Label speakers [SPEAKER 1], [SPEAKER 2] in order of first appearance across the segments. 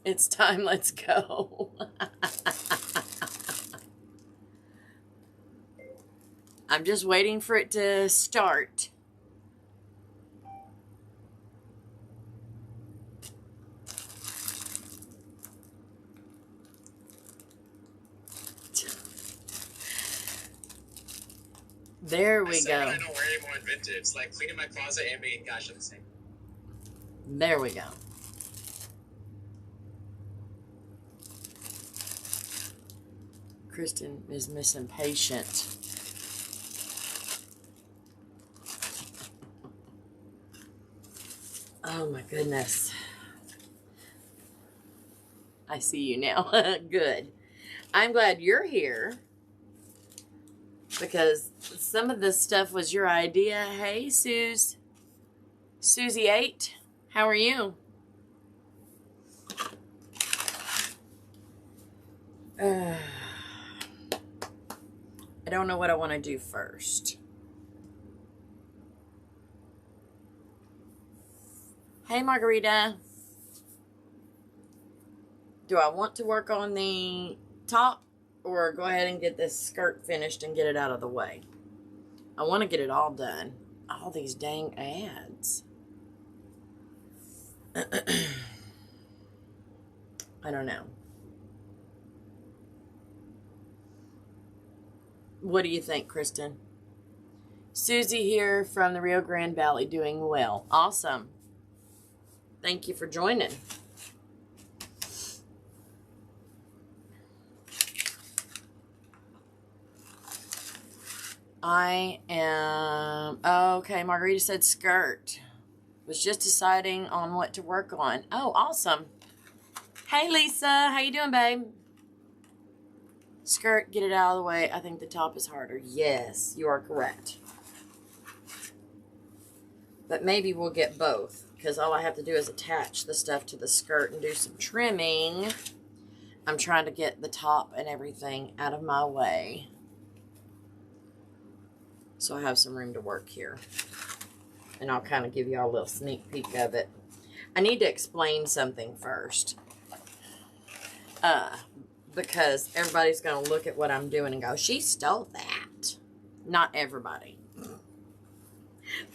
[SPEAKER 1] It's time. Let's go. I'm just waiting for it to start. There we go.
[SPEAKER 2] I don't wear anymore in vintage. It's like cleaning my closet and making cash at the same.
[SPEAKER 1] There we go. Kristen is missing patient. Oh my goodness. I see you now. Good. I'm glad you're here because some of this stuff was your idea. Hey, Susie 8, how are you? I don't know what I want to do first. Hey, Margarita. Do I want to work on the top or go ahead and get this skirt finished and get it out of the way? I want to get it all done. All these dang ads. I don't know. What do you think, Kristen? Susie here from the Rio Grande Valley, doing well. Awesome. Thank you for joining. I am... Okay, Margarita said skirt. Was just deciding on what to work on. Oh, awesome. Hey, Lisa. How you doing, babe? Skirt, get it out of the way. I think the top is harder. Yes, you are correct. But maybe we'll get both, because all I have to do is attach the stuff to the skirt and do some trimming. I'm trying to get the top and everything out of my way, so I have some room to work here. And I'll kind of give you all a little sneak peek of it. I need to explain something first. Because everybody's going to look at what I'm doing and go, she stole that. Not everybody.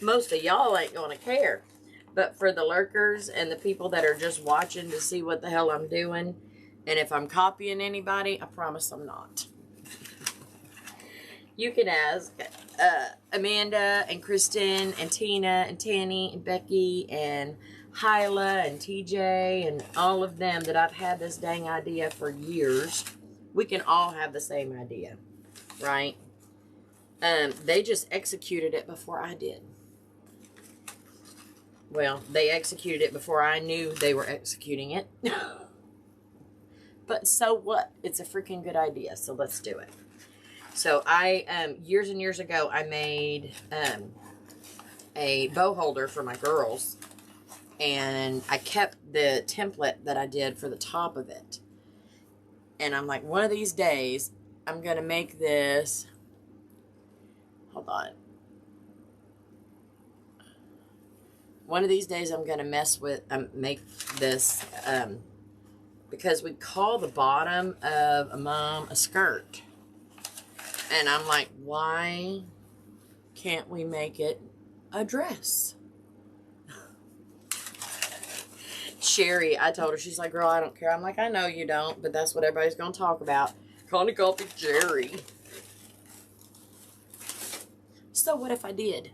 [SPEAKER 1] Most of y'all ain't going to care. But for the lurkers and the people that are just watching to see what the hell I'm doing, and if I'm copying anybody, I promise I'm not. You can ask Amanda and Kristen and Tina and Tanny and Becky and Hyla and TJ and all of them that I've had this dang idea for years. We can all have the same idea, right? They just executed it before I did. Well, they executed it before I knew they were executing it. But so what? It's a freaking good idea, so let's do it. So I, years and years ago, I made a bow holder for my girls. And I kept the template that I did for the top of it. And I'm like, one of these days, I'm going to make this. Hold on. One of these days, I'm going to mess with, make this, because we call the bottom of a mom a skirt. And I'm like, why can't we make it a dress? Sherry, I told her, she's like, girl, I don't care. I'm like, I know you don't, but that's what everybody's going to talk about. Connie copied Jerry. So what if I did?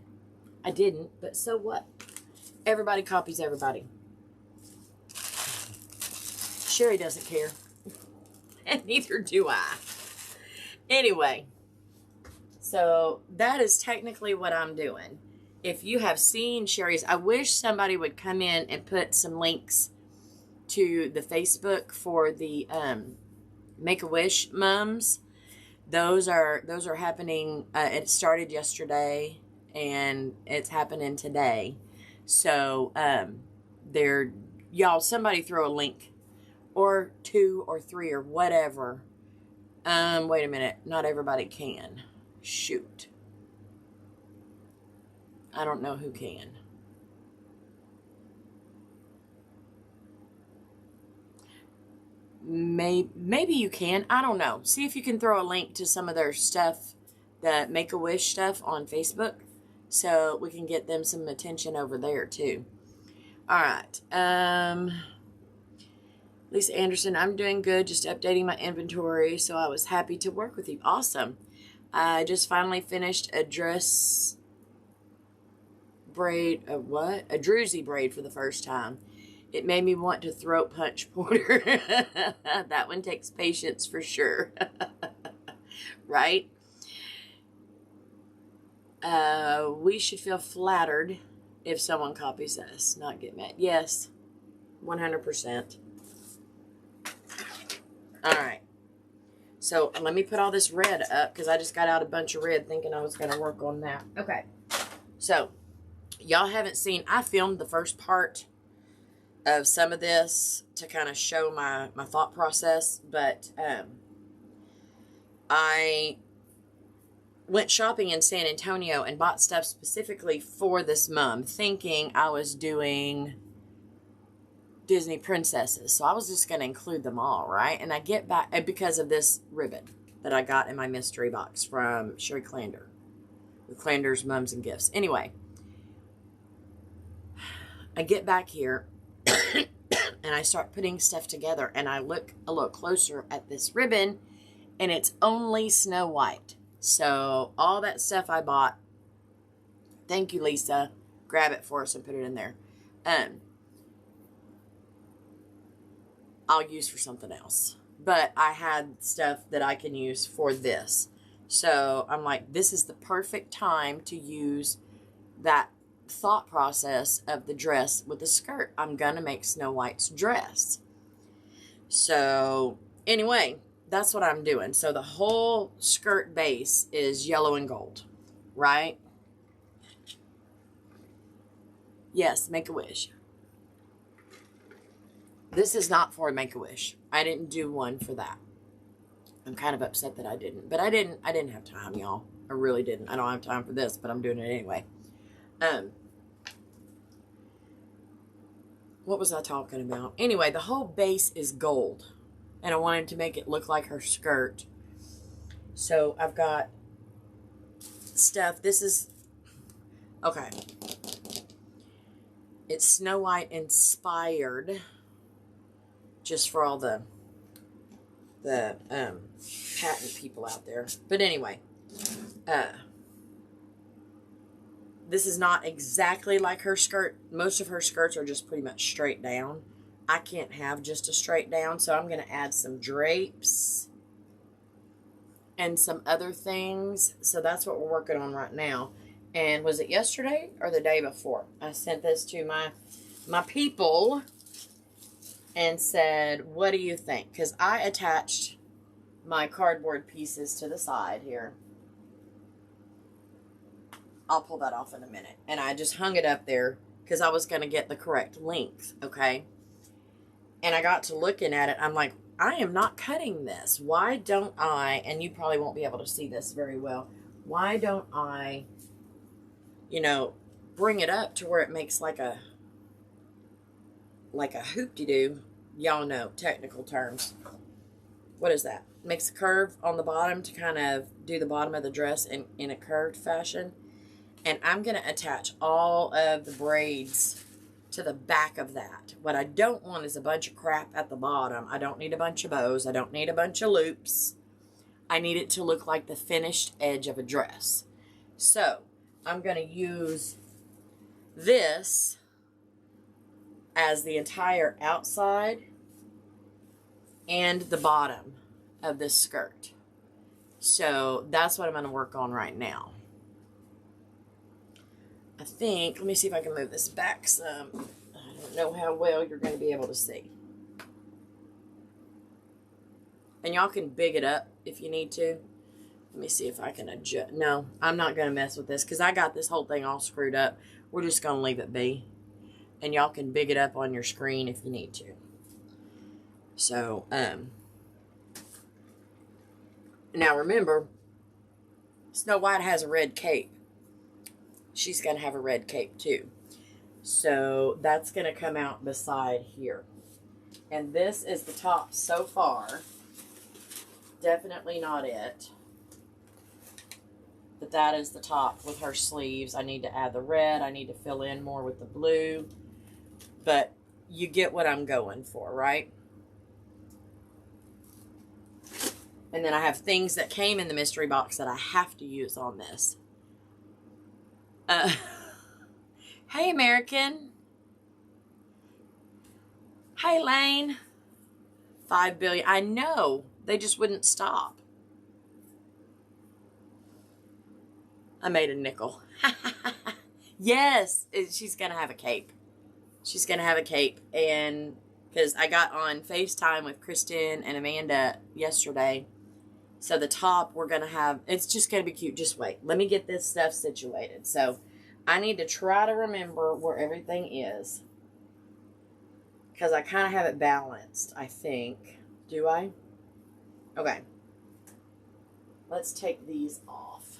[SPEAKER 1] I didn't, but so what? Everybody copies everybody. Sherry doesn't care. And neither do I. Anyway, so that is technically what I'm doing. If you have seen Sherry's, I wish somebody would come in and put some links to the Facebook for the Make-A-Wish mums. Those are happening. It started yesterday and it's happening today. So y'all, somebody throw a link or 2 or 3 or whatever. Wait a minute. Not everybody can. Shoot. I don't know who can. maybe you can. I don't know. See if you can throw a link to some of their stuff, the Make-A-Wish stuff on Facebook, so we can get them some attention over there too. All right. Lisa Anderson, I'm doing good. Just updating my inventory, so I was happy to work with you. Awesome. I just finally finished a dress braid, a druzy braid for the first time. It made me want to throat punch Porter. That one takes patience for sure. Right? We should feel flattered if someone copies us, not get mad. Yes, 100%. All right. So let me put all this red up because I just got out a bunch of red thinking I was going to work on that. Okay. So y'all haven't seen, I filmed the first part of some of this to kind of show my thought process, but I went shopping in San Antonio and bought stuff specifically for this mom, thinking I was doing Disney princesses. So I was just going to include them all, right? And I get back, because of this ribbon that I got in my mystery box from Sherry Clander, with Clander's Mums and Gifts. Anyway, I get back here and I start putting stuff together, and I look a little closer at this ribbon, and it's only Snow White. So all that stuff I bought, thank you, Lisa, grab it for us and put it in there, I'll use for something else. But I had stuff that I can use for this. So I'm like, this is the perfect time to use that thought process of the dress with the skirt. I'm gonna make Snow White's dress. So anyway, that's what I'm doing. So the whole skirt base is yellow and gold, right? Yes, Make-A-Wish. This is not for Make-A-Wish. I didn't do one for that. I'm kind of upset that I didn't, but I didn't have time, y'all. I really didn't. I don't have time for this, but I'm doing it anyway. What was I talking about? Anyway, the whole base is gold, and I wanted to make it look like her skirt. So I've got stuff. This is, okay. It's Snow White inspired, just for all the patent people out there. But anyway, this is not exactly like her skirt. Most of her skirts are just pretty much straight down. I can't have just a straight down, so I'm going to add some drapes and some other things. So that's what we're working on right now. And was it yesterday or the day before? I sent this to my people and said, what do you think? Because I attached my cardboard pieces to the side here. I'll pull that off in a minute. And I just hung it up there because I was going to get the correct length, okay? And I got to looking at it. I'm like, I am not cutting this. Why don't I, and you probably won't be able to see this very well, why don't I, you know, bring it up to where it makes like a hoop-de-doo. Y'all know technical terms. What is that? Makes a curve on the bottom to kind of do the bottom of the dress in a curved fashion. And I'm going to attach all of the braids to the back of that. What I don't want is a bunch of crap at the bottom. I don't need a bunch of bows. I don't need a bunch of loops. I need it to look like the finished edge of a dress. So I'm going to use this as the entire outside and the bottom of this skirt. So that's what I'm going to work on right now. I think, let me see if I can move this back some. I don't know how well you're going to be able to see. And y'all can big it up if you need to. Let me see if I can adjust. No, I'm not going to mess with this because I got this whole thing all screwed up. We're just going to leave it be. And y'all can big it up on your screen if you need to. So, now remember, Snow White has a red cape. She's going to have a red cape too. So that's going to come out beside here. And this is the top so far. Definitely not it. But that is the top with her sleeves. I need to add the red. I need to fill in more with the blue. But you get what I'm going for, right? And then I have things that came in the mystery box that I have to use on this. Hey, American. Hi, Lane. 5 billion. I know. They just wouldn't stop. I made a nickel. Yes, she's going to have a cape. She's going to have a cape. And because I got on FaceTime with Kristen and Amanda yesterday. So the top we're going to have, it's just going to be cute. Just wait. Let me get this stuff situated. So I need to try to remember where everything is. Because I kind of have it balanced, I think. Do I? Okay. Let's take these off.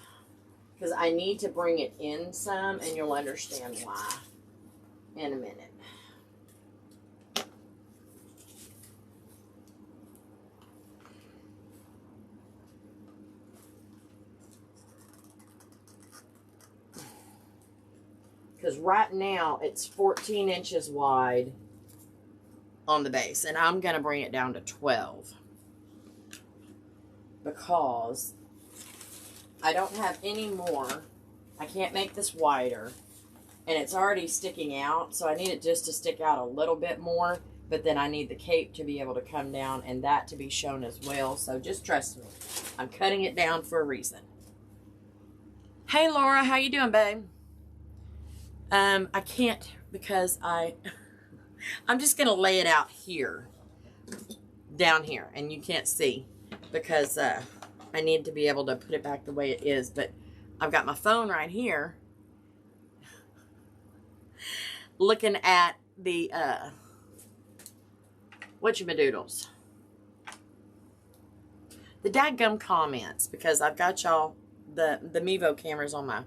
[SPEAKER 1] Because I need to bring it in some, and you'll understand why in a minute. Because right now, it's 14 inches wide on the base. And I'm going to bring it down to 12. Because I don't have any more. I can't make this wider. And it's already sticking out. So I need it just to stick out a little bit more. But then I need the cape to be able to come down and that to be shown as well. So just trust me. I'm cutting it down for a reason. Hey, Laura. How you doing, babe? I can't because I'm just going to lay it out here. Down here. And you can't see. Because I need to be able to put it back the way it is. But I've got my phone right here. Looking at the whatchamadoodles. The dadgum comments. Because I've got y'all the Mevo cameras on my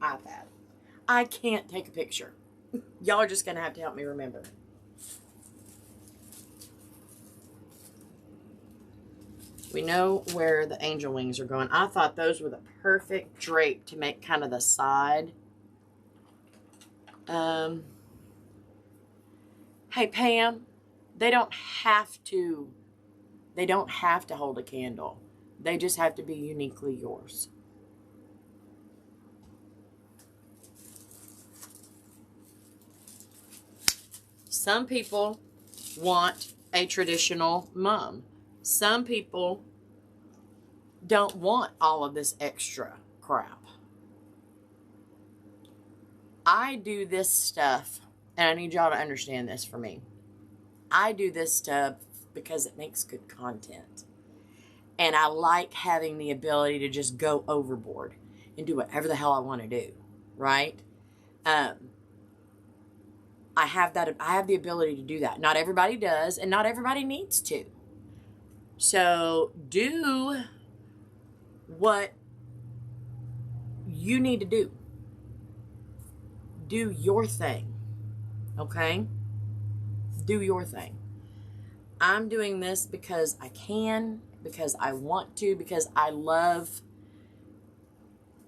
[SPEAKER 1] iPad. I can't take a picture. Y'all are just going to have to help me remember. We know where the angel wings are going. I thought those were the perfect drape to make kind of the side. Hey, Pam, they don't have to hold a candle. They just have to be uniquely yours. Some people want a traditional mum. Some people don't want all of this extra crap. I do this stuff, and I need y'all to understand this for me. I do this stuff because it makes good content. And I like having the ability to just go overboard and do whatever the hell I want to do, right? I have the ability to do that. Not everybody does, and not everybody needs to. So do what you need to do. Do your thing. Okay? Do your thing. I'm doing this because I can, because I want to, because I love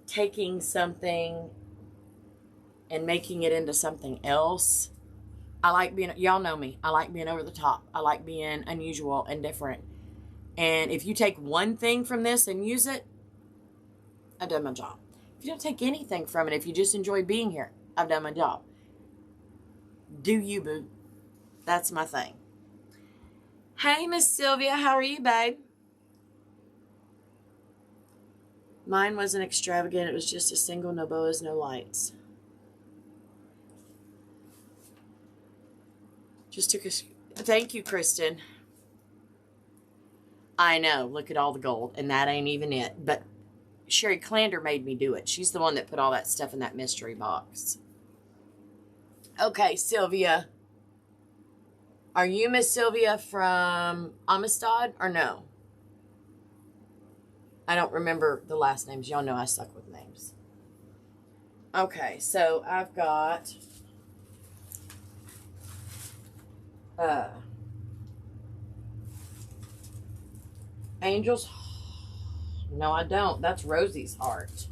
[SPEAKER 1] taking something and making it into something else. I like being, y'all know me, I like being over the top. I like being unusual and different. And if you take one thing from this and use it, I've done my job. If you don't take anything from it, if you just enjoy being here, I've done my job. Do you, boo. That's my thing. Hey, Miss Sylvia, how are you, babe? Mine wasn't extravagant. It was just a single, no boas, no lights. Just took a... Thank you, Kristen. I know. Look at all the gold. And that ain't even it. But Sherry Clander made me do it. She's the one that put all that stuff in that mystery box. Okay, Sylvia. Are you Miss Sylvia from Amistad or no? I don't remember the last names. Y'all know I suck with names. Okay, so I've got Angel's. No, I don't. That's Rosie's heart.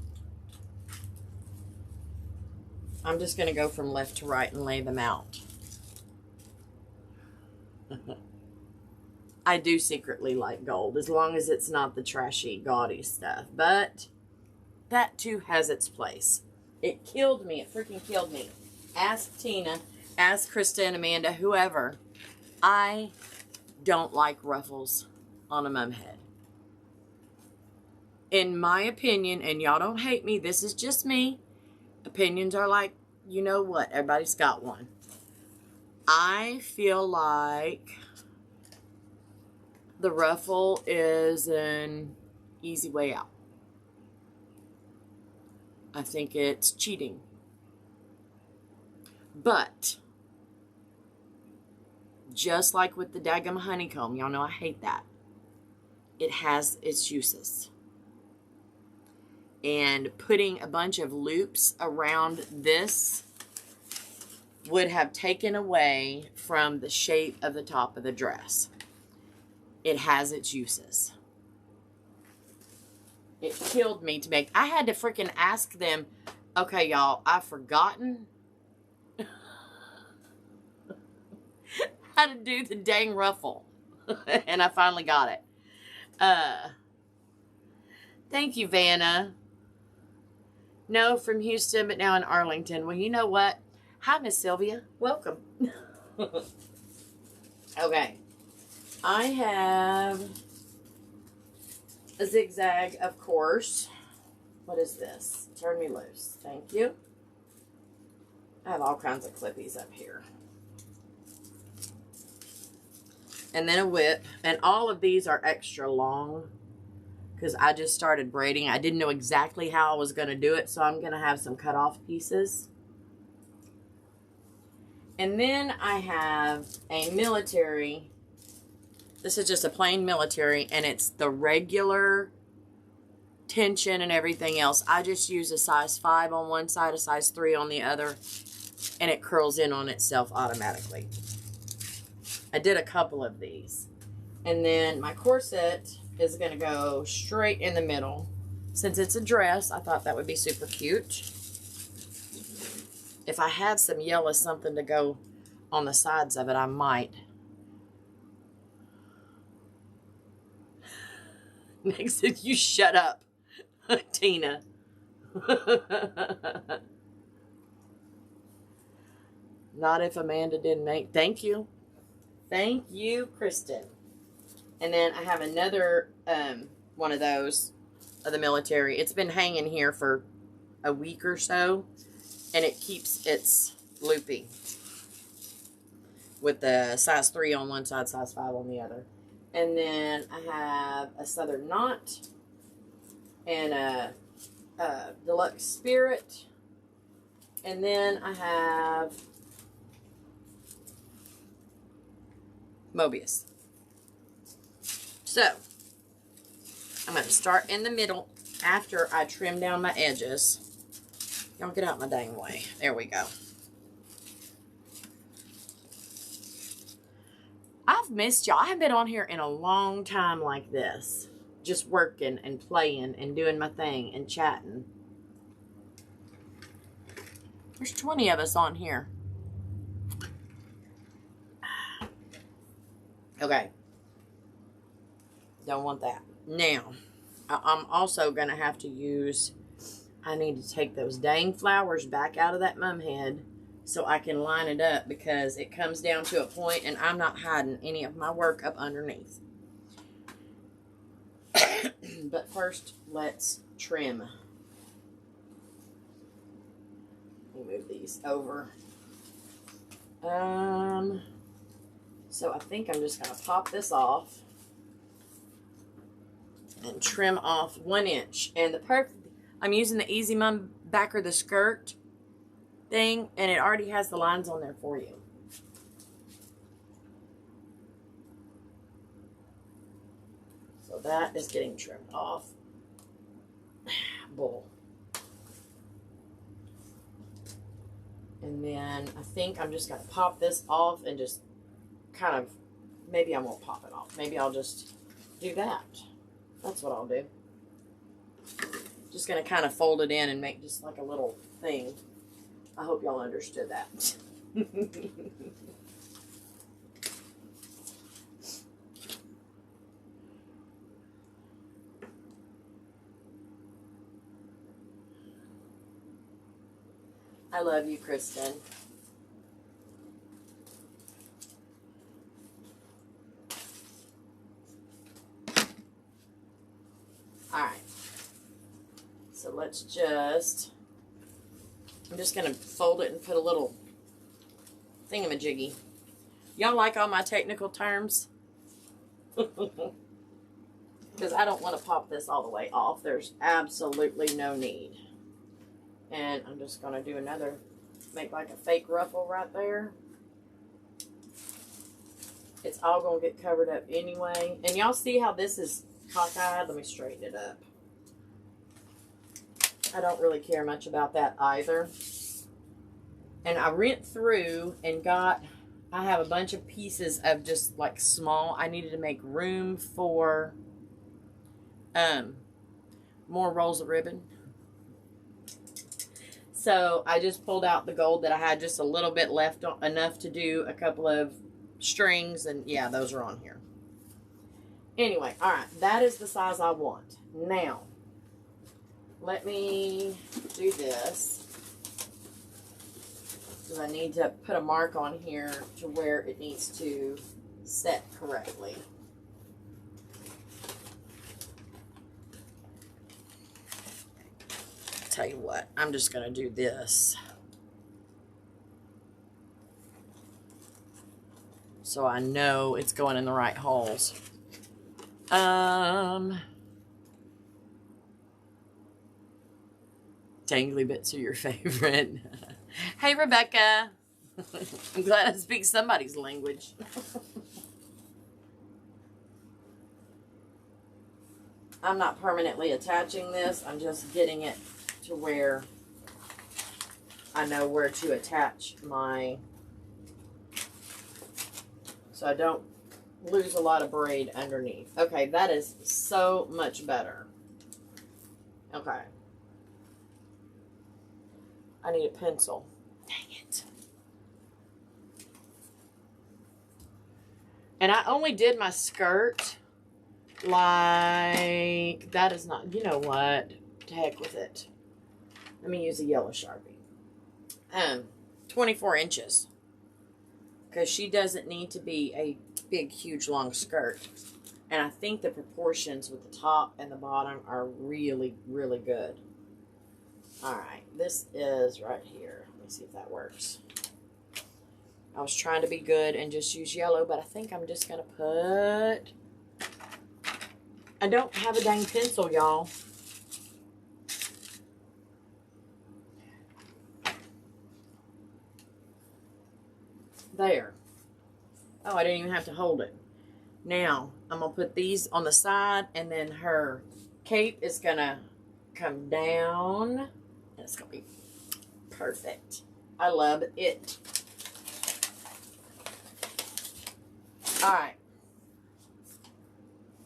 [SPEAKER 1] I'm just going to go from left to right and lay them out. I do secretly like gold, as long as it's not the trashy, gaudy stuff. But that too has its place. It killed me. It freaking killed me. Ask Tina, ask Krista and Amanda, whoever. I don't like ruffles on a mum head. In my opinion, and y'all don't hate me, this is just me. Opinions are like, you know what, everybody's got one. I feel like the ruffle is an easy way out. I think it's cheating. But, just like with the daggum honeycomb, y'all know I hate that. It has its uses. And putting a bunch of loops around this would have taken away from the shape of the top of the dress. It has its uses. It killed me to make... I had to freaking ask them, okay, y'all, I've forgotten how to do the dang ruffle. And I finally got it. Thank you, Vanna. No, from Houston, but now in Arlington. Well, you know what? Hi, Miss Sylvia. Welcome. Okay. I have a zigzag, of course. What is this? Turn me loose. Thank you. I have all kinds of clippies up here. And then a whip. And all of these are extra long, because I just started braiding. I didn't know exactly how I was going to do it, so I'm going to have some cut off pieces. And then I have a military. This is just a plain military, and it's the regular tension and everything else. I just use a size 5 on one side, a size 3 on the other, and it curls in on itself automatically. I did a couple of these. And then my corset is going to go straight in the middle. Since it's a dress, I thought that would be super cute. If I had some yellow something to go on the sides of it, I might. Next, if you shut up, Tina. Not if Amanda didn't make. Thank you. Thank you, Kristen. And then I have another one of those of the military. It's been hanging here for a week or so, and it keeps its loopy with the size 3 on one side, size 5 on the other. And then I have a Southern Knot and a Deluxe Spirit. And then I have Mobius. So, I'm going to start in the middle after I trim down my edges. Y'all get out my dang way. There we go. I've missed y'all. I haven't been on here in a long time like this. Just working and playing and doing my thing and chatting. There's 20 of us on here. Okay. Don't want that. Now, I'm also going to have to use... I need to take those dang flowers back out of that mum head so I can line it up, because it comes down to a point and I'm not hiding any of my work up underneath. But first, let's trim. Let me move these over. So I think I'm just going to pop this off and trim off 1 inch. And I'm using the Easy Mum backer the skirt thing, and it already has the lines on there for you. So that is getting trimmed off. Bull. And then I think I'm just going to pop this off and just kind of, maybe I won't pop it off. Maybe I'll just do that. That's what I'll do. Just going to kind of fold it in and make just like a little thing. I hope y'all understood that. I love you, Kristen. All right. So let's just, I'm just going to fold it and put a little thingamajiggy. Y'all like all my technical terms? Because I don't want to pop this all the way off. There's absolutely no need. And I'm just going to do another, make like a fake ruffle right there. It's all going to get covered up anyway. And y'all see how this is cockeyed? Let me straighten it up. I don't really care much about that either. And I went through and got, I have a bunch of pieces of just like small. I needed to make room for more rolls of ribbon. So I just pulled out the gold that I had just a little bit left, enough to do a couple of strings, and yeah, those are on here. Anyway, all right, that is the size I want. Now, let me do this, because I need to put a mark on here to where it needs to set correctly. Tell you what, I'm just going to do this so I know it's going in the right holes. Tangly bits are your favorite. Hey, Rebecca. I'm glad I speak somebody's language. I'm not permanently attaching this. I'm just getting it to where I know where to attach my, so I don't lose a lot of braid underneath. Okay, that is so much better. Okay. I need a pencil. Dang it. And I only did my skirt like, that is not, you know what? To heck with it. Let me use a yellow Sharpie. 24 inches. Because she doesn't need to be a big, huge, long skirt. And I think the proportions with the top and the bottom are really, really good. Alright, this is right here. Let me see if that works. I was trying to be good and just use yellow, but I think I'm just going to put... I don't have a dang pencil, y'all. There. Oh, I didn't even have to hold it. Now, I'm going to put these on the side, and then her cape is going to come down. And it's going to be perfect. I love it. Alright.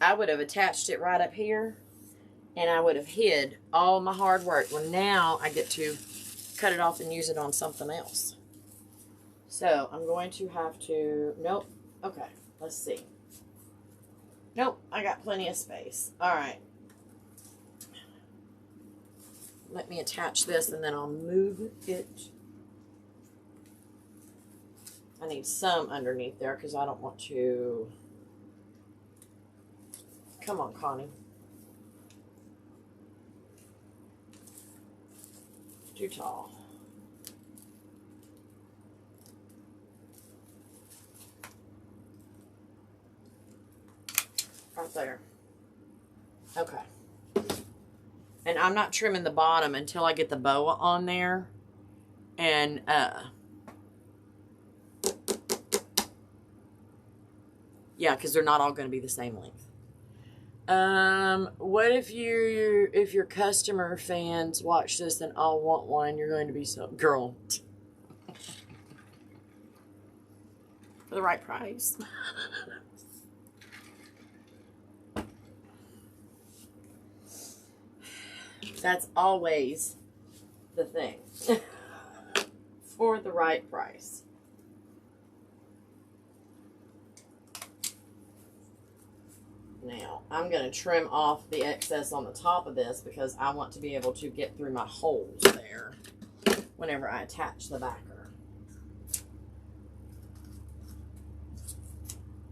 [SPEAKER 1] I would have attached it right up here, and I would have hid all my hard work. Well, now I get to cut it off and use it on something else. So, I'm going to have to... Nope. Okay. Let's see. Nope. I got plenty of space. Alright. Let me attach this, and then I'll move it. I need some underneath there, because I don't want to... Come on, Connie. Too tall. Right there. Okay. And I'm not trimming the bottom until I get the boa on there. And, yeah, because they're not all going to be the same length. What if your customer fans watch this and all want one? You're going to be so... Girl. for the right price. That's always the thing. For the right price. Now, I'm going to trim off the excess on the top of this because I want to be able to get through my holes there whenever I attach the backer.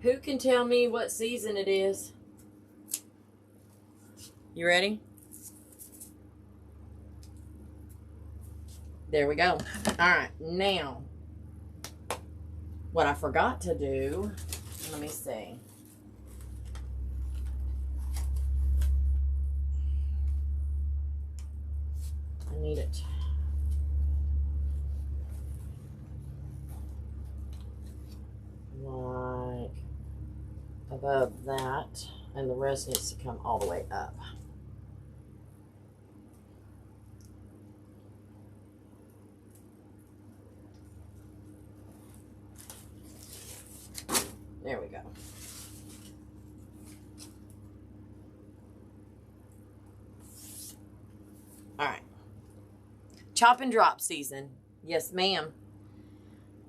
[SPEAKER 1] Who can tell me what season it is? You ready? There we go. All right, now, what I forgot to do, let me see. I need it. Like above that, and the rest needs to come all the way up. There we go. All right. Chop and drop season. Yes, ma'am.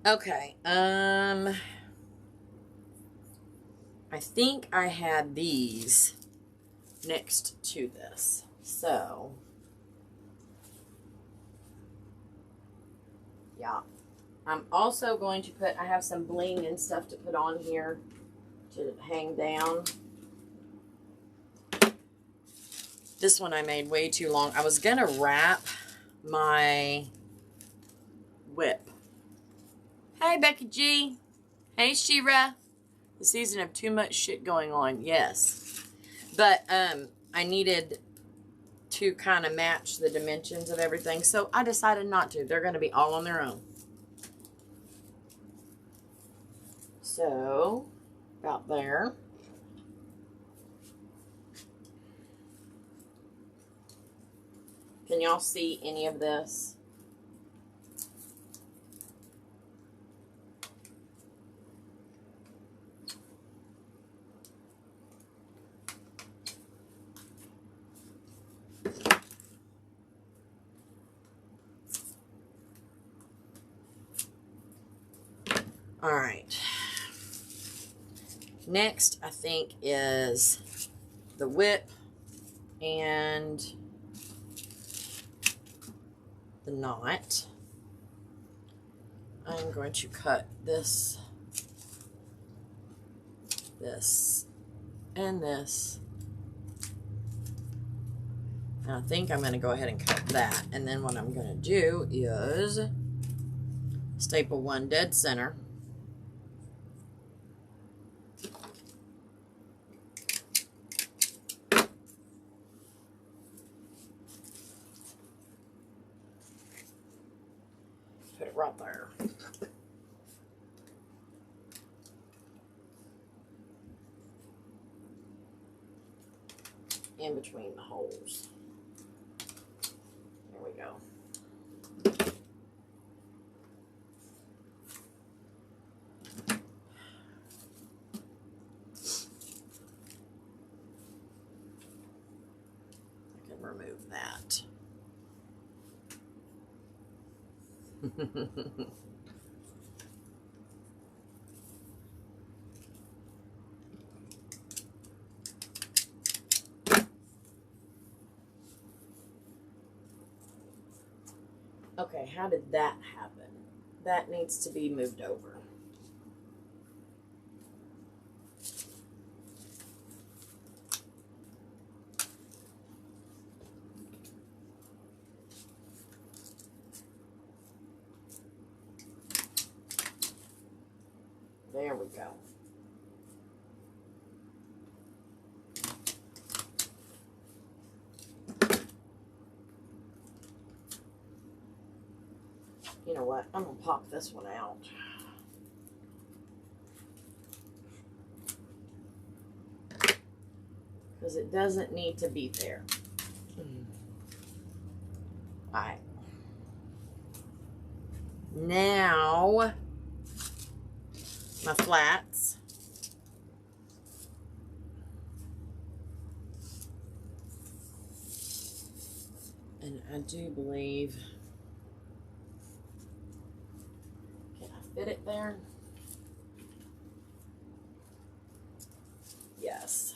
[SPEAKER 1] Okay. I think I had these next to this. So, yeah. I'm also going to put, I have some bling and stuff to put on here to hang down. This one I made way too long. I was going to wrap my whip. Hey, Becky G. Hey, Shira. The season of too much shit going on. Yes. But I needed to kind of match the dimensions of everything. So I decided not to. They're going to be all on their own. So, about there. Can y'all see any of this? All right. Next, I think, is the whip and the knot. I'm going to cut this, and this. And I think I'm going to go ahead and cut that. And then what I'm going to do is staple one dead center. Put it right there. In between the holes. There we go. I can remove that. Okay, how did that happen? That needs to be moved over. There we go. You know what? I'm going to pop this one out. Because it doesn't need to be there. Alright. my flats. And I do believe, can I fit it there? Yes.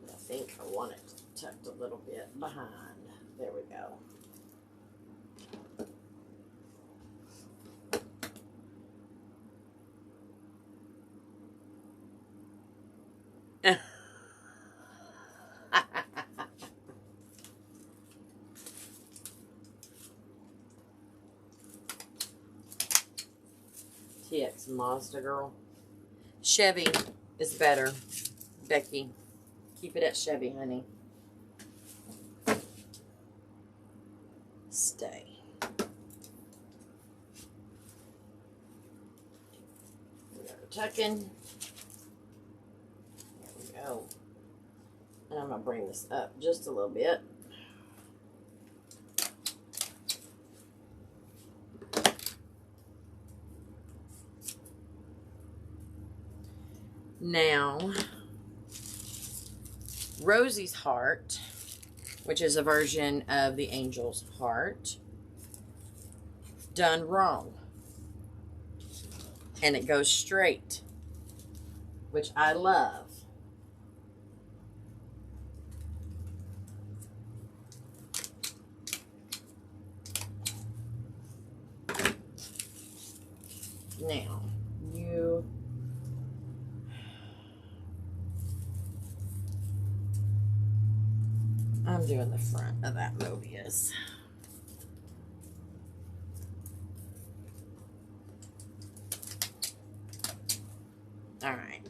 [SPEAKER 1] I think I want it tucked a little bit behind. There we go. TX Mazda girl. Chevy is better. Becky, keep it at Chevy, honey. Stay. We got her tucking. There we go. And I'm going to bring this up just a little bit. Now, Rosie's heart, which is a version of the angel's heart, done wrong. And it goes straight, which I love. Now, I'm doing the front of that Mobius. All right.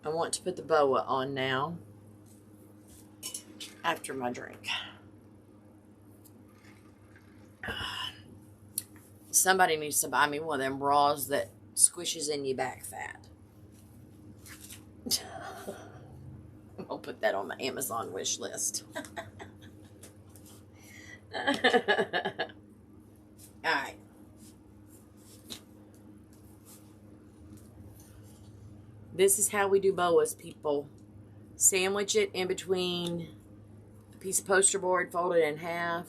[SPEAKER 1] I want to put the boa on now after my drink. Somebody needs to buy me one of them bras that squishes in your back fat. I'm going to put that on my Amazon wish list. Alright. This is how we do boas, people. Sandwich it in between a piece of poster board, fold it in half,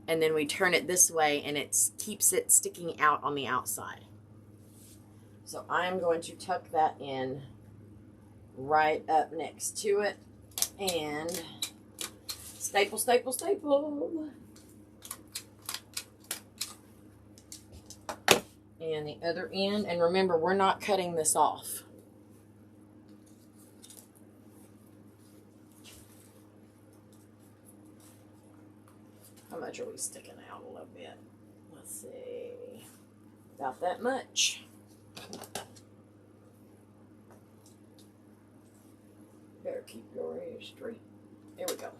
[SPEAKER 1] and then we turn it this way and it keeps it sticking out on the outside. So I'm going to tuck that in right up next to it and staple, staple, staple. And the other end, and remember, we're not cutting this off. How much are we sticking out a little bit? Let's see. About that much. Better keep your ears straight. There we go.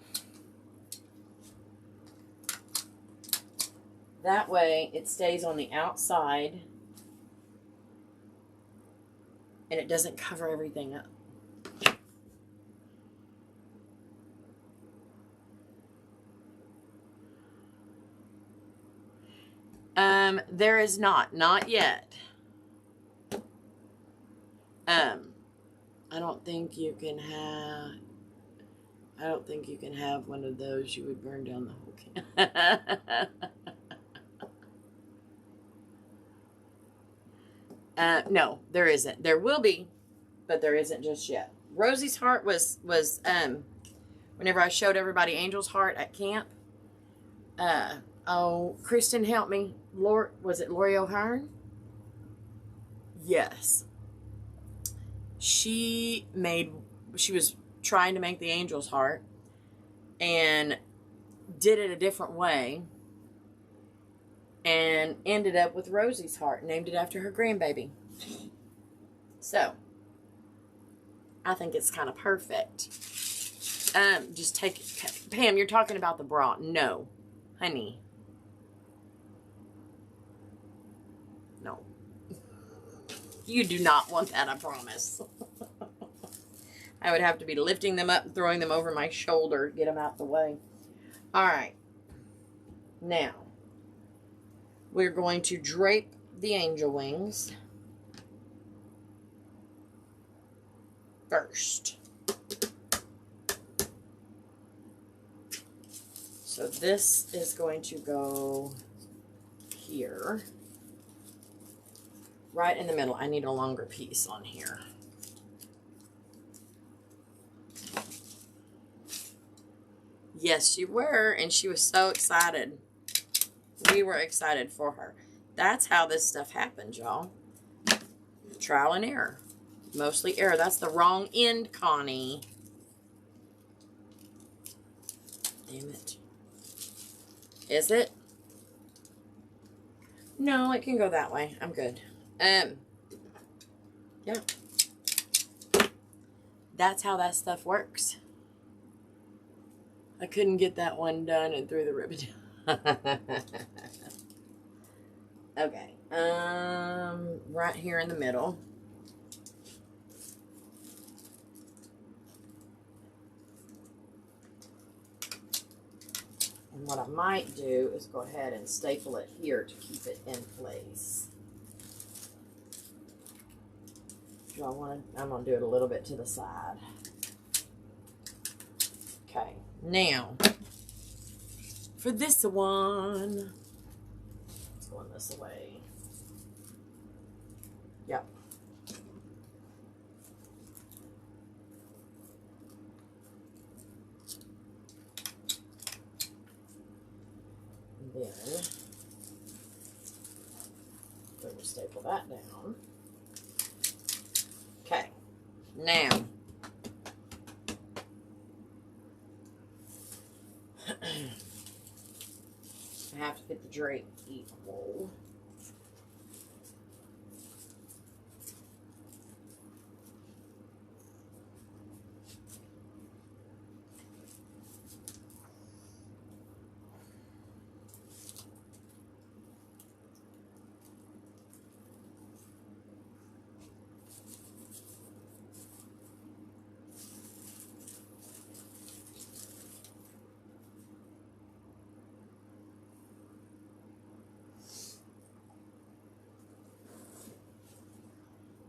[SPEAKER 1] That way it stays on the outside and it doesn't cover everything up. There is not yet. I don't think you can have one of those. You would burn down the whole can. No, there isn't. There will be, but there isn't just yet. Rosie's heart was whenever I showed everybody Angel's heart at camp. Oh, Kristen, help me. Was it Lori O'Hearn? Yes. She was trying to make the Angel's heart and did it a different way and ended up with Rosie's heart, named it after her grandbaby. So, I think it's kind of perfect. Just take it. Pam, you're talking about the bra. No, honey. You do not want that, I promise. I would have to be lifting them up and throwing them over my shoulder to get them out the way. All right. Now, we're going to drape the angel wings first. So this is going to go here. Right in the middle. I need a longer piece on here. Yes, you were, and she was so excited. We were excited for her. That's how this stuff happens, y'all. Trial and error. Mostly error. That's the wrong end, Connie. Damn it. Is it? No, it can go that way. I'm good. Yeah. That's how that stuff works. I couldn't get that one done and threw the ribbon down. Okay. Right here in the middle. And what I might do is go ahead and staple it here to keep it in place. Do I want to? I'm going to do it a little bit to the side. Okay. Now, for this one, it's going this way. Yep. And then, we're going to staple that down. Okay. Now, I have to get the drape equal.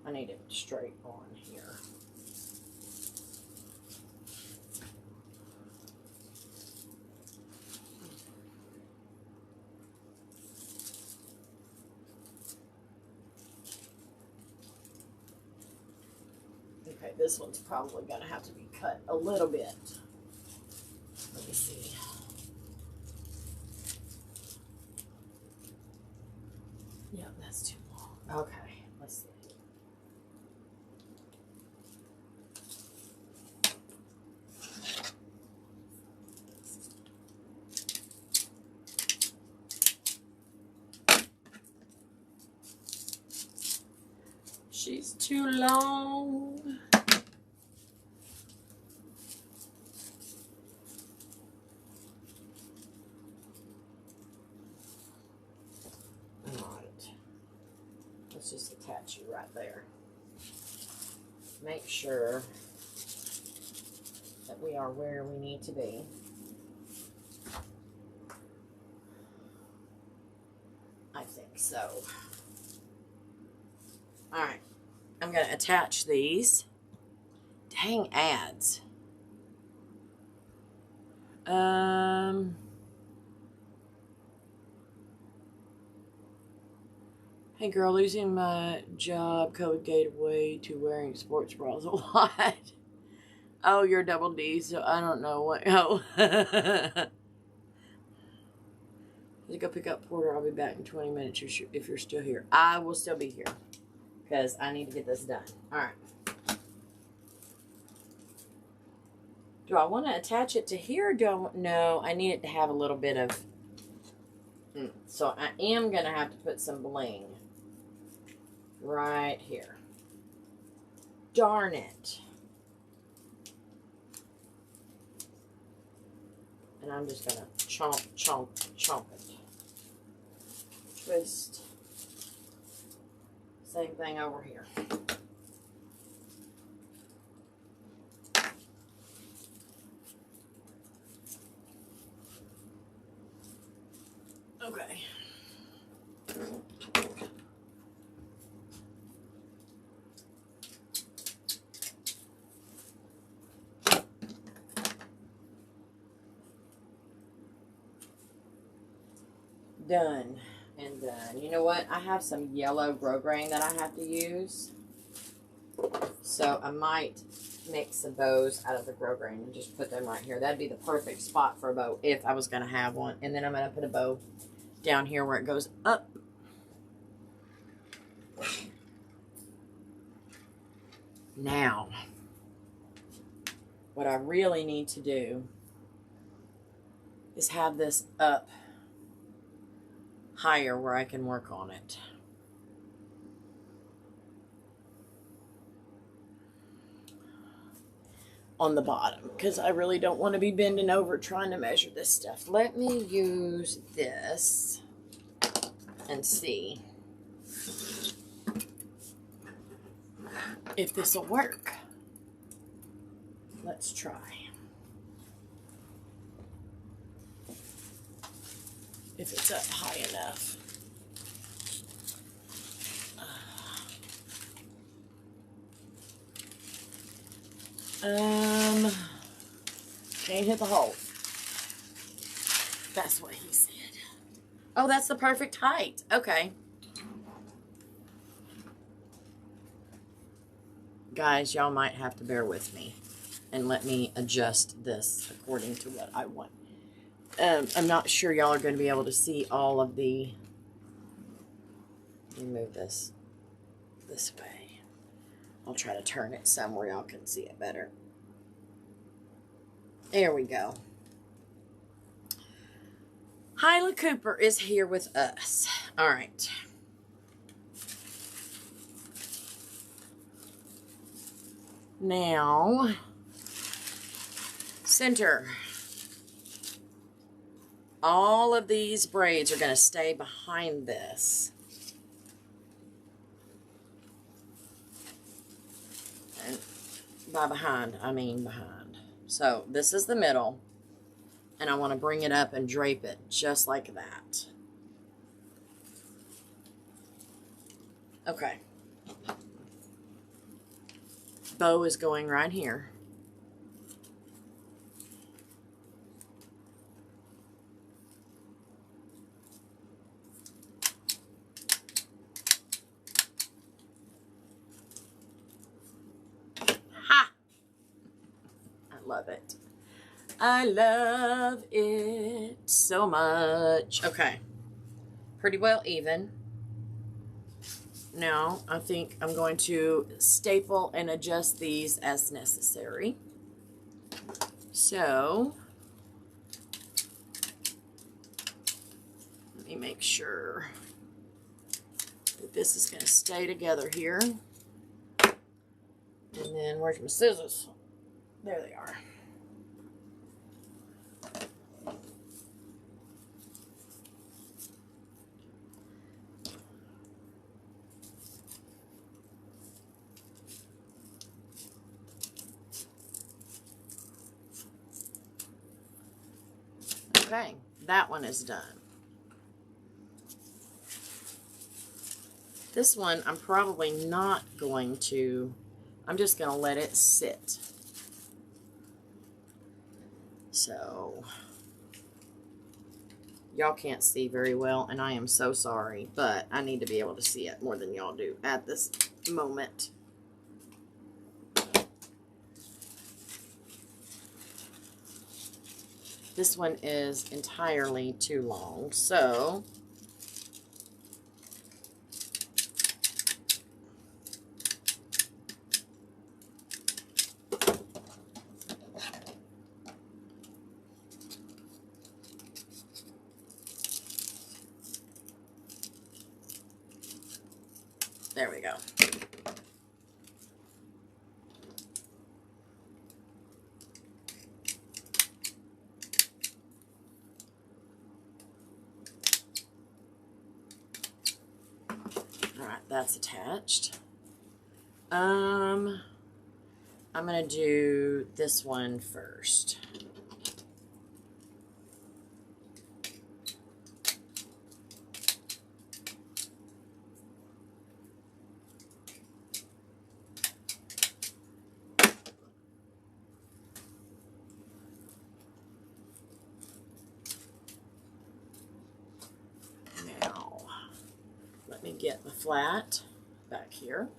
[SPEAKER 1] I need it straight on here. Okay, this one's probably going to have to be cut a little bit. Let me see. Yeah, that's too long. Okay, let's see. She's too long. Alright. Let's just attach you right there. Make sure that we are where we need to be. I think so. Alright. I'm going to attach these. Dang ads. Hey girl, losing my job COVID gave way to wearing sports bras a lot. Oh, you're double D, so I don't know what. Oh. Let's go pick up Porter. I'll be back in 20 minutes if you're still here. I will still be here because I need to get this done. All right. Do I want to attach it to here? Or do I want, no, I need it to have a little bit of. So I am going to have to put some bling right here. Darn it. And I'm just going to chomp, chomp, chomp it. Twist. Same thing over here. Okay. Done and done. You know what? I have some yellow grosgrain that I have to use. So I might make some bows out of the grosgrain and just put them right here. That'd be the perfect spot for a bow if I was going to have one. And then I'm going to put a bow down here where it goes up. Now, what I really need to do is have this up higher where I can work on it. On the bottom, because I really don't want to be bending over trying to measure this stuff. Let me use this and see if this will work. Let's try. If it's up high enough. Can't hit the hole. That's what he said. Oh, that's the perfect height. Okay. Guys, y'all might have to bear with me and let me adjust this according to what I want. I'm not sure y'all are going to be able to see all of the... Let me move this way. I'll try to turn it somewhere y'all can see it better. There we go. Hyla Cooper is here with us. All right. Now, center. All of these braids are going to stay behind this. And by behind, I mean behind. So this is the middle. And I want to bring it up and drape it just like that. Okay. Bow is going right here. Ha! I love it. I love it so much. Okay. Pretty well even. Now, I think I'm going to staple and adjust these as necessary. So, let me make sure that this is going to stay together here. And then, where's my scissors? There they are. Okay, that one is done. This one, I'm probably not going to, I'm just going to let it sit. So, y'all can't see very well, and I am so sorry, but I need to be able to see it more than y'all do at this moment. This one is entirely too long, so there we go. That's attached. I'm going to do this one first. get the flat back here.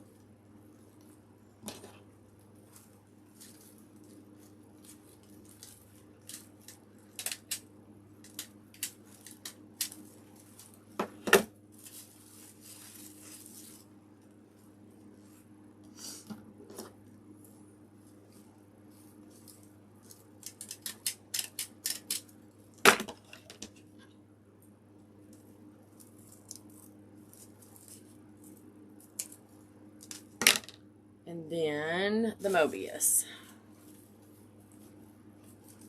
[SPEAKER 1] And then the Mobius,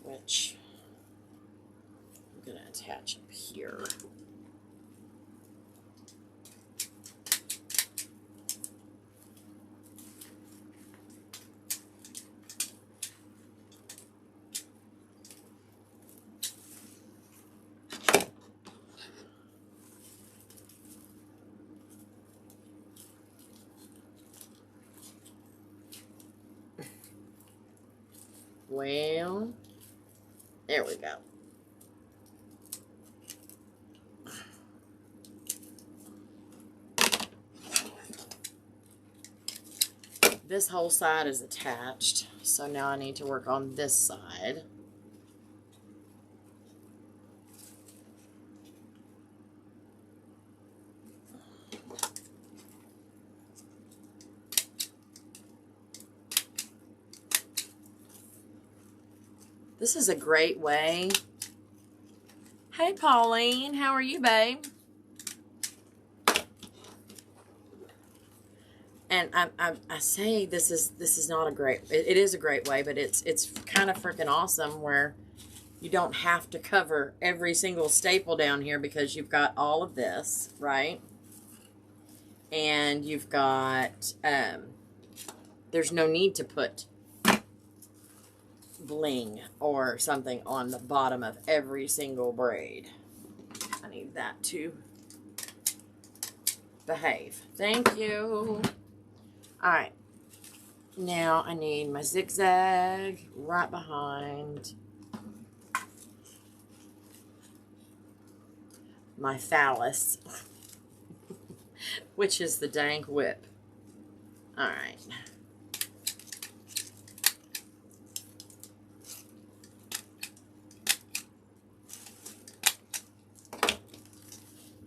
[SPEAKER 1] which I'm going to attach up here. Well, there we go. This whole side is attached, so now I need to work on this side. This is a great way. Hey, Pauline, how are you, babe? And I say this is not a great. It is a great way, but it's kind of freaking awesome where you don't have to cover every single staple down here because you've got all of this, right? And you've got there's no need to put bling or something on the bottom of every single braid. I need that to behave. Thank you. Alright. Now I need my zigzag right behind my phallus, which is the dank whip. Alright.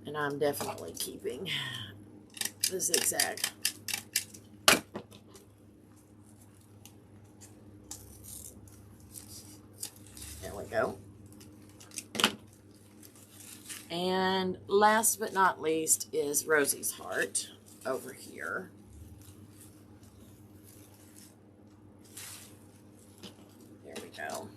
[SPEAKER 1] And I'm definitely keeping the zigzag. There we go. And last but not least is Rosie's heart over here. There we go.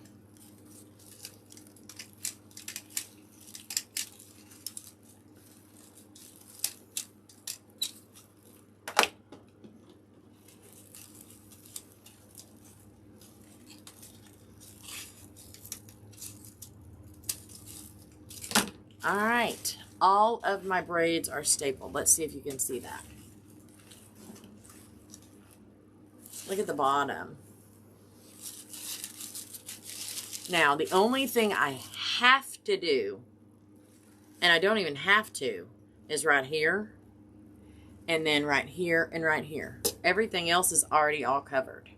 [SPEAKER 1] All right, all of my braids are stapled. Let's see if you can see that. Look at the bottom. Now, the only thing I have to do, and I don't even have to, is right here, and then right here, and right here. Everything else is already all covered.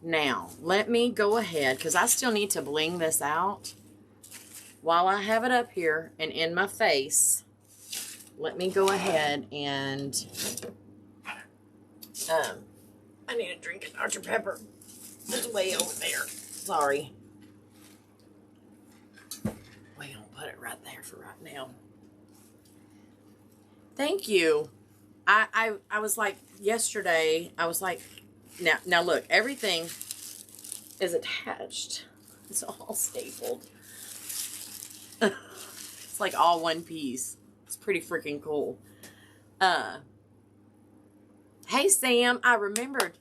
[SPEAKER 1] Now, let me go ahead, because I still need to bling this out. While I have it up here and in my face, let me go ahead and, I need a drink of Dr. Pepper. It's way over there. Sorry. We're going to put it right there for right now. Thank you. I was like, yesterday, I was like, now look, everything is attached. It's all stapled. It's like all one piece. It's pretty freaking cool. Hey Sam, I remembered.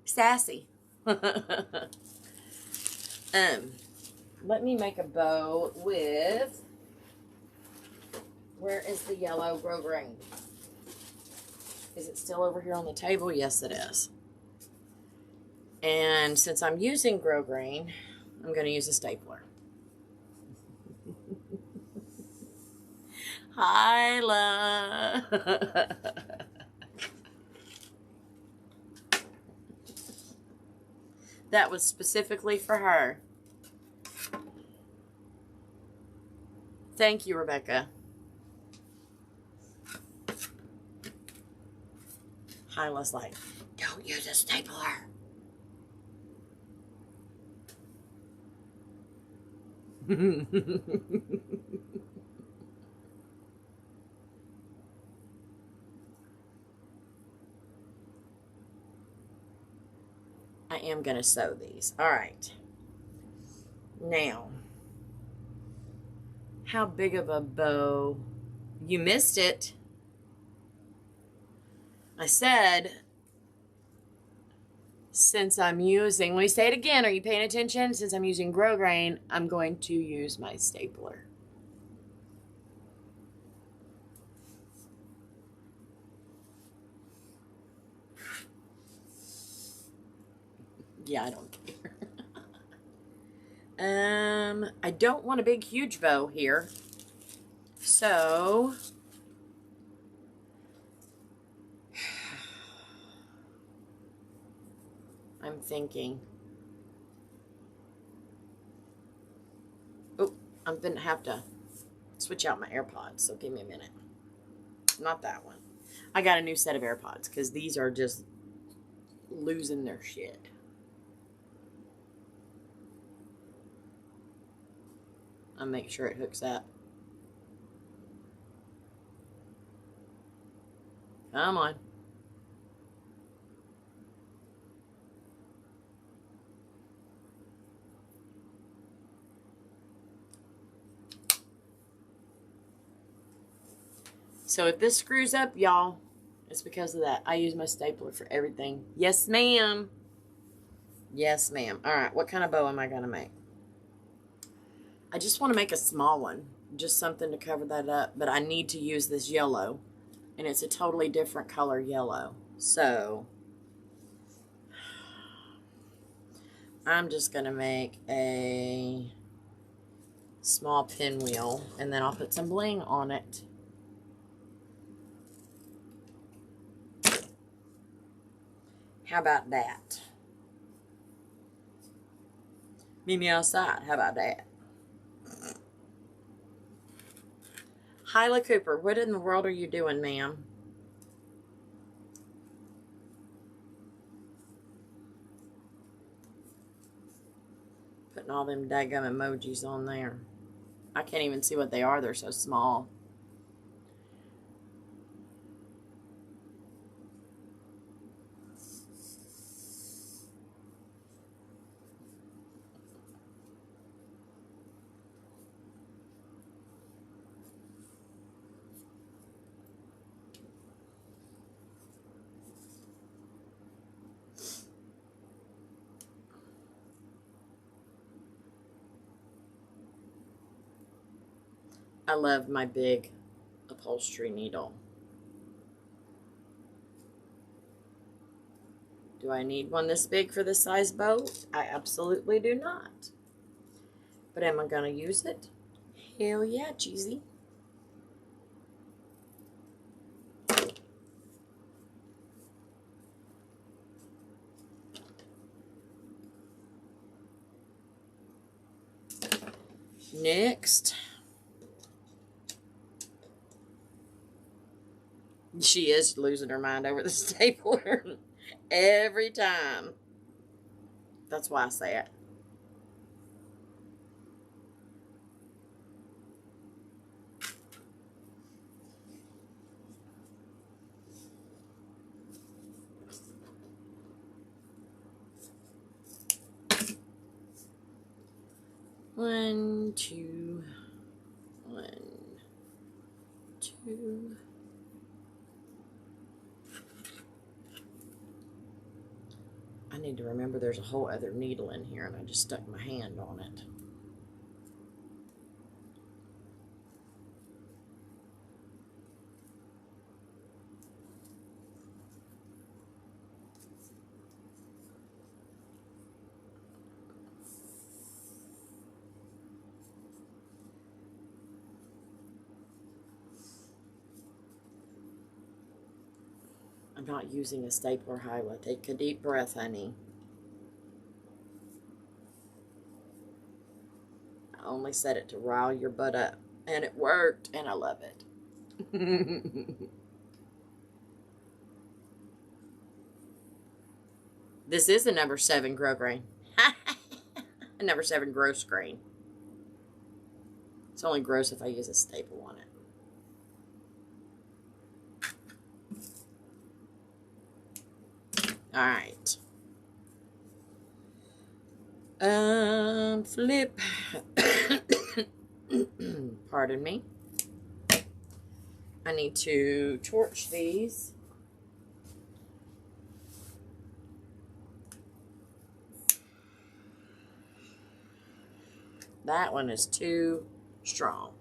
[SPEAKER 1] Sassy. Let me make a bow with, where is the yellow grosgrain? Is it still over here on the table? Yes, it is. And since I'm using grosgrain, I'm going to use a stapler. Hyla. That was specifically for her. Thank you, Rebecca. Hyla's like, don't use a stapler. I am going to sew these. All right. Now, how big of a bow? You missed it. I said, since I'm using, let me say it again. Are you paying attention? Since I'm using grosgrain, I'm going to use my stapler. Yeah, I don't care. I don't want a big, huge bow here. So, I'm thinking, oh, I'm going to have to switch out my AirPods, so give me a minute. Not that one. I got a new set of AirPods because these are just losing their shit. I'll make sure it hooks up. Come on. So if this screws up, y'all, it's because of that. I use my stapler for everything. Yes, ma'am. Yes, ma'am. All right, what kind of bow am I going to make? I just want to make a small one. Just something to cover that up. But I need to use this yellow. And it's a totally different color yellow. So, I'm just going to make a small pinwheel. And then I'll put some bling on it. How about that? Meet me outside. How about that? Hyla Cooper, what in the world are you doing, ma'am? Putting all them daggum emojis on there. I can't even see what they are. They're so small. I love my big upholstery needle. Do I need one this big for this size bow? I absolutely do not. But am I going to use it? Hell yeah, cheesy. Next. She is losing her mind over the stapler every time. That's why I say it. One, two, one, two. I need to remember there's a whole other needle in here and I just stuck my hand on it. I'm not using a stapler, Hyla. Take a deep breath, honey. I only set it to rile your butt up. And it worked, and I love it. This is a number 7 grow grain. A number 7 gross grain. It's only gross if I use a staple on it. Alright. Flip. Pardon me. I need to torch these. That one is too strong.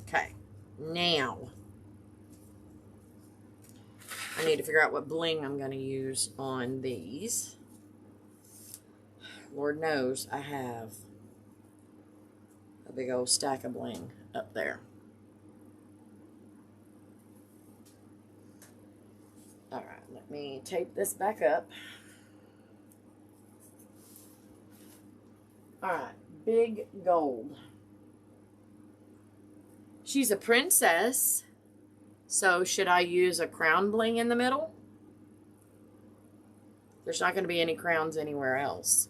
[SPEAKER 1] Okay, now I need to figure out what bling I'm going to use on these. Lord knows I have a big old stack of bling up there. Alright, let me tape this back up. Alright, big gold. She's a princess. So should I use a crown bling in the middle? There's not going to be any crowns anywhere else.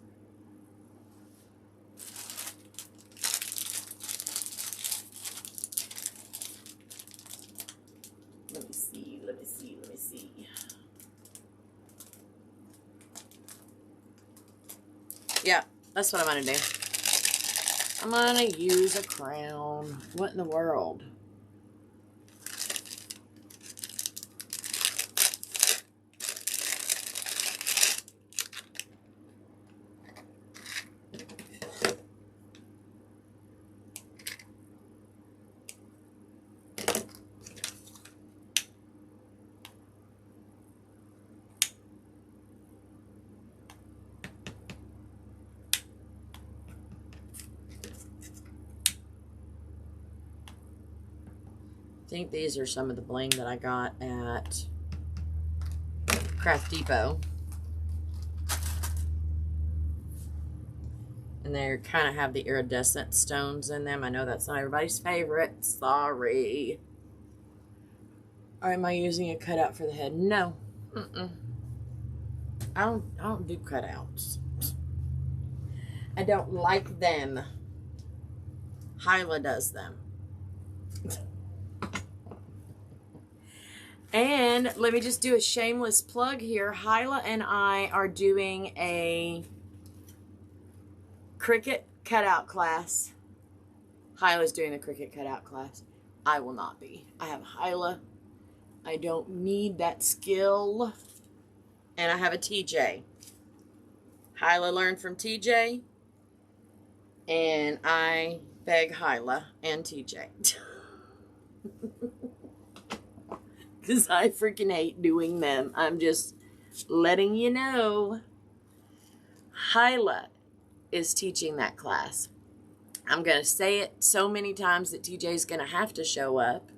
[SPEAKER 1] Let me see, let me see, let me see. Yeah, that's what I'm going to do. I'm going to use a crown. What in the world? I think these are some of the bling that I got at Craft Depot. And they kind of have the iridescent stones in them. I know that's not everybody's favorite. Sorry. Or am I using a cutout for the head? No. I don't do cutouts. I don't like them. Hyla does them. And let me just do a shameless plug here. Hyla and I are doing a Cricut cutout class. Hyla's doing the Cricut cutout class. I will not be. I have Hyla. I don't need that skill. And I have a TJ. Hyla learned from TJ. And I beg Hyla and TJ. Because I freaking hate doing them. I'm just letting you know. Hyla is teaching that class. I'm going to say it so many times that TJ's going to have to show up.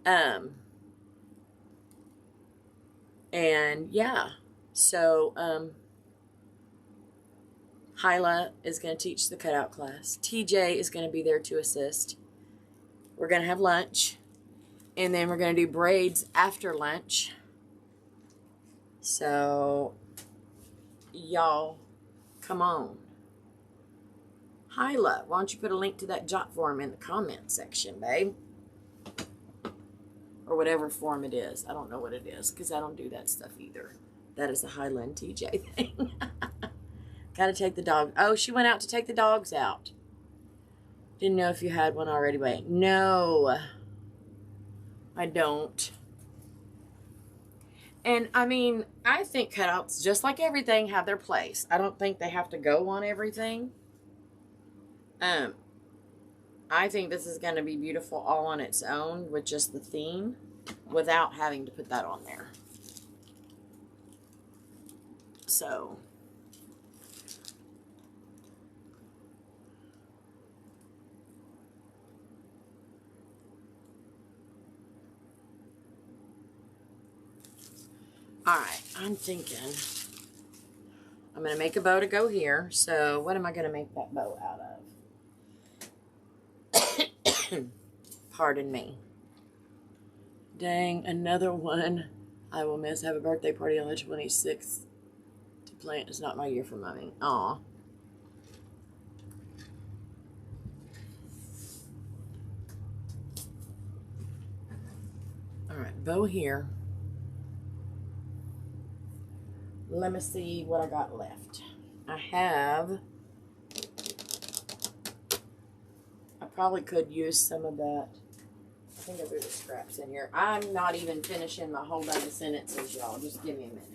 [SPEAKER 1] And yeah. So, Hyla is going to teach the cutout class. TJ is going to be there to assist. We're going to have lunch. And then we're going to do braids after lunch. So, y'all, come on. Hyla, why don't you put a link to that jot form in the comment section, babe? Or whatever form it is. I don't know what it is, because I don't do that stuff either. That is a Hyla and TJ thing. Gotta take the dog. Oh, she went out to take the dogs out. Didn't know if you had one already. Wait, no. I don't. And, I mean, I think cutouts, just like everything, have their place. I don't think they have to go on everything. I think this is going to be beautiful all on its own with just the theme without having to put that on there. So, all right, I'm thinking I'm going to make a bow to go here. So what am I going to make that bow out of? Pardon me. Dang, another one I will miss. Have a birthday party on the 26th. To plan. It's not my year for mommy. Aw. Alright, bow here. Let me see what I got left. I probably could use some of that. I think I threw the scraps in here. I'm not even finishing my whole bunch of sentences, y'all. Just give me a minute.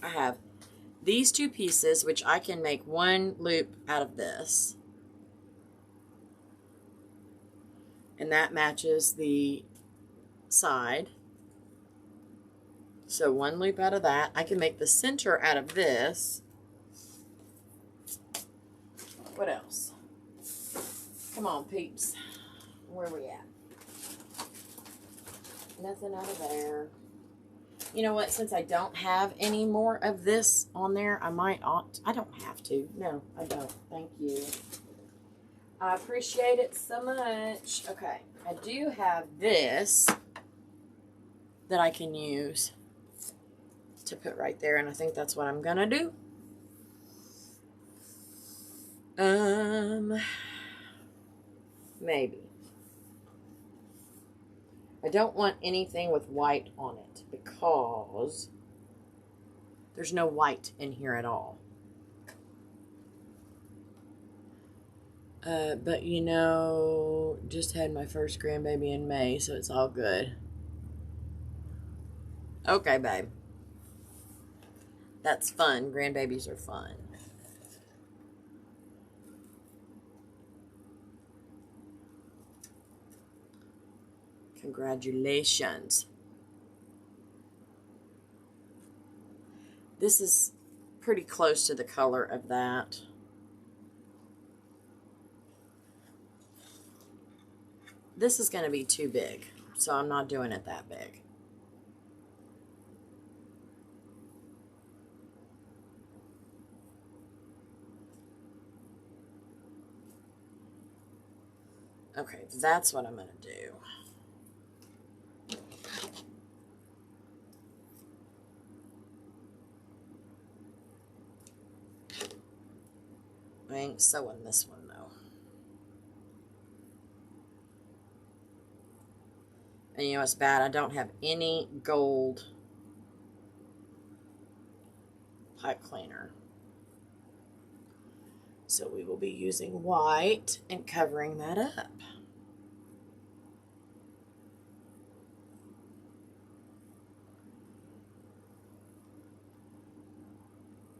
[SPEAKER 1] I have these two pieces, which I can make one loop out of this. And that matches the side. So one loop out of that. I can make the center out of this. What else? Come on, peeps. Where are we at? Nothing out of there. You know what? Since I don't have any more of this on there, I don't have to. No, I don't. Thank you. I appreciate it so much. Okay. I do have this that I can use to put right there, and I think that's what I'm gonna do. Maybe. I don't want anything with white on it because there's no white in here at all. But you know, just had my first grandbaby in May, so it's all good. Okay, babe. That's fun. Grandbabies are fun. Congratulations. This is pretty close to the color of that. This is going to be too big, so I'm not doing it that big. Okay, that's what I'm going to do. I ain't sewing this one, though. And you know what's bad? I don't have any gold pipe cleaner. So we will be using white and covering that up.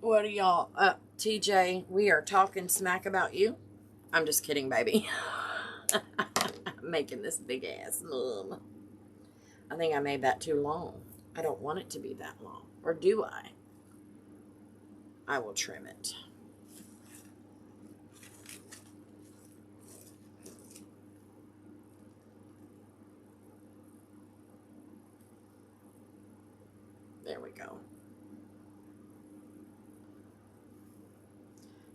[SPEAKER 1] What are y'all up? TJ, we are talking smack about you. I'm just kidding, baby. I'm making this big ass mum. I think I made that too long. I don't want it to be that long. Or do I? I will trim it. There we go.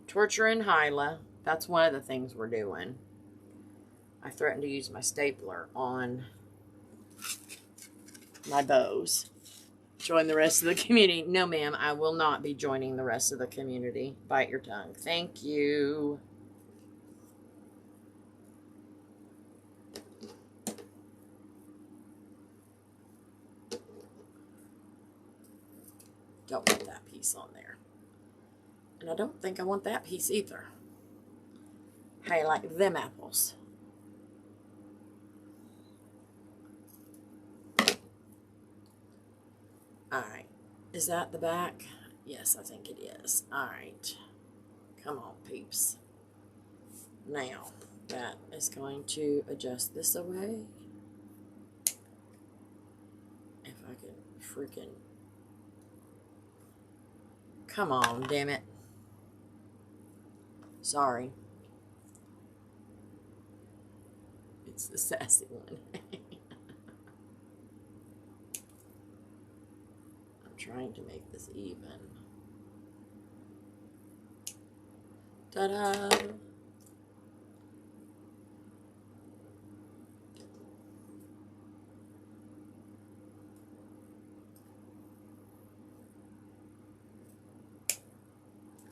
[SPEAKER 1] Torturing Hyla. That's one of the things we're doing. I threatened to use my stapler on my bows. Join the rest of the community. No, ma'am, I will not be joining the rest of the community. Bite your tongue. Thank you. Don't want that piece on there. And I don't think I want that piece either. How you like them apples? Alright. Is that the back? Yes, I think it is. Alright. Come on, peeps. Now, that is going to adjust this away. If I can freaking... Come on, damn it. Sorry. It's the sassy one. I'm trying to make this even. Ta-da!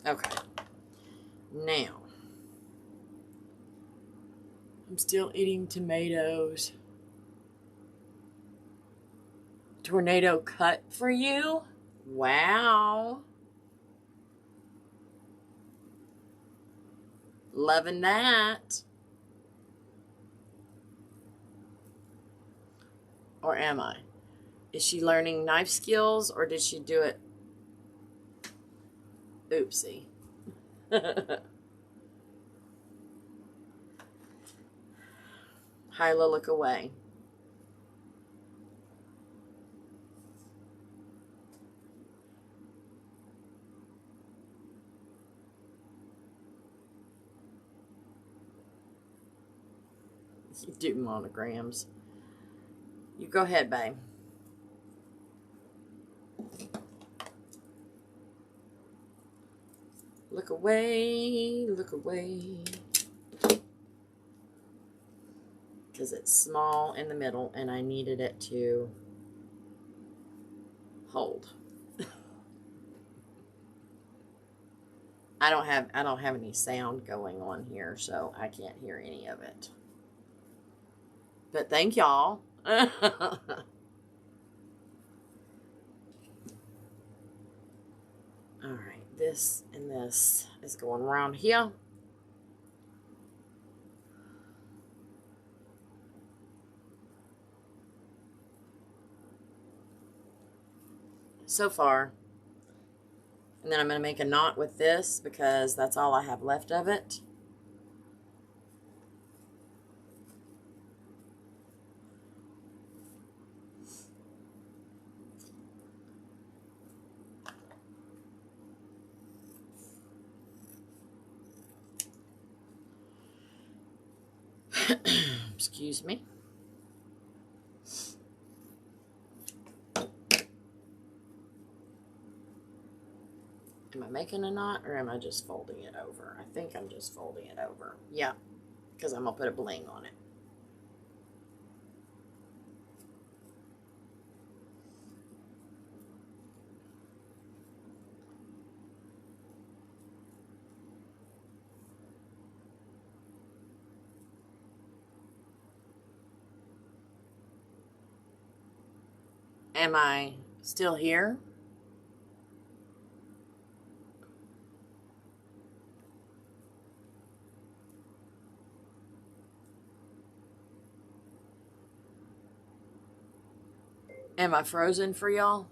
[SPEAKER 1] Okay. Now, I'm still eating tomatoes. Tornado cut for you? Wow. Loving that. Or am I? Is she learning knife skills or did she do it? Oopsie. Hyla, look away. You do monograms. You go ahead, babe. Look away, look away. Because it's small in the middle and I needed it to hold. I don't have any sound going on here, so I can't hear any of it. But thank y'all. All right, this and this is going around here. So far. And then I'm going to make a knot with this because that's all I have left of it. Excuse me. Am I making a knot or am I just folding it over? I think I'm just folding it over. Yeah, because I'm going to put a bling on it. Am I still here? Am I frozen for y'all?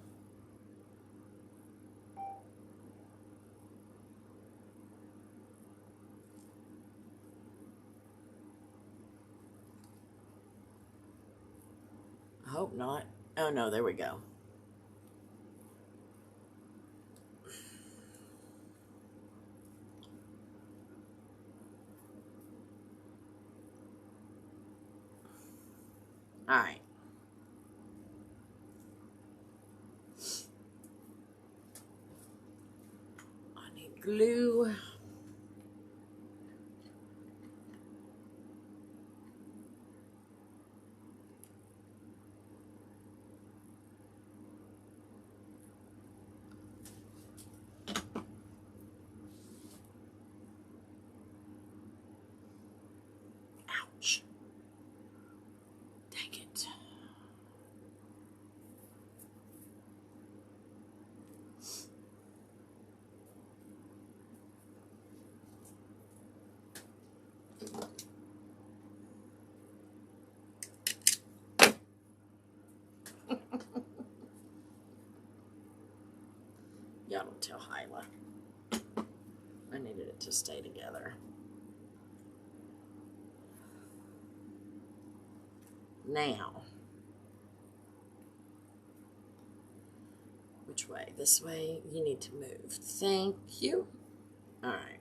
[SPEAKER 1] I hope not. Oh no, there we go. All right. I need glue. Ouch. Dang it. Y'all don't tell Hyla. I needed it to stay together. Now, which way? This way? You need to move. Thank you. All right.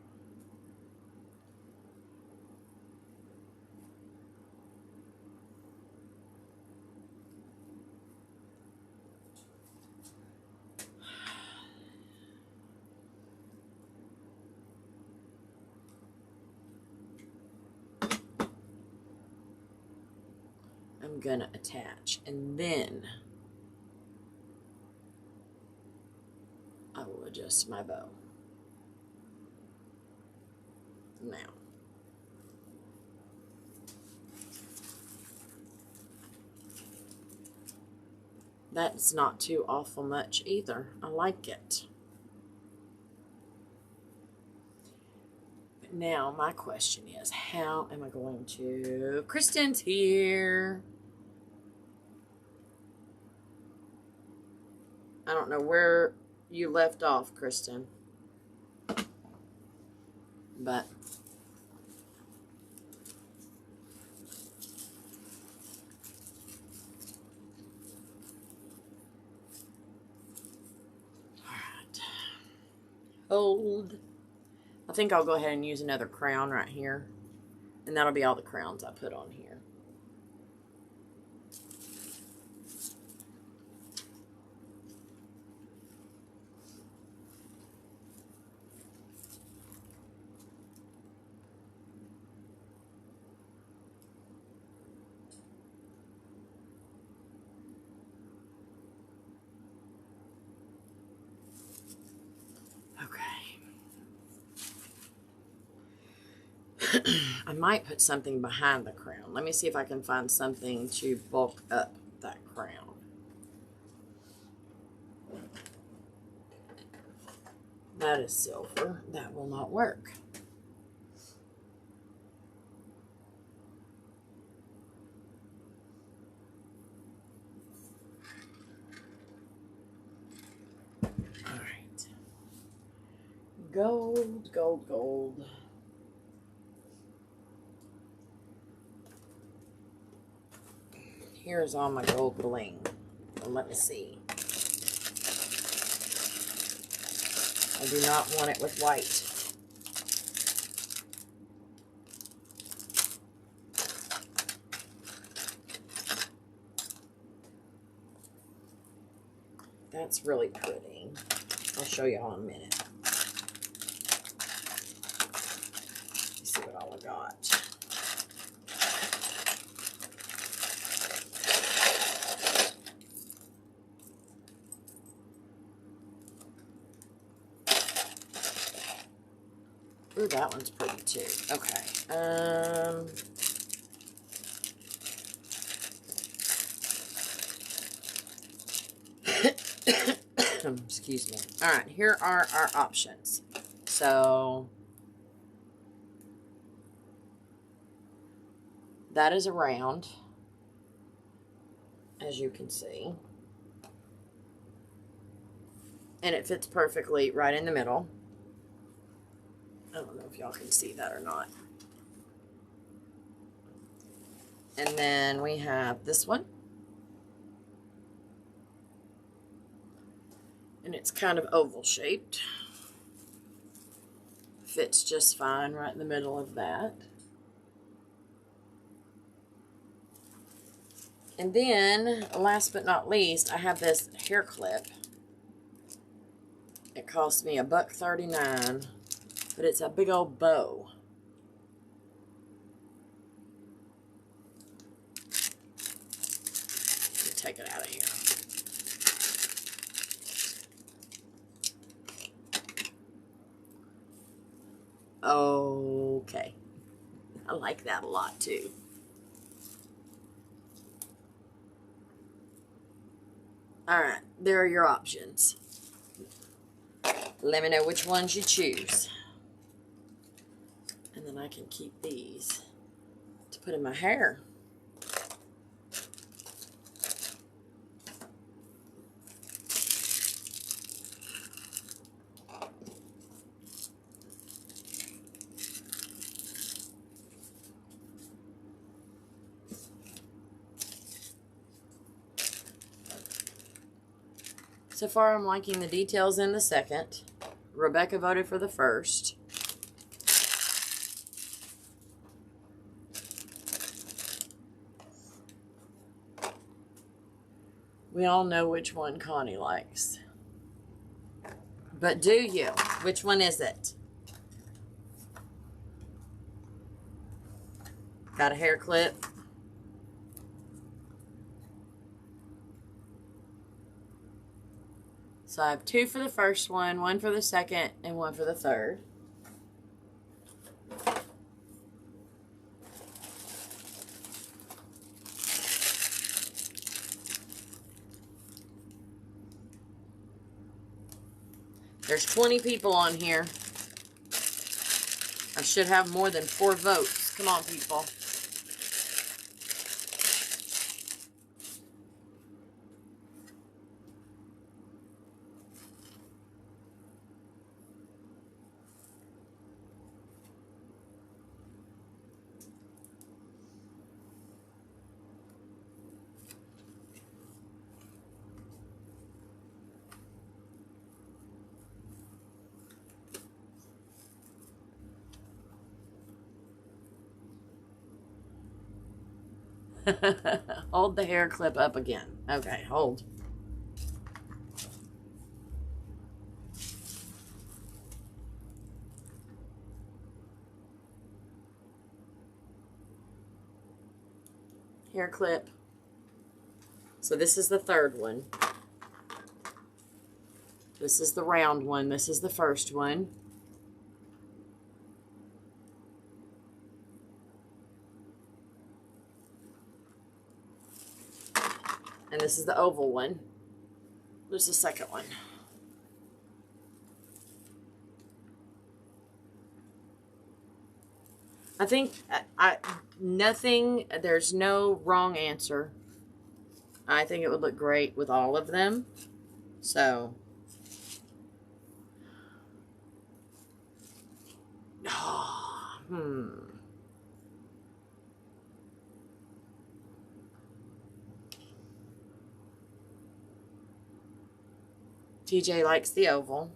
[SPEAKER 1] I'm gonna attach, and then I will adjust my bow. Now, that's not too awful much either. I like it. But now my question is, how am I going to... Kristen's here. I don't know where you left off, Kristen. But alright. Hold. I think I'll go ahead and use another crown right here. And that'll be all the crowns I put on here. I might put something behind the crown. Let me see if I can find something to bulk up that crown. That is silver. That will not work. All right. Gold, gold, gold. Here's all my gold bling. And let me see. I do not want it with white. That's really pretty. I'll show y'all in a minute. Let's see what all I got. Ooh, that one's pretty too. Okay. Excuse me. All right, here are our options. So that is a round, as you can see. And it fits perfectly right in the middle. I don't know if y'all can see that or not. And then we have this one. And it's kind of oval shaped. Fits just fine right in the middle of that. And then, last but not least, I have this hair clip. It cost me $1.39, but it's a big old bow. Let me take it out of here. Okay. I like that a lot too. Alright, there are your options. Let me know which ones you choose. And then I can keep these to put in my hair. So far, I'm liking the details in the second. Rebecca voted for the first. We all know which one Connie likes. But do you? Which one is it? Got a hair clip. So I have 2 for the first one, 1 for the second, and 1 for the third. There's 20 people on here. I should have more than 4 votes. Come on, people. Hold the hair clip up again. Okay, hold. Hair clip. So this is the third one. This is the round one. This is the first one. And this is the oval one. There's the second one. I think nothing, there's no wrong answer. I think it would look great with all of them. So, TJ likes the oval.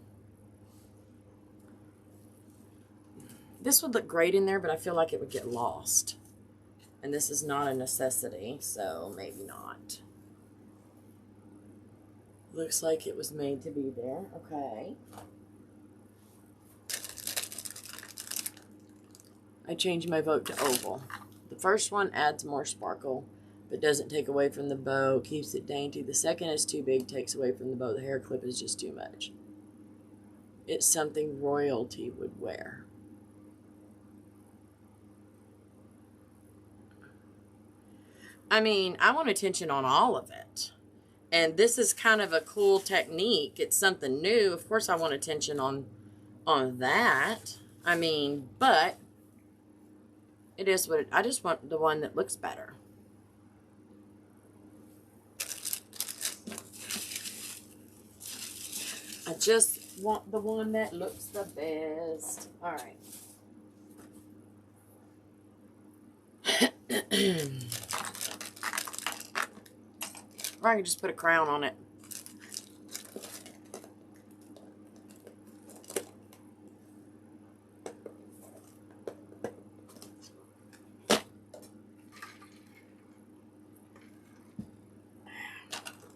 [SPEAKER 1] This would look great in there, but I feel like it would get lost. And this is not a necessity, so maybe not. Looks like it was made to be there. Okay. I changed my vote to oval. The first one adds more sparkle, but doesn't take away from the bow, keeps it dainty. The second is too big, takes away from the bow. The hair clip is just too much. It's something royalty would wear. I mean, I want attention on all of it. And this is kind of a cool technique. It's something new. Of course, I want attention on that. I mean, but it is what I just want the one that looks better. I just want the one that looks the best. All right. Or I can just put a crown on it.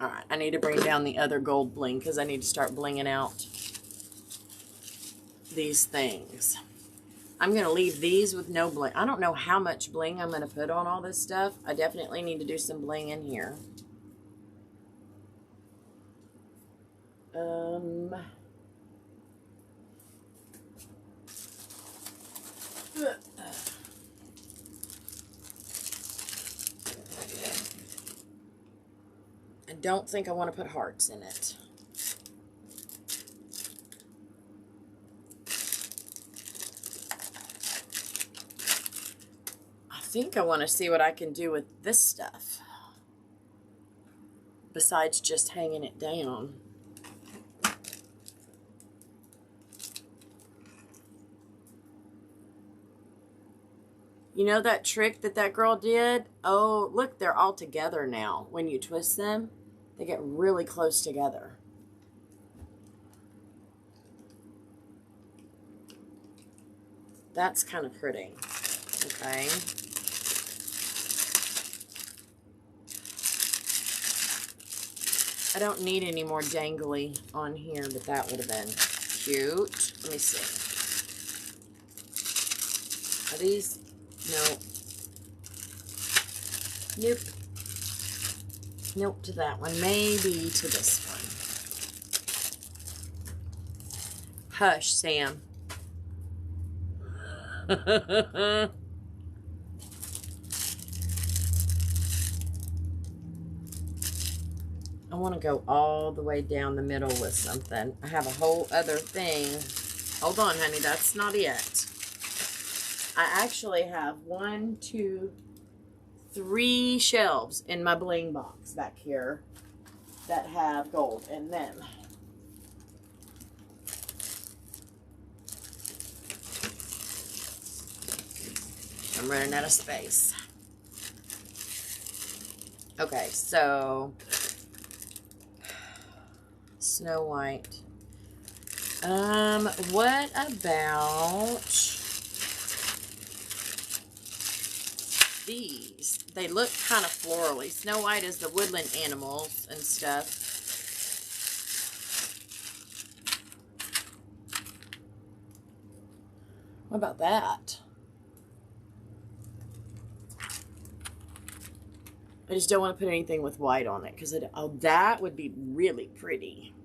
[SPEAKER 1] Alright, I need to bring down the other gold bling because I need to start blinging out these things. I'm going to leave these with no bling. I don't know how much bling I'm going to put on all this stuff. I definitely need to do some bling in here. I don't think I want to put hearts in it. I think I want to see what I can do with this stuff besides just hanging it down. You know that trick that girl did? Oh, look, they're all together now. When you twist them, they get really close together. That's kind of pretty. Okay. I don't need any more dangly on here, but that would have been cute. Let me see. Are these? No. Nope. Nope to that one. Maybe to this one. Hush, Sam. I want to go all the way down the middle with something. I have a whole other thing. Hold on, honey. That's not it. I actually have 1, 2, 3 shelves in my bling box back here that have gold in them. I'm running out of space. Okay, so Snow White. What about these? They look kind of florally. Snow White is the woodland animals and stuff. What about that? I just don't want to put anything with white on it because that would be really pretty.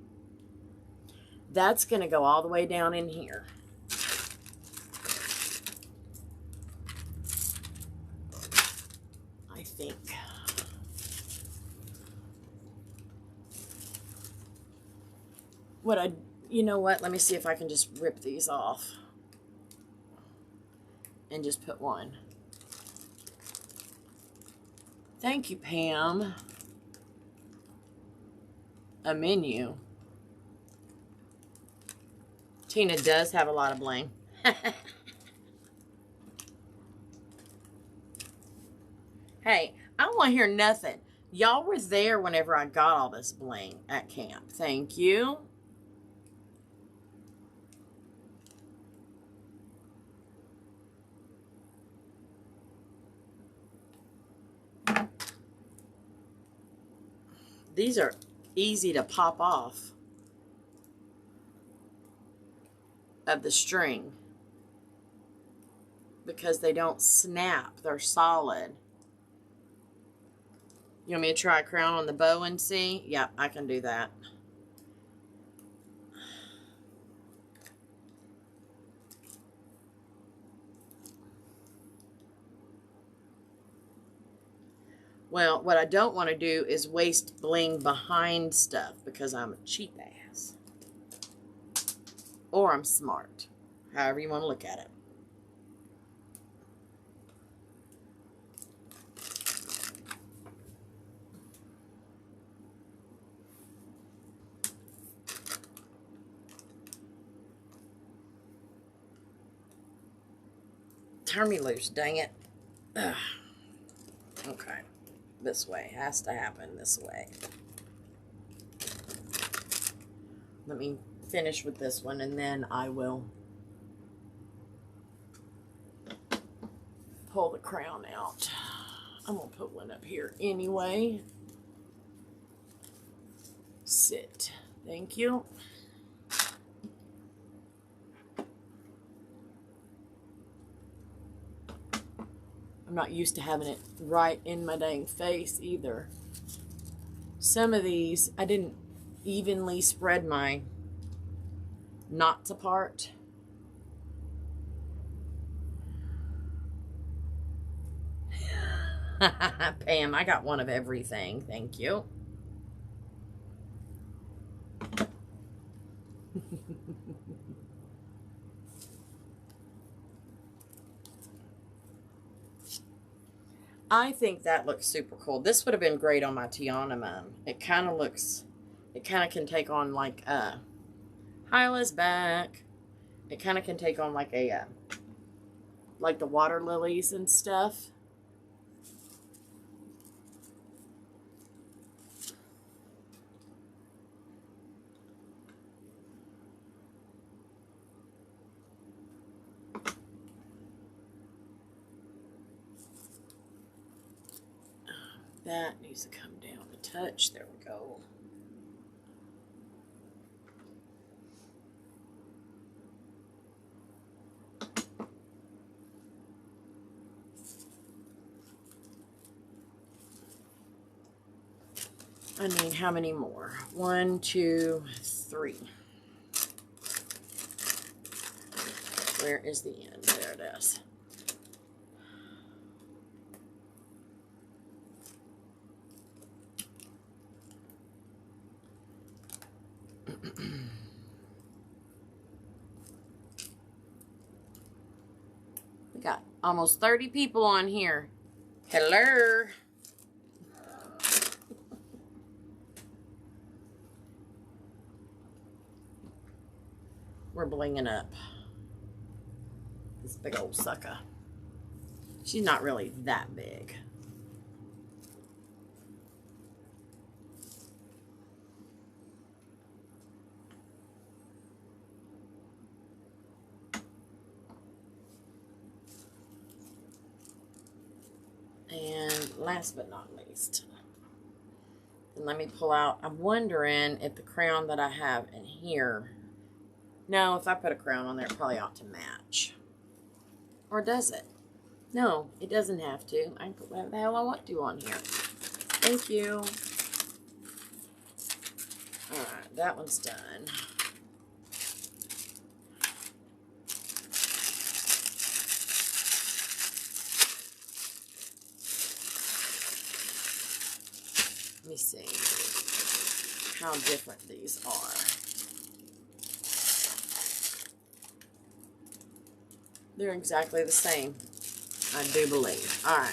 [SPEAKER 1] That's going to go all the way down in here. I think. You know what? Let me see if I can just rip these off and just put one. Thank you, Pam. A menu. Tina does have a lot of bling. Hey, I don't want to hear nothing. Y'all were there whenever I got all this bling at camp. Thank you. These are easy to pop off of the string because they don't snap. They're solid. You want me to try a crown on the bow and see? Yeah, I can do that. Well, what I don't want to do is waste bling behind stuff because I'm a cheap ass. Or I'm smart. However you want to look at it. Turn me loose, dang it. Ugh. Okay. This way. Has to happen this way. Let me finish with this one and then I will pull the crown out. I'm going to put one up here anyway. Sit. Thank you. I'm not used to having it right in my dang face either. Some of these, I didn't evenly spread my knots apart. Pam, I got one of everything. Thank you. I think that looks super cool. This would have been great on my Tiana mum. It kind of can take on like Hyla's back. It kind of can take on like a, like the water lilies and stuff. that needs to come down a touch. There we go. I need how many more? 1, 2, 3. Where is the end? There it is. We got almost 30 people on here. Hello. We're blinging up this big old sucker. She's not really that big. And last but not least, then let me pull out. I'm wondering if the crown that I have in here, no, if I put a crown on there, it probably ought to match. Or does it? No, it doesn't have to. I can put whatever the hell I want to on here. Thank you. Alright, that one's done. Let me see how different these are. They're exactly the same, I do believe. All right.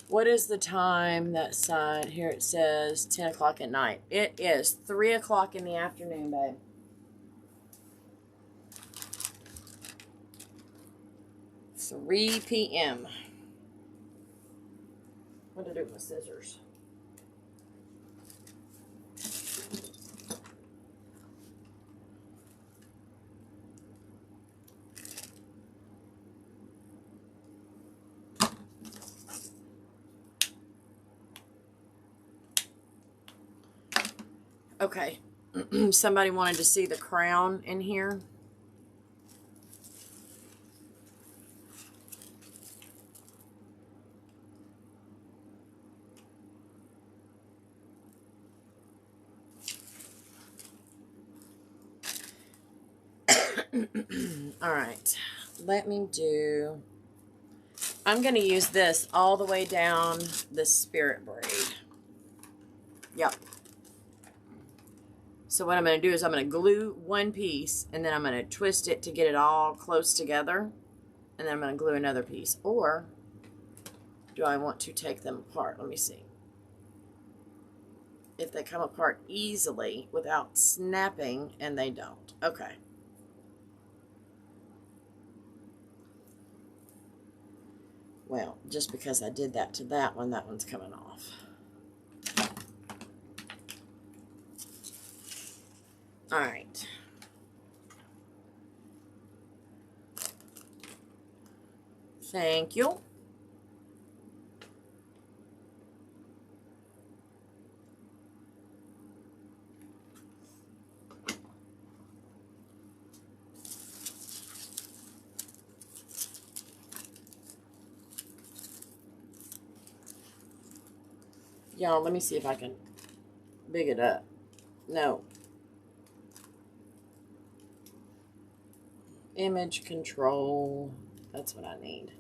[SPEAKER 1] What is the time that side? Here it says 10 o'clock at night. It is 3 o'clock in the afternoon, babe. $3 p.m. What did I do with my scissors? Okay. Somebody wanted to see the crown in here. All right, let me do, I'm going to use this all the way down the spirit braid. Yep. So what I'm going to do is I'm going to glue one piece and then I'm going to twist it to get it all close together. And then I'm going to glue another piece. Or do I want to take them apart? Let me see. If they come apart easily without snapping, and they don't. Okay. Well, just because I did that to that one's coming off. All right. Thank you. Y'all, let me see if I can big it up. No. Image control. That's what I need.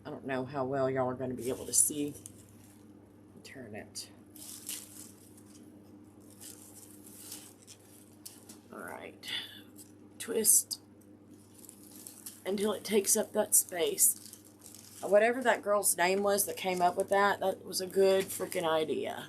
[SPEAKER 1] I don't know how well y'all are going to be able to see. Turn it. Alright. Twist until it takes up that space. Whatever that girl's name was that came up with that, that was a good freaking idea.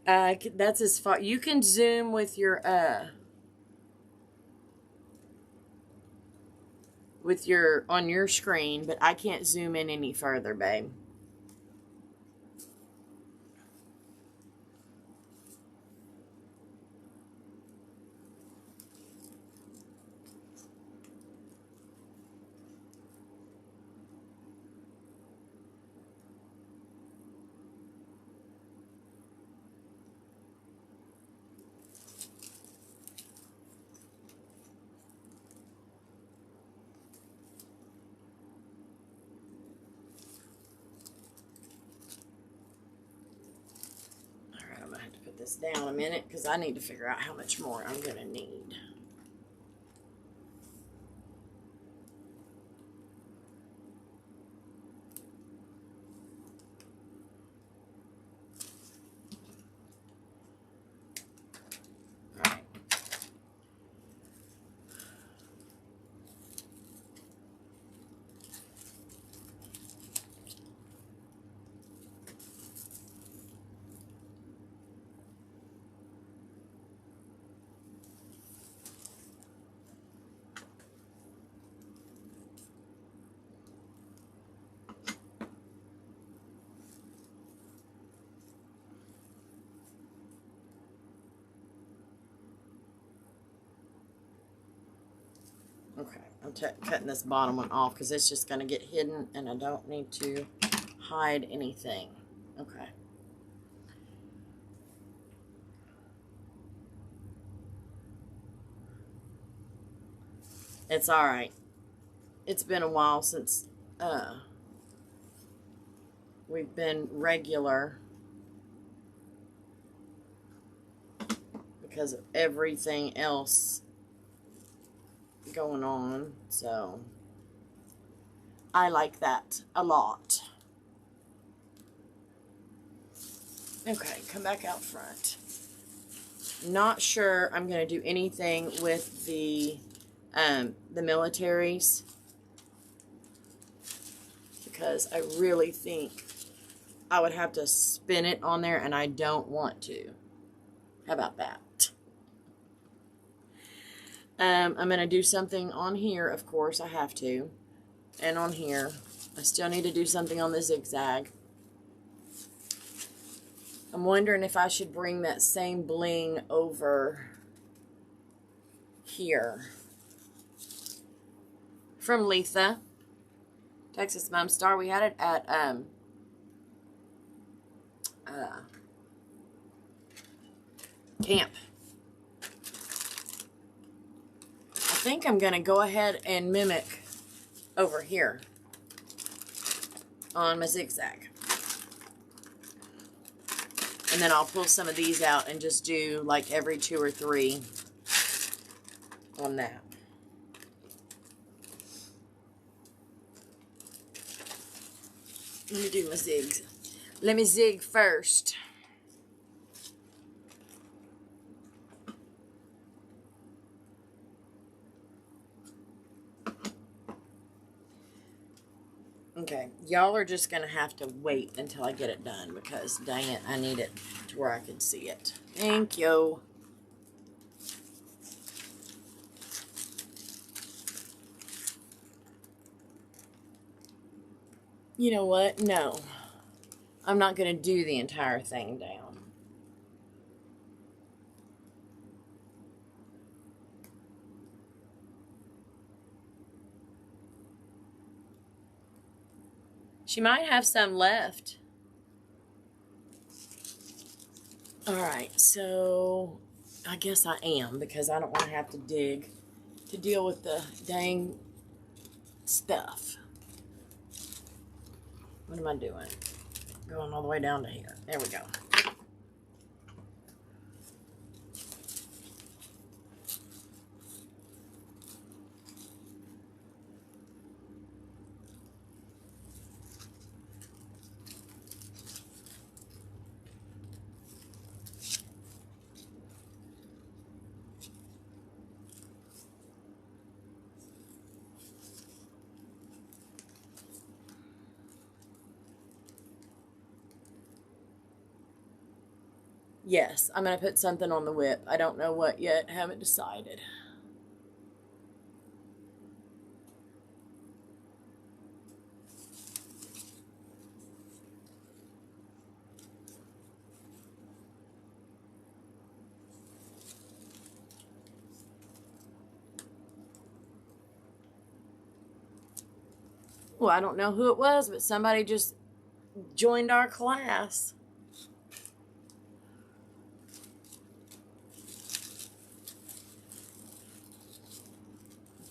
[SPEAKER 1] That's as far. You can zoom with your on your screen, but I can't zoom in any further, babe. This down a minute because I need to figure out how much more I'm going to need. All right. Okay, I'm cutting this bottom one off because it's just going to get hidden and I don't need to hide anything. Okay. It's all right. It's been a while since we've been regular because of everything else going on, so I like that a lot. Okay, come back out front. Not sure I'm going to do anything with the militaries because I really think I would have to spin it on there and I don't want to. How about that? I'm going to do something on here, of course, I have to. And on here. I still need to do something on the zigzag. I'm wondering if I should bring that same bling over here. From Letha, Texas Mom Star. We had it at camp. I think I'm going to go ahead and mimic over here on my zigzag. And then I'll pull some of these out and just do like every 2 or 3 on that. Let me do my zigs. Let me zig first. Okay, y'all are just going to have to wait until I get it done because, dang it, I need it to where I can see it. Thank you. You know what? No. I'm not going to do the entire thing down. She might have some left. Alright, so I guess I am because I don't want to have to dig to deal with the dang stuff. What am I doing? Going all the way down to here. There we go. Yes, I'm going to put something on the whip. I don't know what yet. Haven't decided. Well, I don't know who it was, but somebody just joined our class.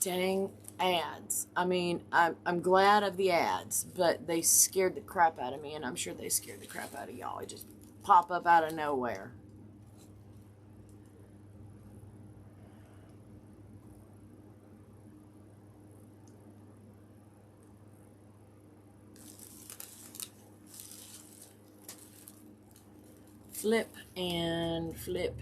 [SPEAKER 1] Dang ads. I mean, I'm glad of the ads, but they scared the crap out of me, and I'm sure they scared the crap out of y'all. It just pop up out of nowhere. Flip and flip.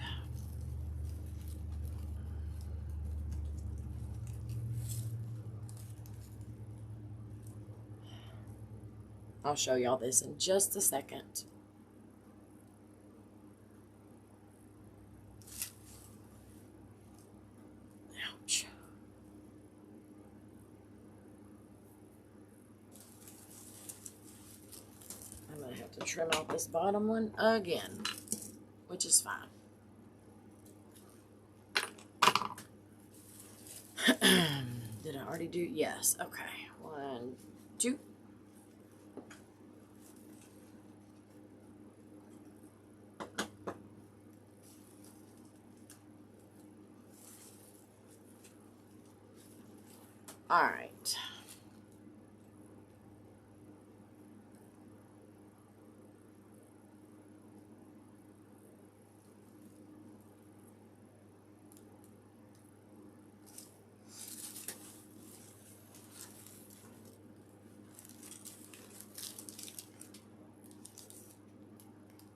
[SPEAKER 1] I'll show y'all this in just a second. Ouch. I'm going to have to trim off this bottom one again, which is fine. Did I already do? Yes. Okay. 1, 2. All right.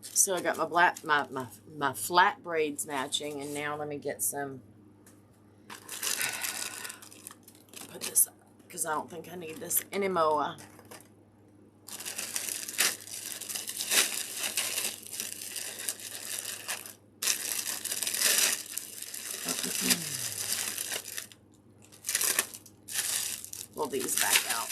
[SPEAKER 1] So I got my flat braids matching, and now let me get some. Put this up because I don't think I need this anymore. Pull these back out.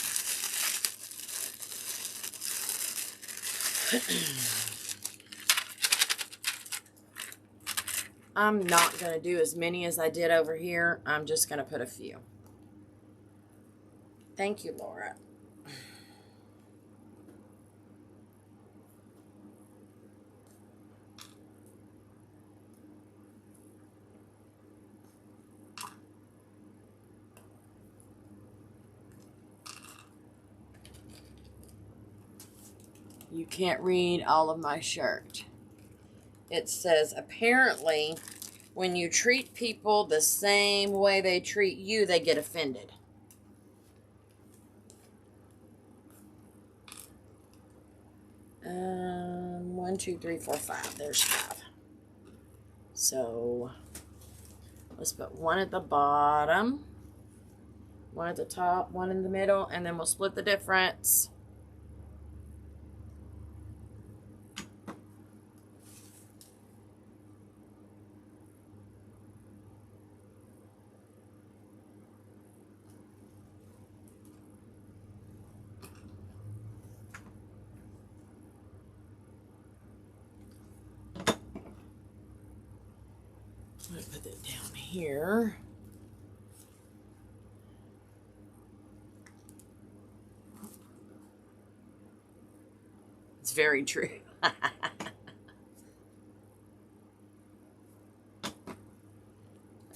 [SPEAKER 1] I'm not going to do as many as I did over here. I'm just going to put a few. Thank you, Laura. You can't read all of my shirt. It says, apparently, when you treat people the same way they treat you, they get offended. One, 2, 3, 4, 5. There's 5. So, let's put one at the bottom, one at the top, one in the middle, and then we'll split the difference. I'm going to put that down here. It's very true.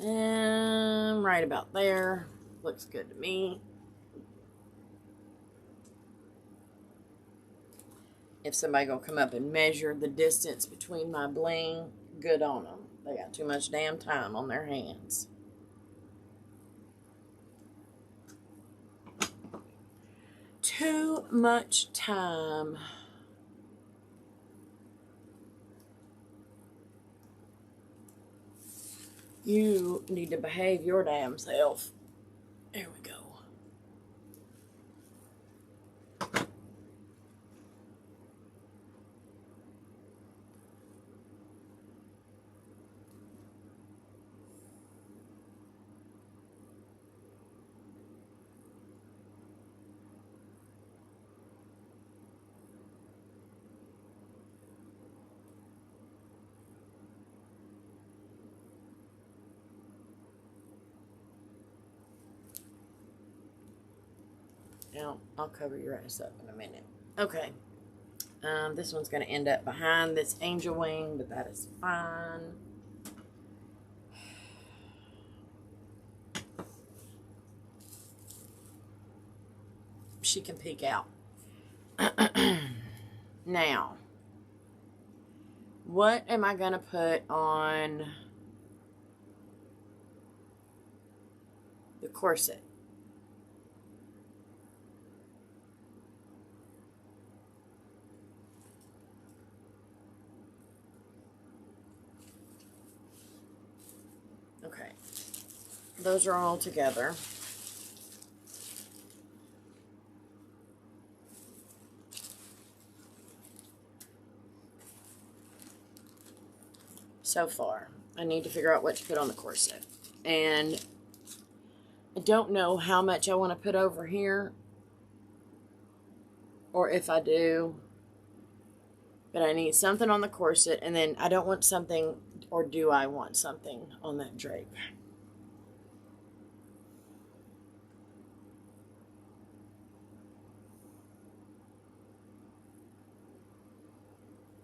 [SPEAKER 1] And right about there. Looks good to me. If somebody gonna come up and measure the distance between my bling, good on them. They got too much damn time on their hands. Too much time. You need to behave your damn self. There we go. Now, I'll cover your ass up in a minute. Okay. This one's going to end up behind this angel wing, but that is fine. She can peek out. Now, what am I going to put on the corset? Okay, those are all together. So far, I need to figure out what to put on the corset. And I don't know how much I want to put over here, or if I do, but I need something on the corset, and then I don't want something, or do I want something on that drape?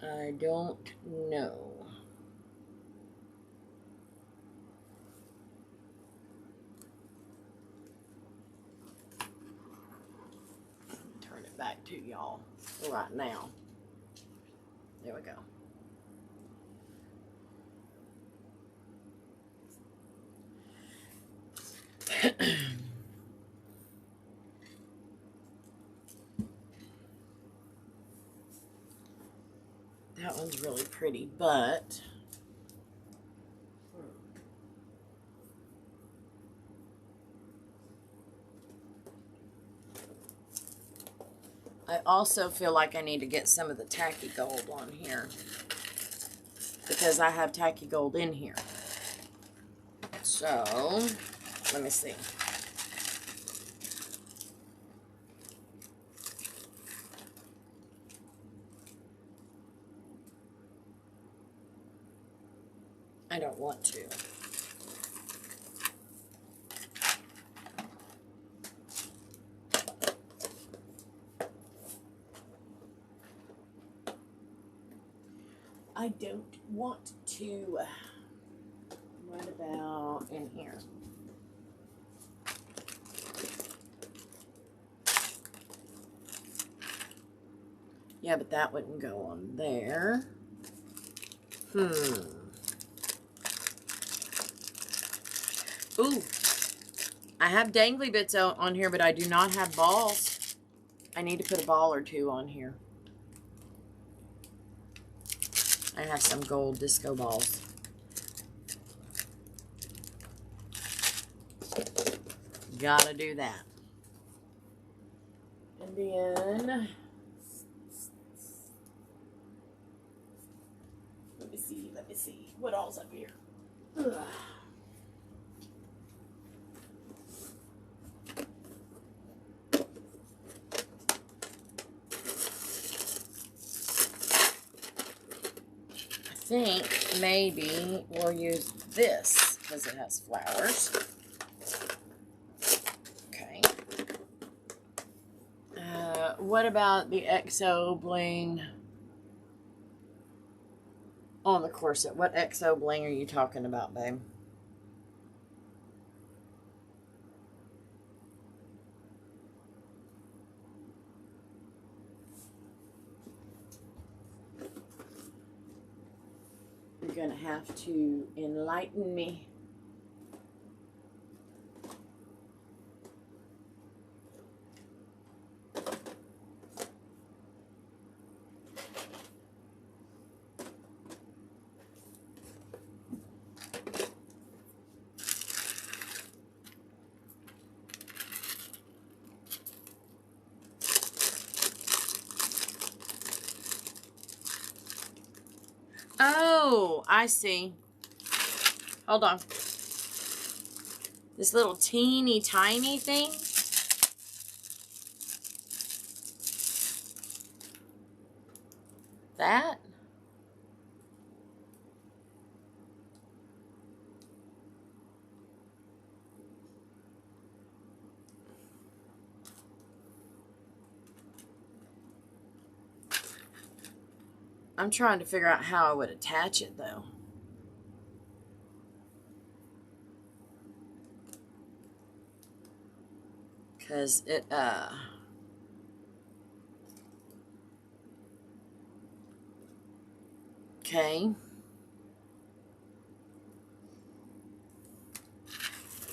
[SPEAKER 1] I don't know. Turn it back to y'all right now. There we go. That one's really pretty, but I also feel like I need to get some of the tacky gold on here, because I have tacky gold in here. So, let me see. I don't want to. I don't want to. What about in here? Yeah, but that wouldn't go on there. Ooh. I have dangly bits on here, but I do not have balls. I need to put a ball or two on here. I have some gold disco balls. Gotta do that. And then, let me see. What all's up here? Ugh. I think maybe we'll use this because it has flowers. Okay. What about the XO bling on the corset? What XO bling are you talking about, babe? You're gonna have to enlighten me. Oh, I see. Hold on. This little teeny tiny thing. That? I'm trying to figure out how I would attach it though. Because it, okay.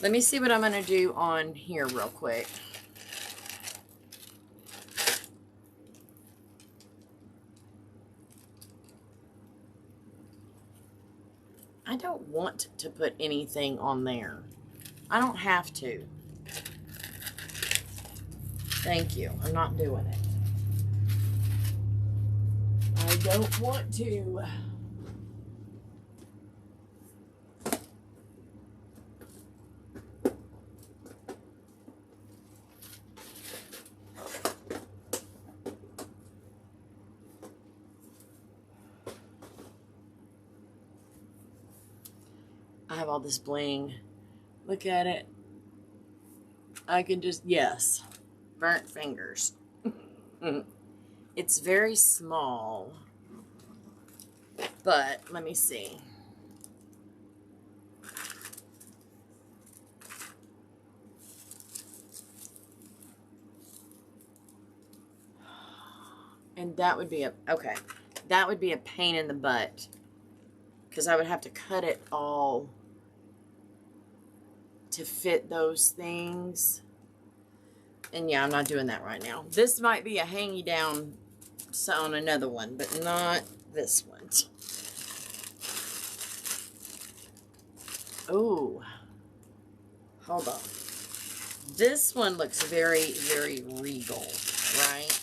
[SPEAKER 1] Let me see what I'm going to do on here real quick. I don't want to put anything on there. I don't have to. Thank you. I'm not doing it. I don't want to. I have all this bling. Look at it. I can just, yes. Burnt fingers. It's very small. But, let me see. And that would be a, okay. That would be a pain in the butt. Because I would have to cut it all to fit those things. And yeah, I'm not doing that right now. This might be a hangy down on another one, but not this one. Oh, hold on. This one looks very, very regal, right?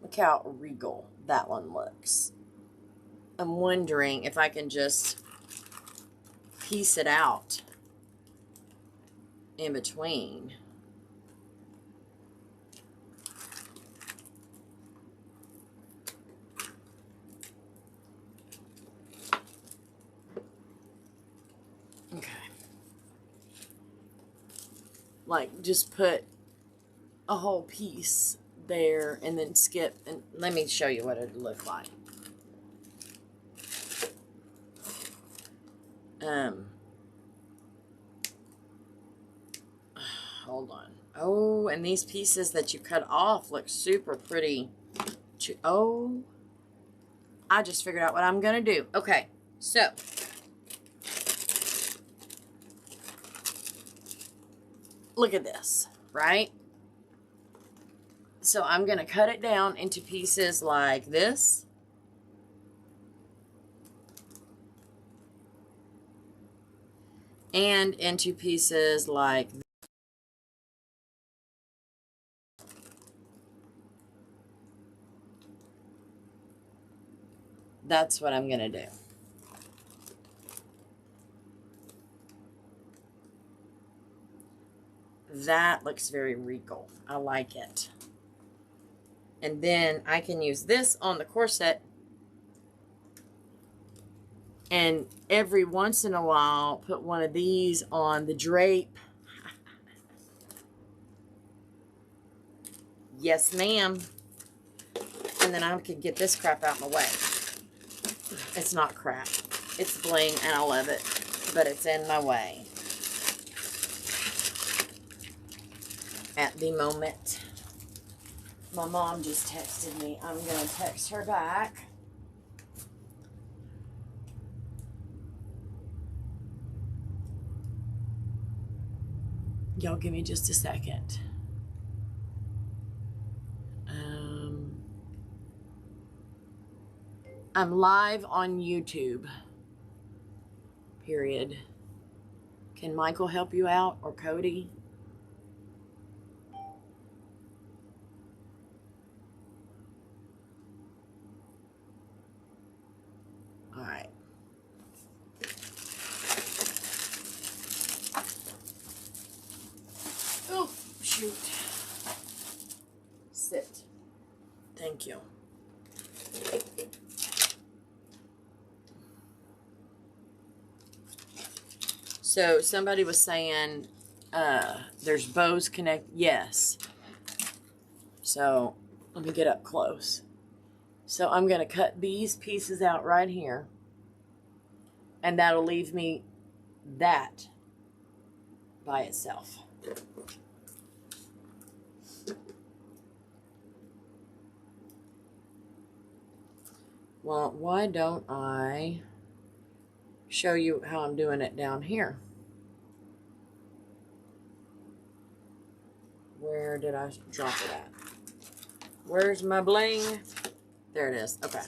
[SPEAKER 1] Look how regal that one looks. I'm wondering if I can just piece it out in between. Okay. Like, just put a whole piece there and then skip. And let me show you what it would look like. Hold on. Oh, and these pieces that you cut off look super pretty. Oh, I just figured out what I'm going to do. Okay, so look at this, right? So I'm going to cut it down into pieces like this. And into pieces like this. That's what I'm going to do. That looks very regal. I like it. And then I can use this on the corset. And every once in a while, put one of these on the drape. Yes, ma'am. And then I can get this crap out of my way. It's not crap. It's bling and I love it. But it's in my way. At the moment. My mom just texted me. I'm going to text her back. Y'all give me just a second. I'm live on YouTube. Period. Can Michael help you out or Cody? All right. Oh, shoot. Sit. Thank you. So somebody was saying There's bows connect. Yes. So let me get up close. So I'm going to cut these pieces out right here. And that'll leave me that by itself. Well, why don't I show you how I'm doing it down here? Where did I drop it at? Where's my bling? There it is. Okay.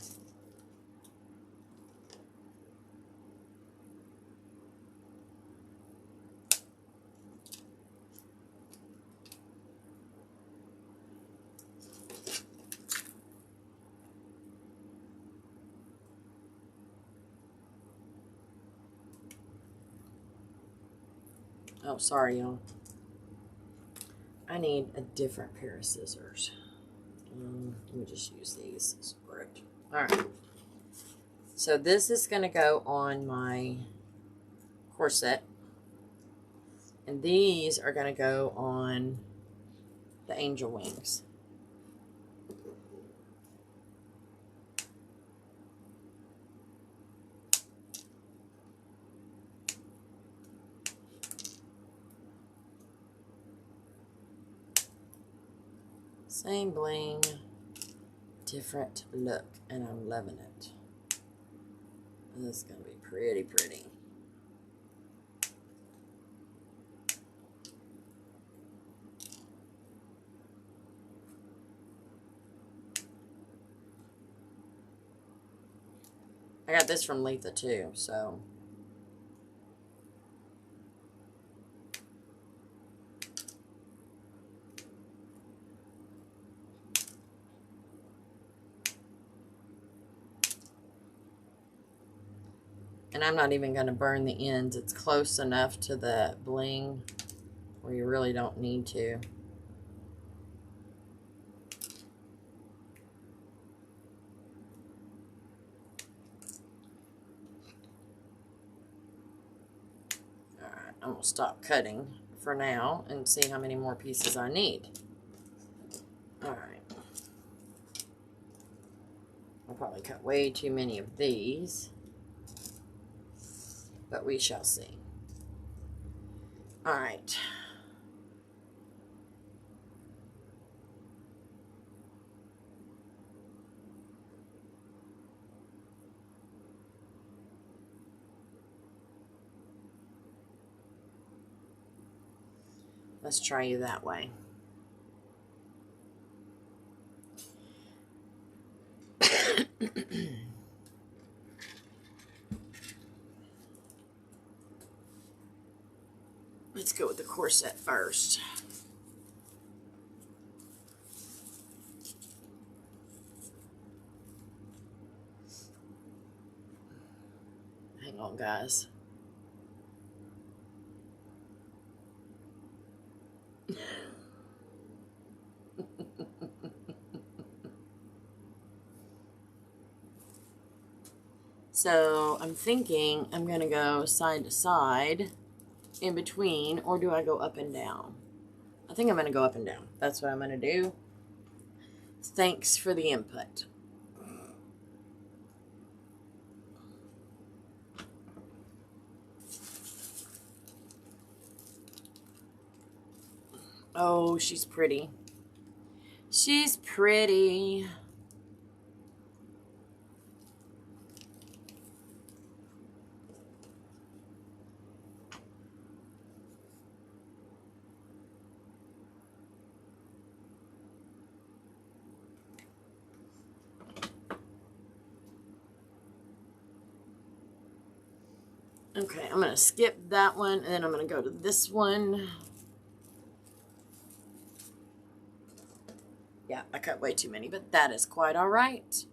[SPEAKER 1] Oh, sorry, y'all. I need a different pair of scissors. Let me just use these. Screw it. All right. So this is going to go on my corset. And these are going to go on the angel wings. Same bling, different look, and I'm loving it. This is going to be pretty, pretty. I got this from Letha too, so. And I'm not even going to burn the ends. It's close enough to the bling where you really don't need to. Alright, I'm going to stop cutting for now and see how many more pieces I need. Alright. I'll probably cut way too many of these, but we shall see. All right. Let's try you that way. Let's go with the corset first. Hang on, guys. So I'm thinking I'm going to go side to side in between, or do I go up and down? I think I'm going to go up and down. That's what I'm going to do. Thanks for the input. Oh, she's pretty. She's pretty. Okay, I'm going to skip that one, and then I'm going to go to this one. Yeah, I cut way too many, but that is quite all right.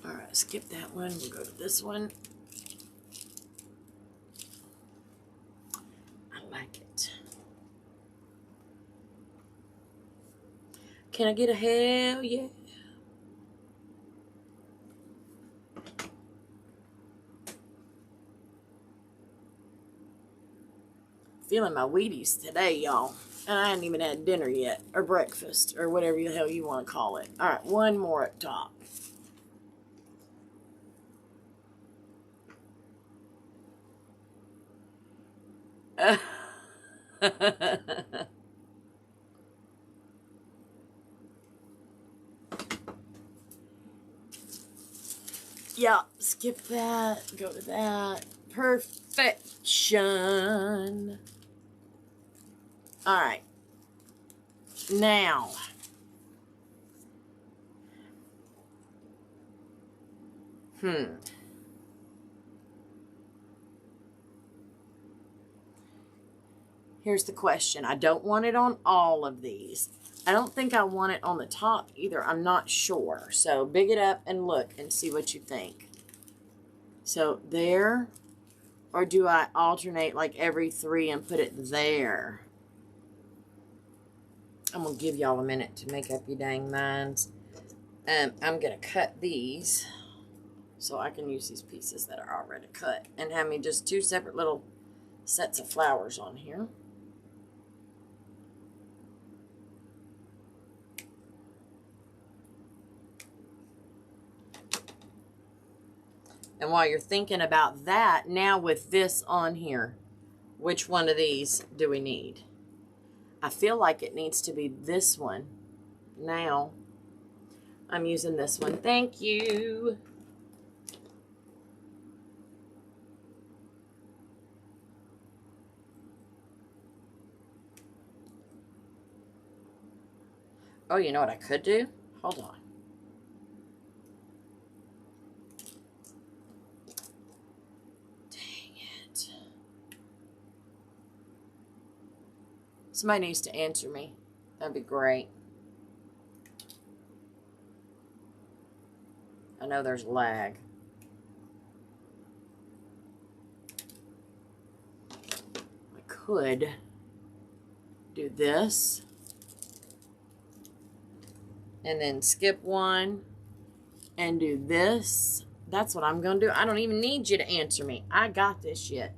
[SPEAKER 1] All right, skip that one. We'll go to this one. I like it. Can I get a hell yeah? feeling my Wheaties today, y'all. And I hadn't even had dinner yet, or breakfast, or whatever the hell you want to call it. All right, one more up top. Yeah, skip that, go to that. Perfection. All right. Now, here's the question. I don't want it on all of these. I don't think I want it on the top either. I'm not sure. So big it up and look and see what you think. So there, or do I alternate like every 3 and put it there? I'm going to give y'all a minute to make up your dang minds. I'm going to cut these so I can use these pieces that are already cut and have me just 2 separate little sets of flowers on here. And while you're thinking about that, now with this on here, which one of these do we need? I feel like it needs to be this one. Now, I'm using this one. Thank you. Oh, you know what I could do? Hold on. Somebody needs to answer me. That'd be great. I know there's lag. I could do this. And then skip one. And do this. That's what I'm going to do. I don't even need you to answer me. I got this shit.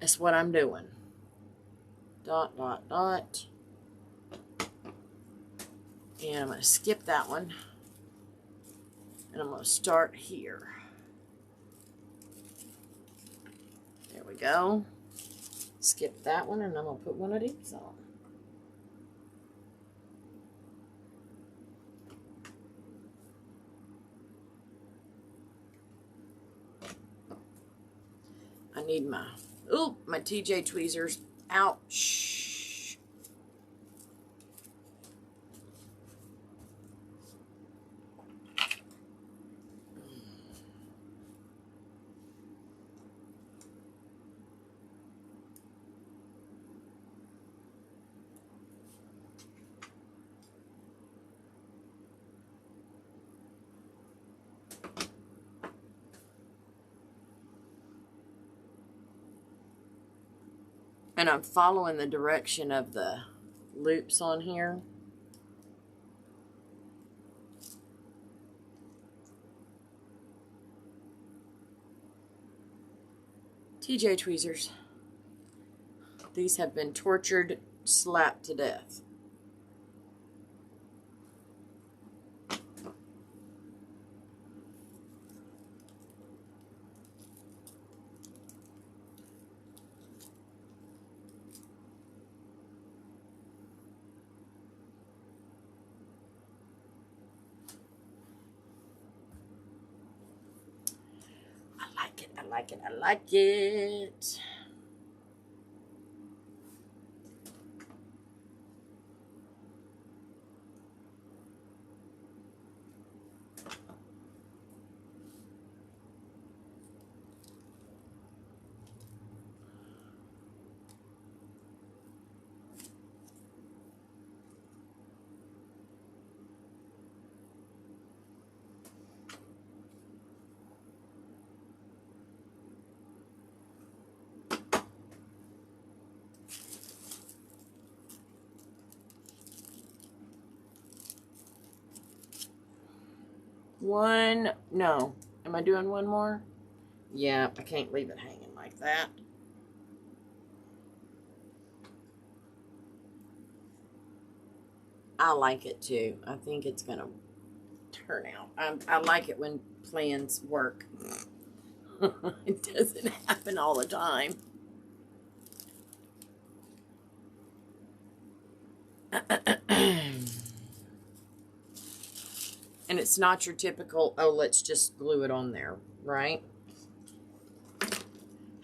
[SPEAKER 1] That's what I'm doing. Dot, dot, dot. And I'm going to skip that one. And I'm going to start here. There we go. Skip that one, and I'm going to put one of these on. I need my... Oop, my TJ tweezers. Ouch. And I'm following the direction of the loops on here. TJ tweezers. These have been tortured, slapped to death. I like it, I like it. One, no. Am I doing one more? Yeah, I can't leave it hanging like that. I like it too. I think it's going to turn out. I like it when plans work. It doesn't happen all the time. And it's not your typical, oh, let's just glue it on there, right?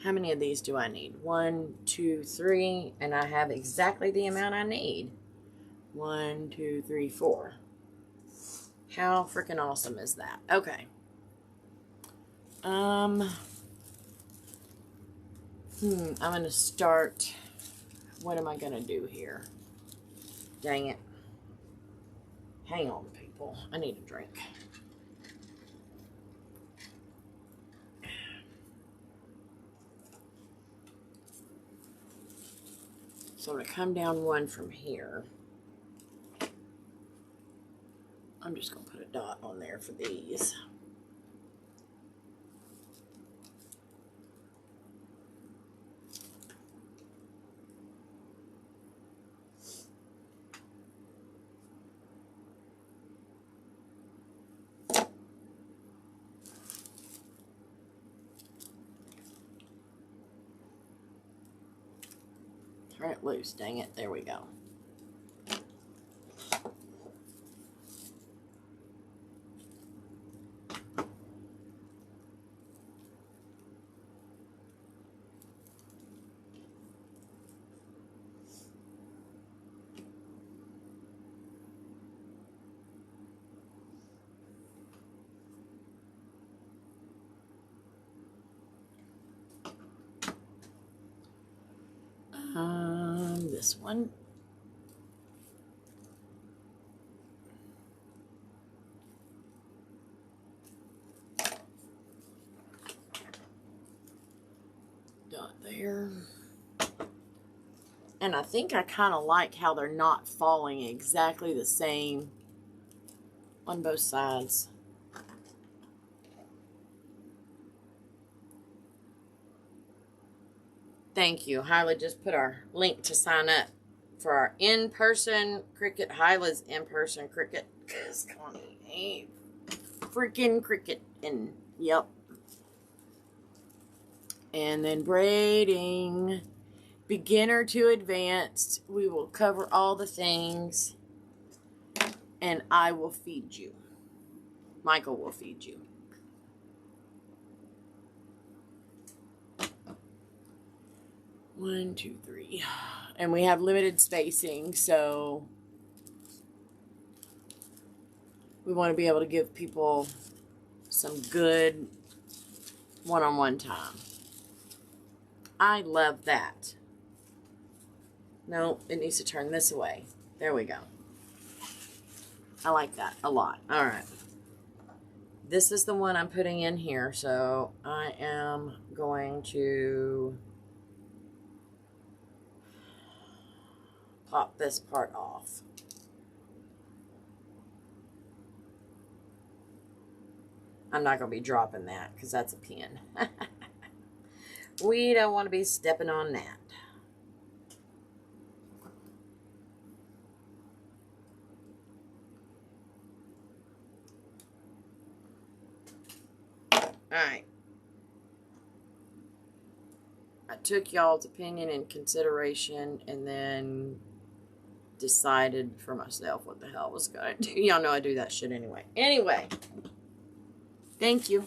[SPEAKER 1] How many of these do I need? 1, 2, 3, and I have exactly the amount I need. 1, 2, 3, 4. How freaking awesome is that? Okay. I'm going to start. What am I going to do here? Dang it. Hang on, people. I need a drink. So I'm going to come down one from here. I'm just going to put a dot on there for these. Turn it loose, dang it. There we go. This one. Dot there. And I think I kind of like how they're not falling exactly the same on both sides. Thank you. Hyla just put our link to sign up for our in-person cricket. Hyla's in-person cricket. Because Connie ain't freaking cricket. And, yep. And then braiding. Beginner to advanced. We will cover all the things. And I will feed you. Michael will feed you. One, two, three. And we have limited spacing, so we want to be able to give people some good one-on-one time. I love that. No, it needs to turn this way. There we go. I like that a lot. All right. This is the one I'm putting in here, so I am going to pop this part off. I'm not going to be dropping that because that's a pin. We don't want to be stepping on that. Alright. I took y'all's opinion in consideration and then decided for myself what the hell I was going to do. Y'all know I do that shit anyway. Anyway. Thank you.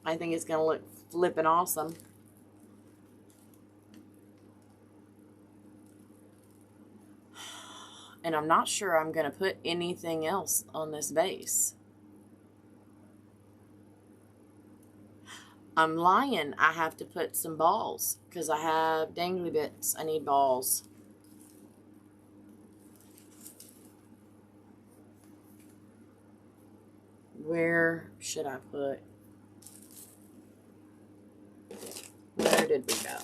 [SPEAKER 1] I think it's going to look flippin' awesome. And I'm not sure I'm going to put anything else on this base. I'm lying. I have to put some balls because I have dangly bits. I need balls. Where should I put? Where did we go?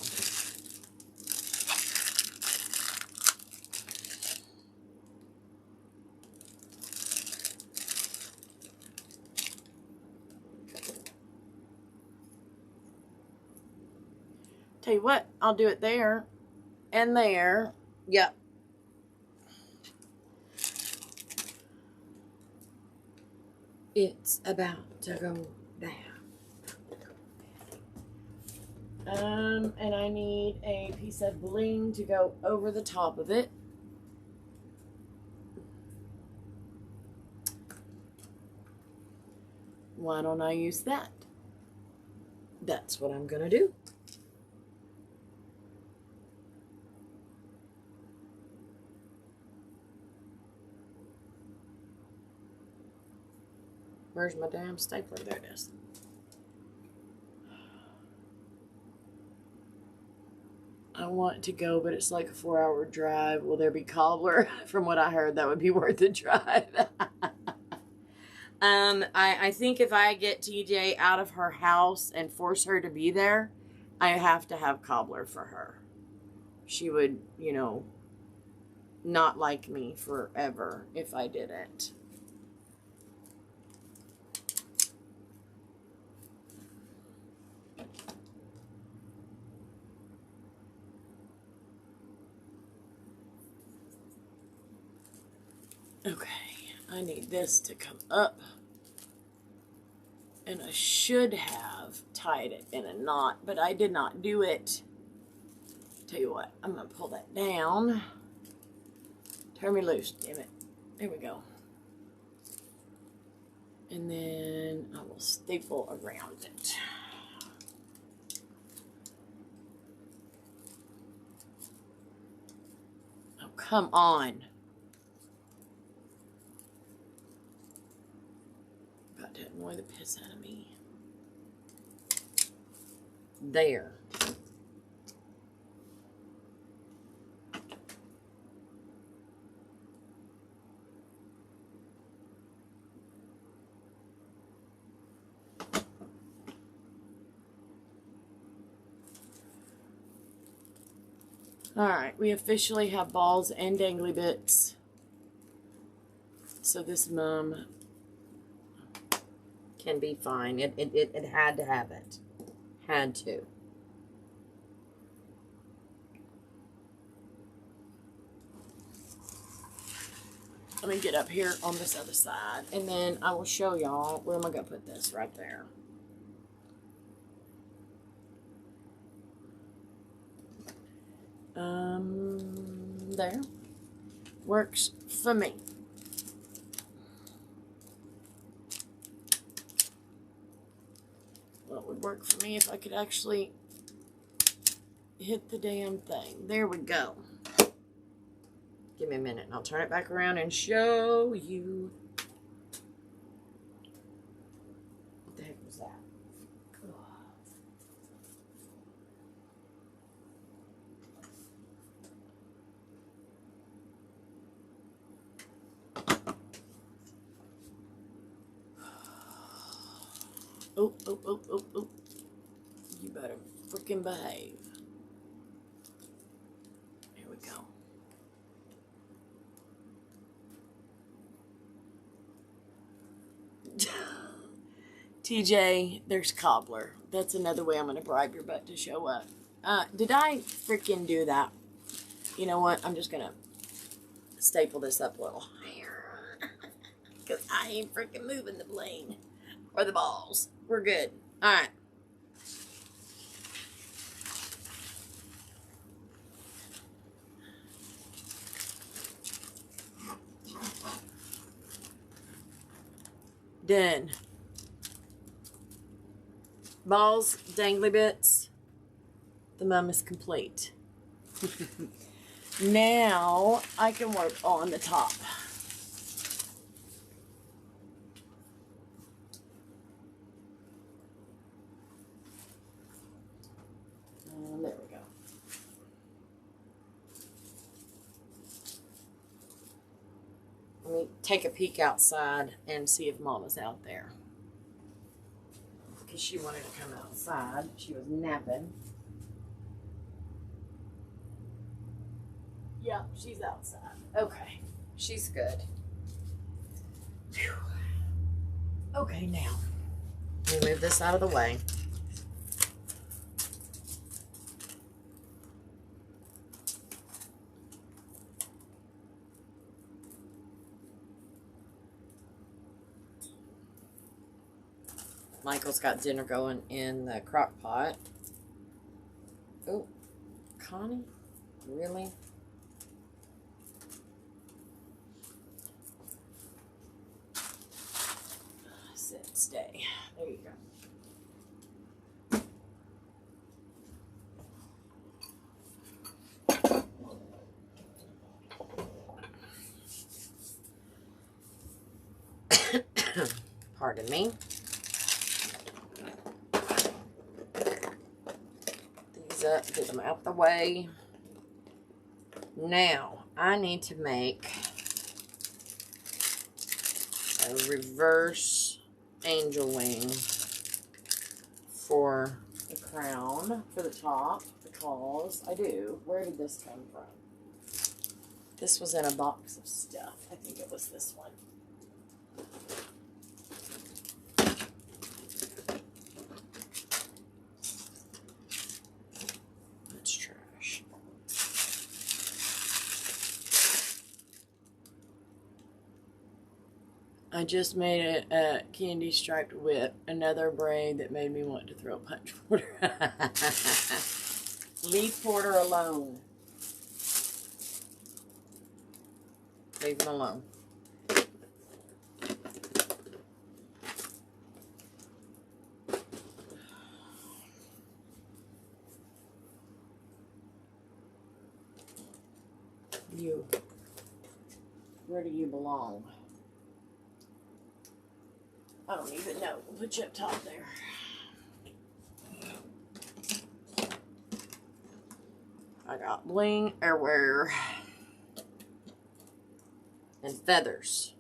[SPEAKER 1] Tell you what, I'll do it there and there. Yep. It's about to go down. And I need a piece of bling to go over the top of it. Why don't I use that? That's what I'm gonna do. Where's my damn stapler? There it is. I want to go, but it's like a 4-hour drive. Will there be cobbler? From what I heard, that would be worth the drive. I think if I get TJ out of her house and force her to be there, I have to have cobbler for her. She would, you know, not like me forever if I didn't. Okay, I need this to come up. And I should have tied it in a knot, but I did not do it. Tell you what, I'm going to pull that down. Turn me loose, damn it. There we go. And then I will staple around it. Oh, come on. About to annoy the piss out of me. There. Alright, we officially have balls and dangly bits. So this mum can be fine. It had to have it. Had to. Let me get up here on this other side. And then I will show y'all. Where am I going to put this? Right there. There. Works for me. Well, it would work for me if I could actually hit the damn thing. There we go. Give me a minute and I'll turn it back around and show you. What the heck was that? Oh, oh, oh, oh, oh. You better freaking behave. Here we go. TJ, there's cobbler. That's another way I'm going to bribe your butt to show up. Did I freaking do that? You know what? I'm just going to staple this up a little higher. Because I ain't freaking moving the bling. Or the balls. We're good. Alright. Done. Balls, dangly bits. The mum is complete. Now I can work on the top. There we go. Let me take a peek outside and see if Mama's out there. Because she wanted to come outside. She was napping. Yeah, she's outside. Okay, she's good. Whew. Okay, now, let me move this out of the way. Michael's got dinner going in the crock pot. Oh, Connie? Really? Sit, stay. There you go. Pardon me. These up, get them out the way. Now, I need to make a reverse angel wing for the crown, for the top, because I do. Where did this come from? This was in a box of stuff. I think it was this one. That's trash. I just made a candy striped whip, another braid that made me want to throw a punch Porter. Leave Porter alone. Leave him alone. You. Where do you belong? I don't even know. We'll put you up top there. I got bling everywhere. And feathers.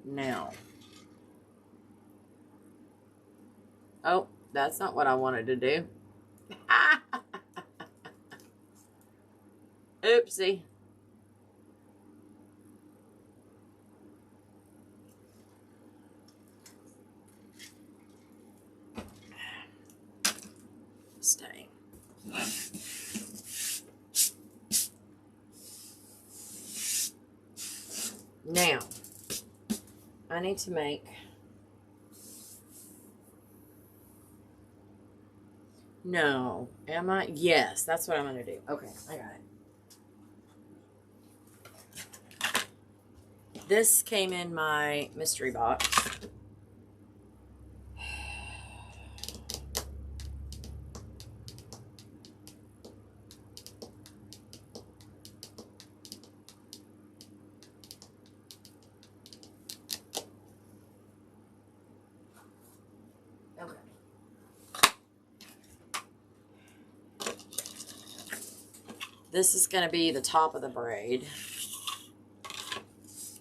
[SPEAKER 1] Now. Oh, that's not what I wanted to do. Oopsie. Stay. Now, I need to make no, am I? Yes, that's what I'm going to do. Okay, I got it. This came in my mystery box. Okay. This is going to be the top of the braid.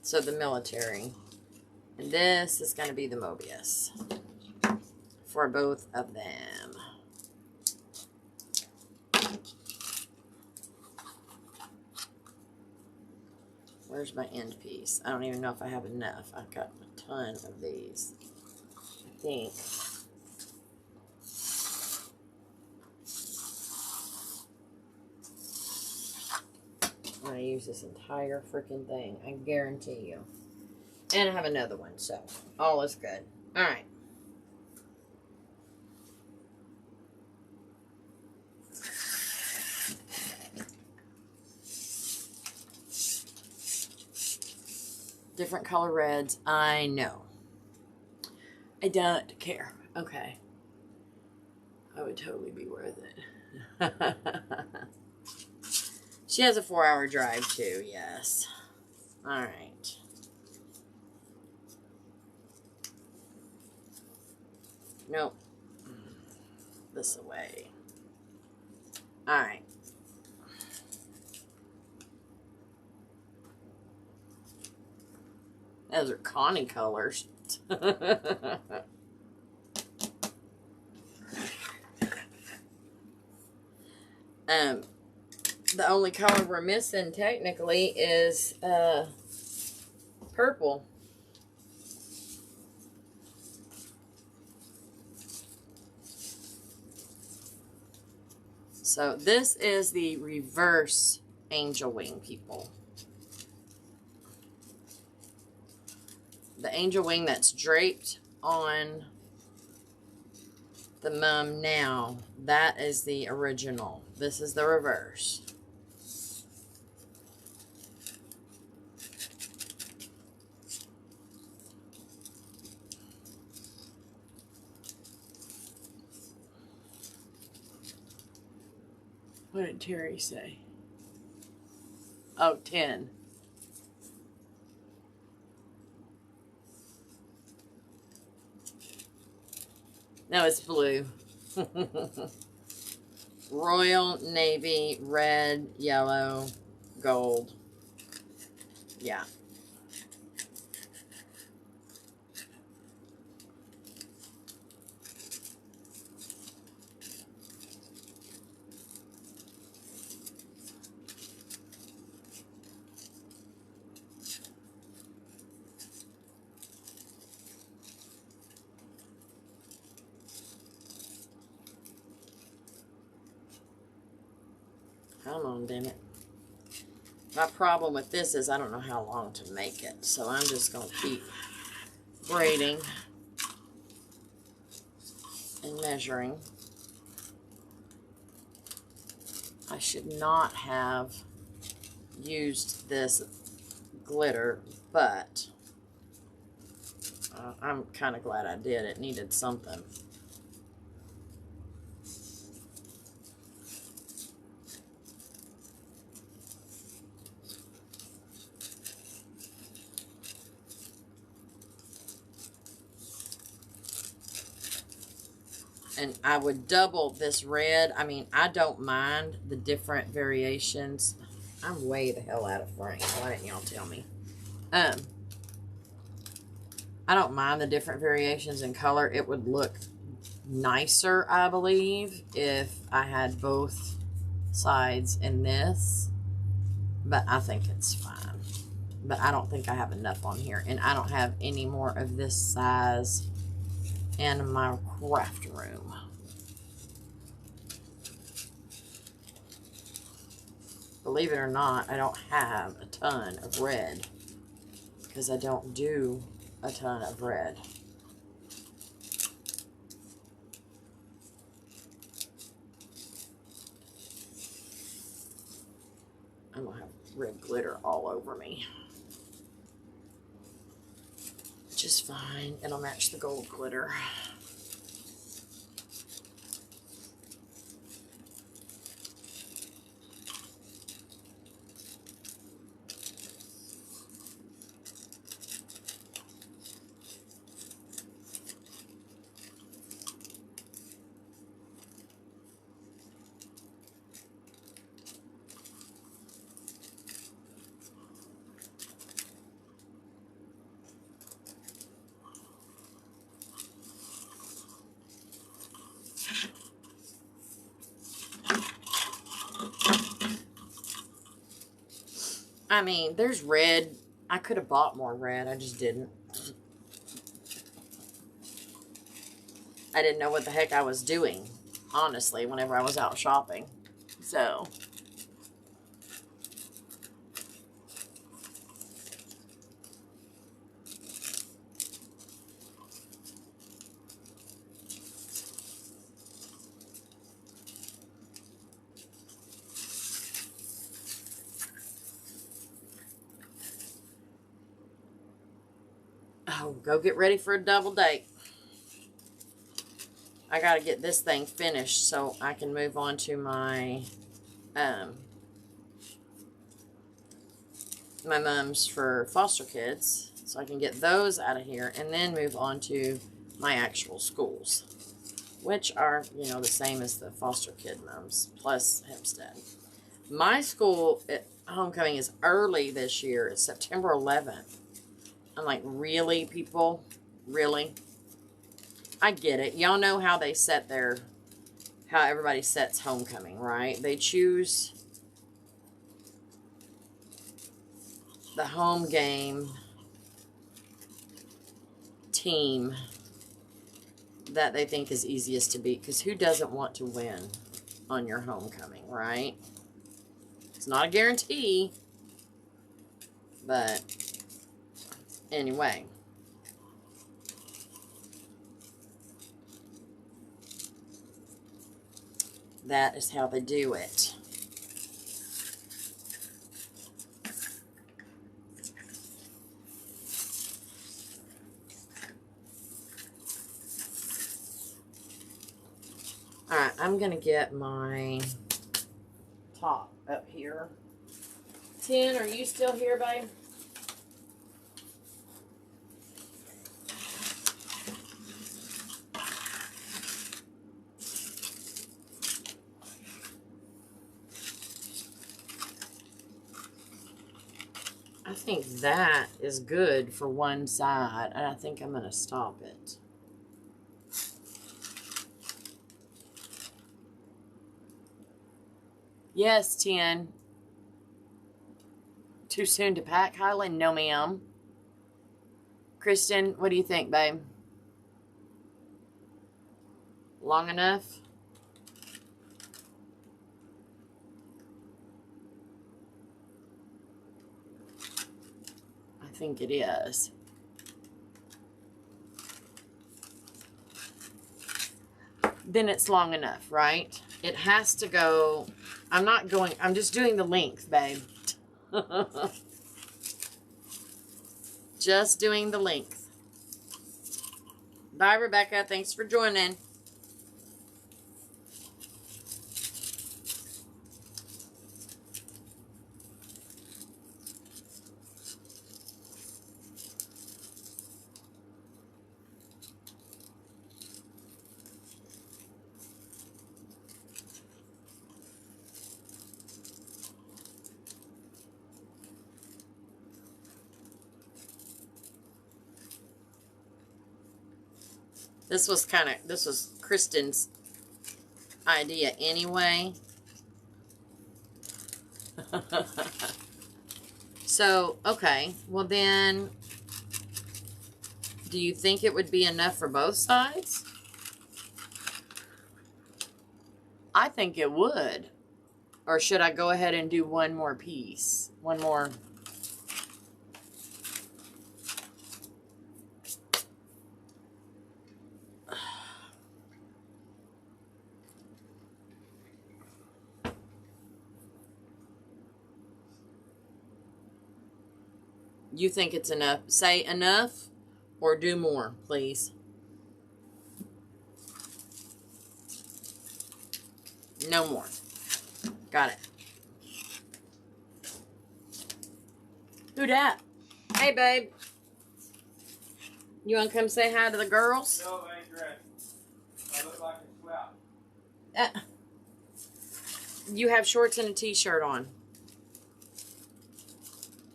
[SPEAKER 1] So the military. And this is going to be the Mobius. For both of them. Where's my end piece? I don't even know if I have enough. I've got a ton of these. I think. I'm going to use this entire freaking thing. I guarantee you. And I have another one, so all is good. All right. Different color reds. I know. I don't care. Okay. I would totally be worth it. She has a 4-hour drive too, yes. All right. Nope. This away. All right. Those are Connie colors. The only color we're missing technically is purple. So this is the reverse angel wing, people. the angel wing that's draped on the mum now, that is the original. This is the reverse. What did Terry say? Oh, 10. No, it's blue. Royal, navy, red, yellow, gold. Yeah. Come on, damn it. My problem with this is I don't know how long to make it, so I'm just going to keep braiding and measuring. I should not have used this glitter, but I'm kind of glad I did. It needed something. And I would double this red. I mean, I don't mind the different variations. I'm way the hell out of frame. Why didn't y'all tell me? I don't mind the different variations in color. It would look nicer, I believe, if I had both sides in this. But I think it's fine. But I don't think I have enough on here. And I don't have any more of this size in my craft room. Believe it or not, I don't have a ton of red because I don't do a ton of red. I'm gonna have red glitter all over me. Which is fine. It'll match the gold glitter. I mean, there's red. I could have bought more red. I just didn't. I didn't know what the heck I was doing, honestly, whenever I was out shopping. So, oh, go get ready for a double date. I got to get this thing finished so I can move on to my my mums for foster kids. So I can get those out of here and then move on to my actual schools, which are, you know, the same as the foster kid mums plus Hempstead. My school at homecoming is early this year. It's September 11th. I'm like, really, people? Really? I get it. Y'all know how they set their, how everybody sets homecoming, right? They choose the home game team that they think is easiest to beat. Because who doesn't want to win on your homecoming, right? It's not a guarantee. But anyway. that is how they do it. Alright, I'm going to get my top up here. 10, are you still here, babe? I think that is good for one side, and I think I'm going to stop it. Yes, 10. Too soon to pack, Highland? No, ma'am. Kristen, what do you think, babe? Long enough? I think it is. Then it's long enough, right? It has to go... I'm just doing the length, babe. Just doing the length. Bye, Rebecca. Thanks for joining. This was Kristen's idea anyway. So, okay. Well then, do you think it would be enough for both sides? I think it would. Or should I go ahead and do one more piece? One more... You think it's enough? Say enough or do more, please. No more. Got it. Who dat? Hey, babe. You want to come say hi to the girls?
[SPEAKER 3] No, I ain't dressed. I look like a slouch.
[SPEAKER 1] You have shorts and a t-shirt on.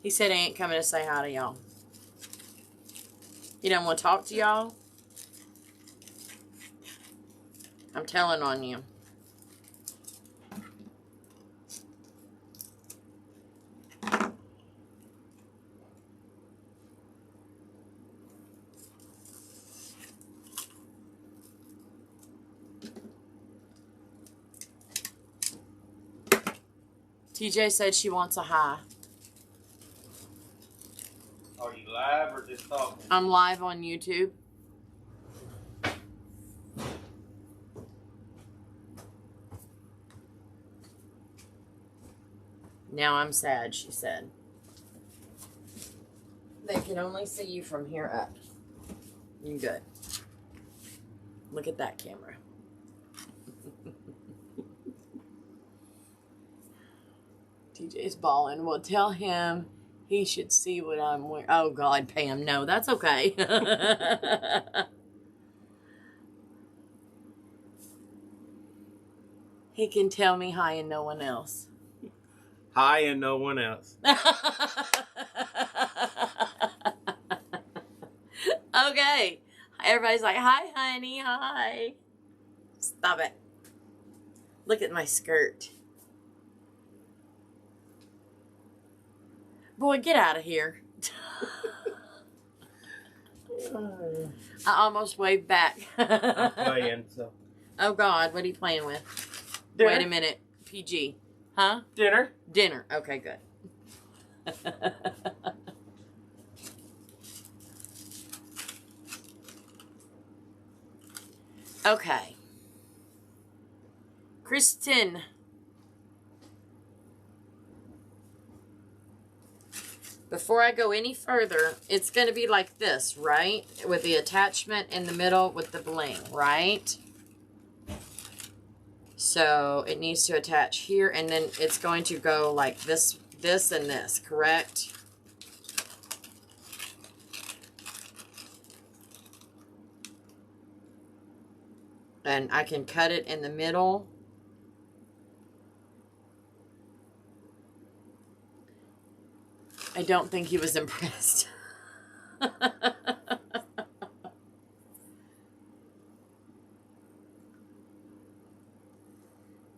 [SPEAKER 1] He said he ain't coming to say hi to y'all. He don't want to talk to y'all? I'm telling on you. TJ said she wants a hi.
[SPEAKER 3] Are you live or just talking?
[SPEAKER 1] I'm live on YouTube. Now I'm sad, she said. They can only see you from here up. You good. Look at that camera. TJ's balling. Well, tell him he should see what I'm wearing. Oh, God, Pam. No, that's okay. He can tell me hi and no one else.
[SPEAKER 3] Hi and no one else.
[SPEAKER 1] Okay. Everybody's like, hi, honey, hi. Stop it. Look at my skirt. Boy, get out of here. I almost waved back.
[SPEAKER 3] I'm playing, so.
[SPEAKER 1] Oh, God. What are you playing with?
[SPEAKER 3] Dinner.
[SPEAKER 1] Wait a minute. PG. Huh?
[SPEAKER 3] Dinner.
[SPEAKER 1] Dinner. Okay, good. Okay. Kristen. Before I go any further, it's going to be like this, right? With the attachment in the middle with the bling, right? So it needs to attach here, and then it's going to go like this, this, and this, correct? And I can cut it in the middle. I don't think he was impressed.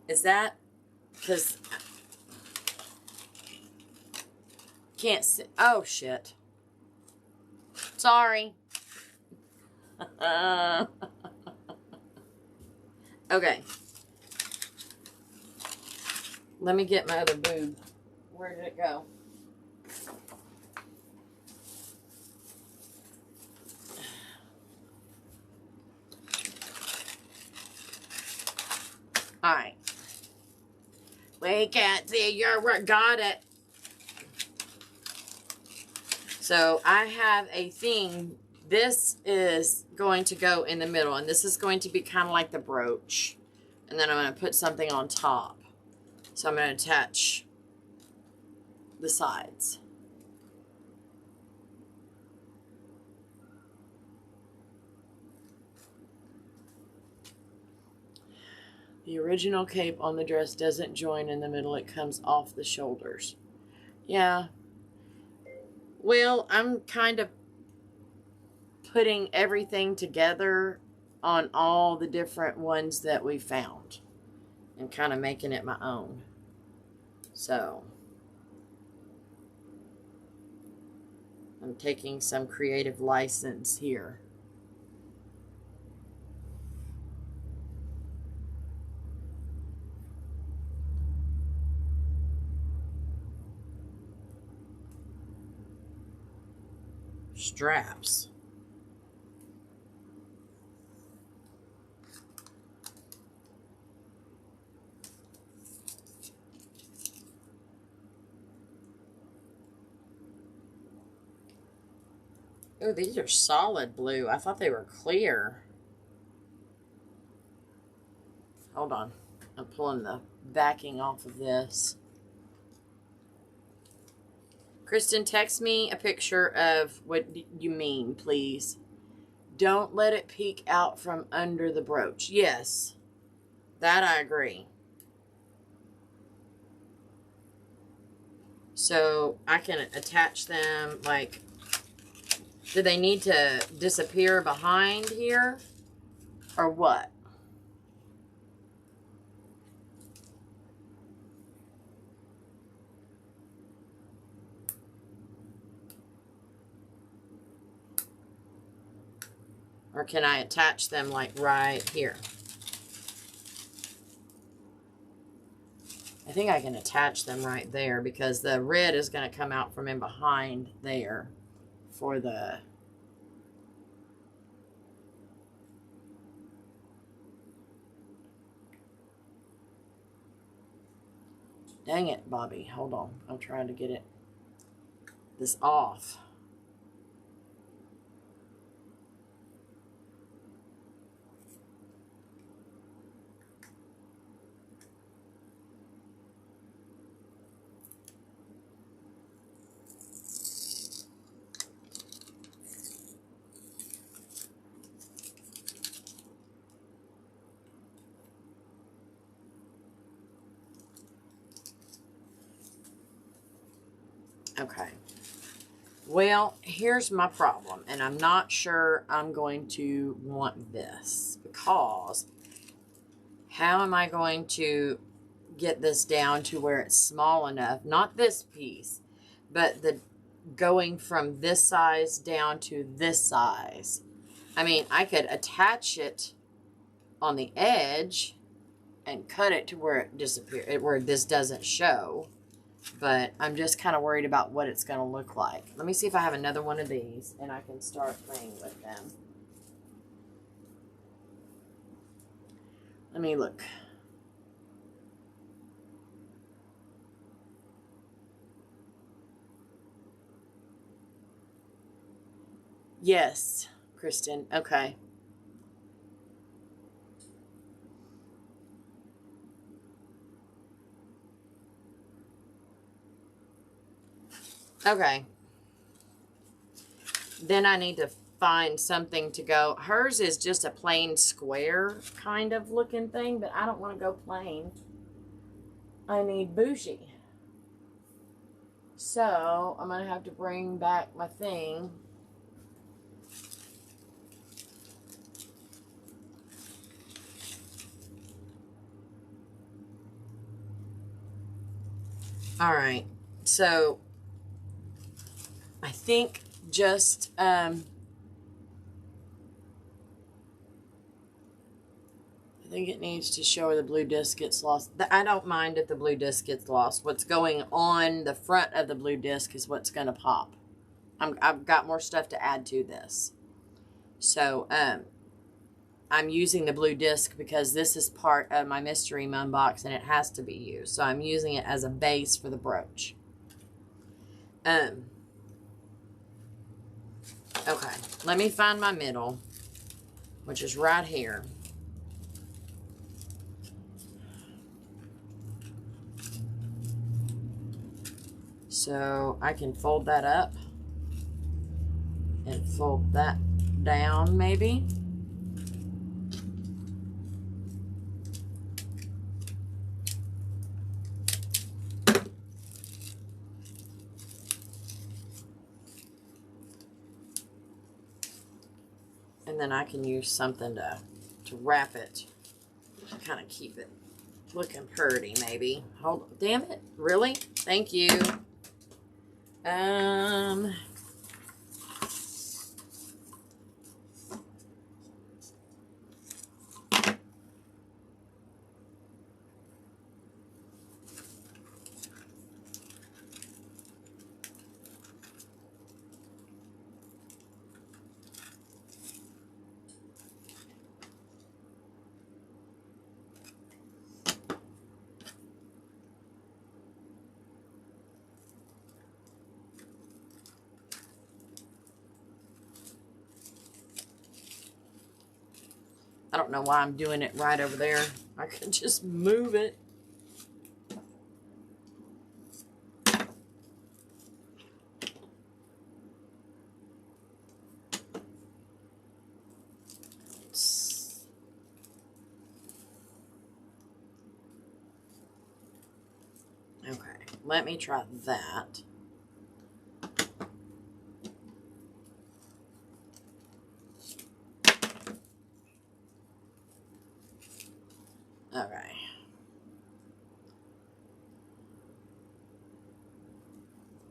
[SPEAKER 1] Is that because can't see? Oh shit! Sorry. Okay. Let me get my other boob. Where did it go? All right. We can't see your work. Got it. So I have a thing. This is going to go in the middle, and this is going to be kind of like the brooch. And then I'm going to put something on top. So I'm going to attach the sides. The original cape on the dress doesn't join in the middle. It comes off the shoulders. Yeah. Well, I'm kind of putting everything together on all the different ones that we found and kind of making it my own. So I'm taking some creative license here. Straps. Oh, these are solid blue. I thought they were clear. Hold on. I'm pulling the backing off of this. Kristen, text me a picture of what you mean, please. Don't let it peek out from under the brooch. Yes, that I agree. So I can attach them like, do they need to disappear behind here or what? Or can I attach them like right here? I think I can attach them right there because the red is going to come out from in behind there for the... Dang it, Bobby. Hold on. I'm trying to get this off. Okay. Well, here's my problem, and I'm not sure I'm going to want this because how am I going to get this down to where it's small enough? Not this piece, but the going from this size down to this size. I mean, I could attach it on the edge and cut it to where it disappears, where this doesn't show. But I'm just kind of worried about what it's going to look like. Let me see if I have another one of these and I can start playing with them. Let me look. Yes, Kristen. Okay. Okay. Then I need to find something to go. Hers is just a plain square kind of looking thing, but I don't want to go plain. I need bougie. So I'm going to have to bring back my thing. All right. So I think just I think it needs to show where the blue disc gets lost. I don't mind if the blue disc gets lost. What's going on the front of the blue disc is what's going to pop. I've got more stuff to add to this. So I'm using the blue disc because this is part of my mystery mum box and it has to be used. So I'm using it as a base for the brooch. Okay, let me find my middle, which is right here. So I can fold that up and fold that down maybe. And then I can use something to wrap it, kind of keep it looking pretty maybe. Hold on, damn it, really? Thank you. I don't know why I'm doing it right over there. I could just move it. Okay, let me try that. Okay.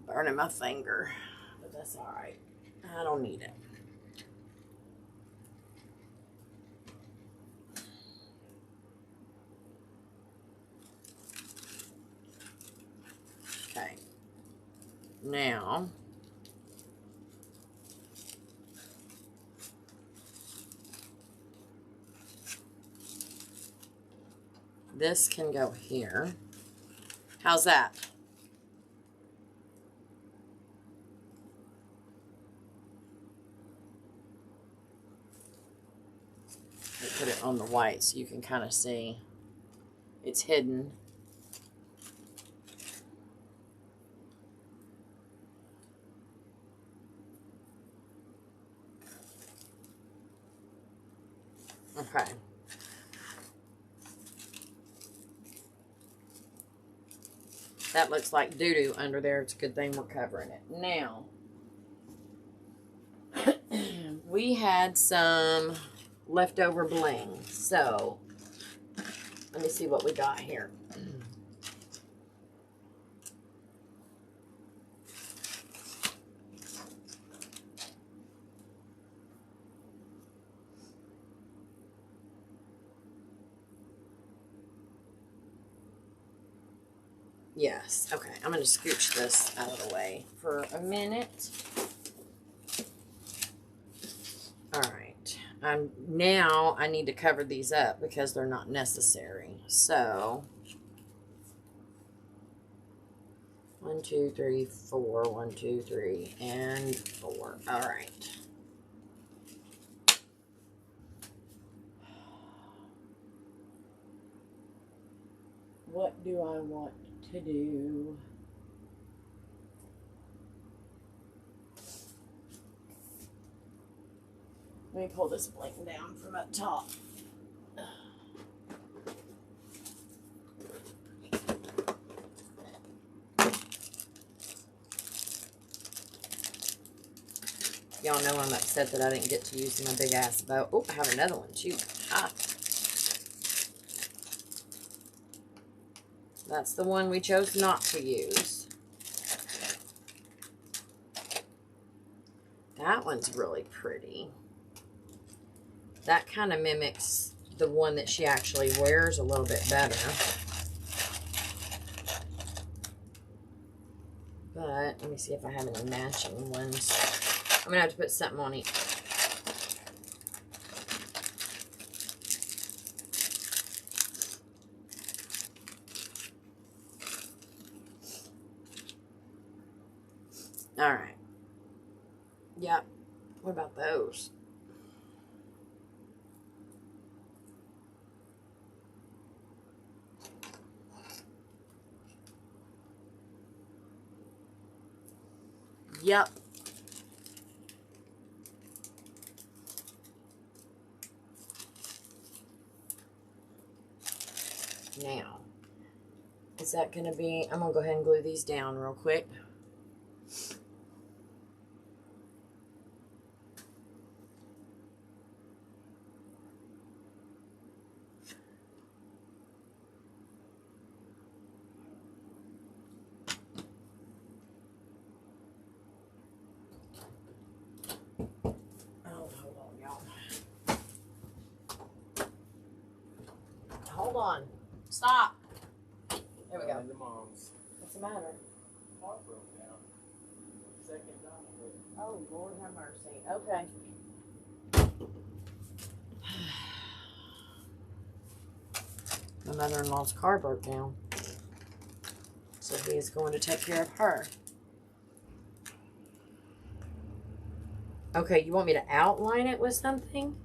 [SPEAKER 1] Burning my finger, but that's all right. I don't need it. Okay. Now, this can go here. How's that? Put it on the white so you can kind of see it's hidden. Okay. That looks like doo-doo under there. It's a good thing we're covering it. Now, we had some leftover bling. So, let me see what we got here. Yes, okay. I'm going to scooch this out of the way for a minute. All right. Now I need to cover these up because they're not necessary. So, 1, 2, 3, 4. 1, 2, 3, and 4. All right. What do I want to do? Let me pull this blank down from up top. Y'all know I'm upset that I didn't get to use my big ass bow. Oh, I have another one too. Ah. That's the one we chose not to use. That one's really pretty. That kind of mimics the one that she actually wears a little bit better. But let me see if I have any matching ones. I'm gonna have to put something on each. All right. Yep. What about those? Yep. Now, is that going to be... I'm going to go ahead and glue these down real quick. Hold on. Stop. There we go. What's the matter?
[SPEAKER 3] Car broke down. Second time.
[SPEAKER 1] Oh, Lord have mercy. Okay. My mother-in-law's car broke down. So he is going to take care of her. Okay, you want me to outline it with something?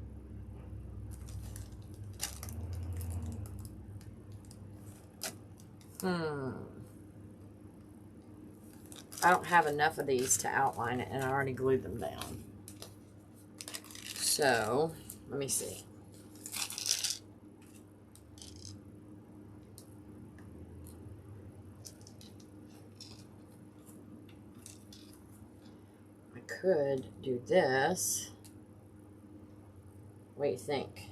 [SPEAKER 1] I don't have enough of these to outline it, and I already glued them down. So, let me see. I could do this. What do you think?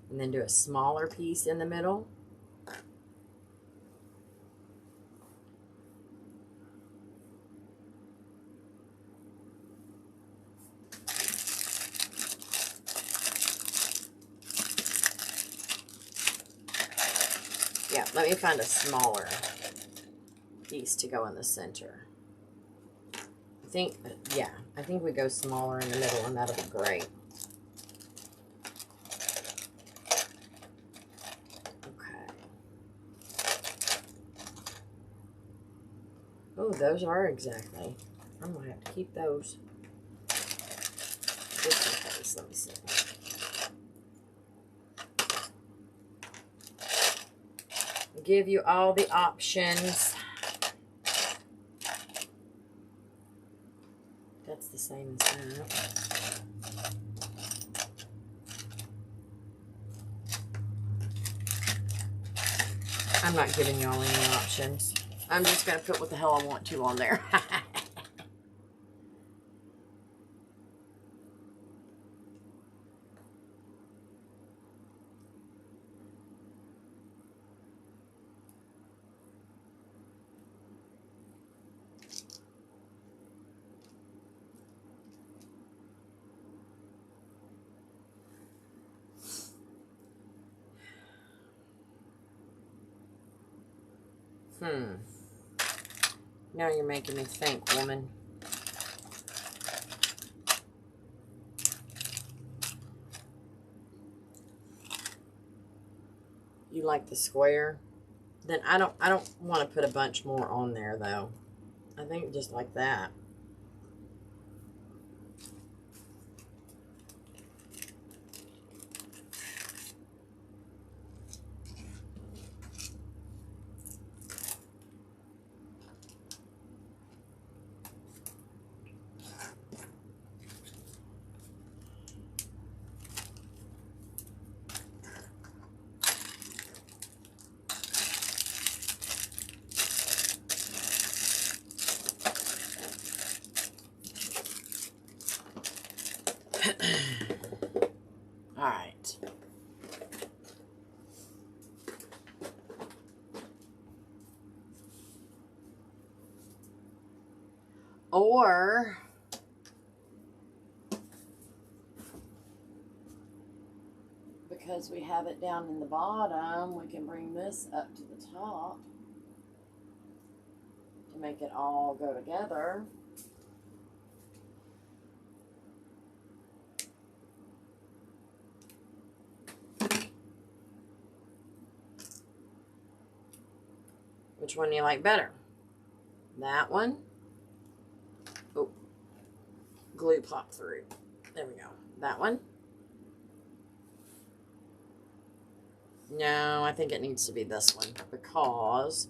[SPEAKER 1] And then do a smaller piece in the middle. Yeah, let me find a smaller piece to go in the center. I think, yeah, I think we go smaller in the middle and that'll be great. Oh, those are exactly. I'm going to have to keep those. Just in case. Let me see. I'll give you all the options. That's the same as that. I'm not giving y'all any options. I'm just going to put what the hell I want to on there. Now you're making me think, woman. You like the square? Then I don't want to put a bunch more on there though. I think just like that. All right. Or because we have it down in the bottom, we can bring this up to the top to make it all go together. Which one do you like better? That one? Oh, glue pop through. There we go. That one? No, I think it needs to be this one because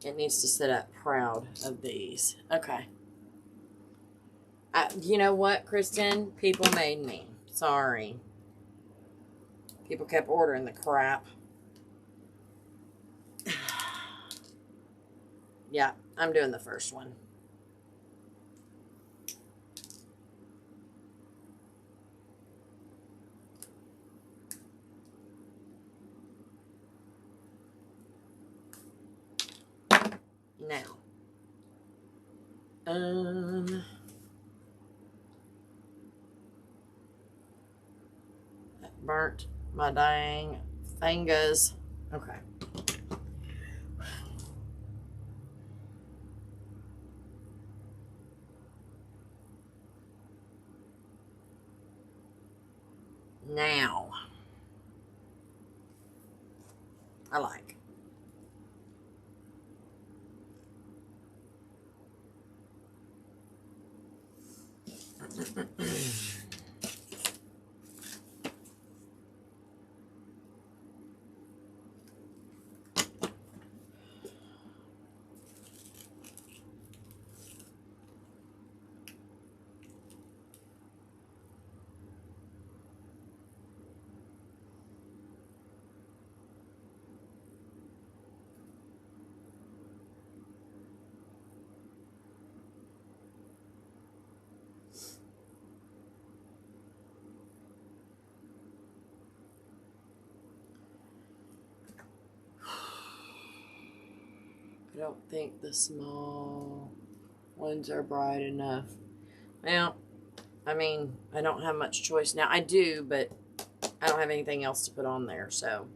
[SPEAKER 1] it needs to sit up proud of these. Okay. You know what, Kristen? People made me. Sorry. People kept ordering the crap. Yeah, I'm doing the first one. Now, that burnt my dang fingers. Okay. Now, I like. I don't think the small ones are bright enough. Well, I mean, I don't have much choice now. I do, but I don't have anything else to put on there, so.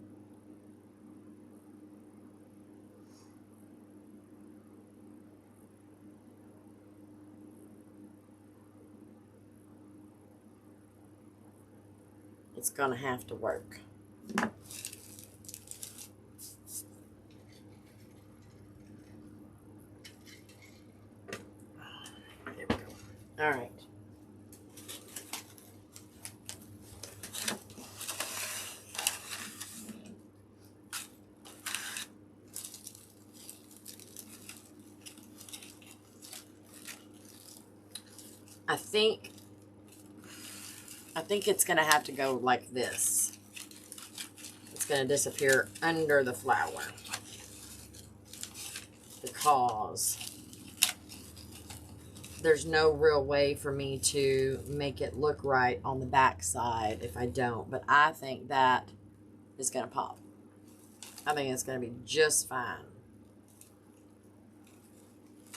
[SPEAKER 1] It's gonna have to work. There we go. All right. I think it's going to have to go like this. It's going to disappear under the flower because there's no real way for me to make it look right on the back side if I don't. But I think that is going to pop. I think it's going to be just fine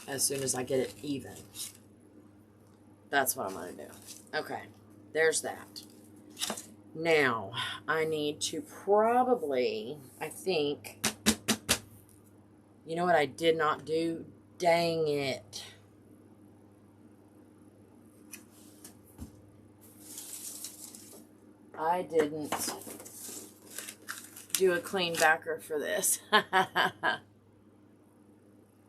[SPEAKER 1] as soon as I get it even. That's what I'm going to do. Okay, there's that. Now, I need to probably, I think, you know what I did not do? Dang it. I didn't do a clean backer for this.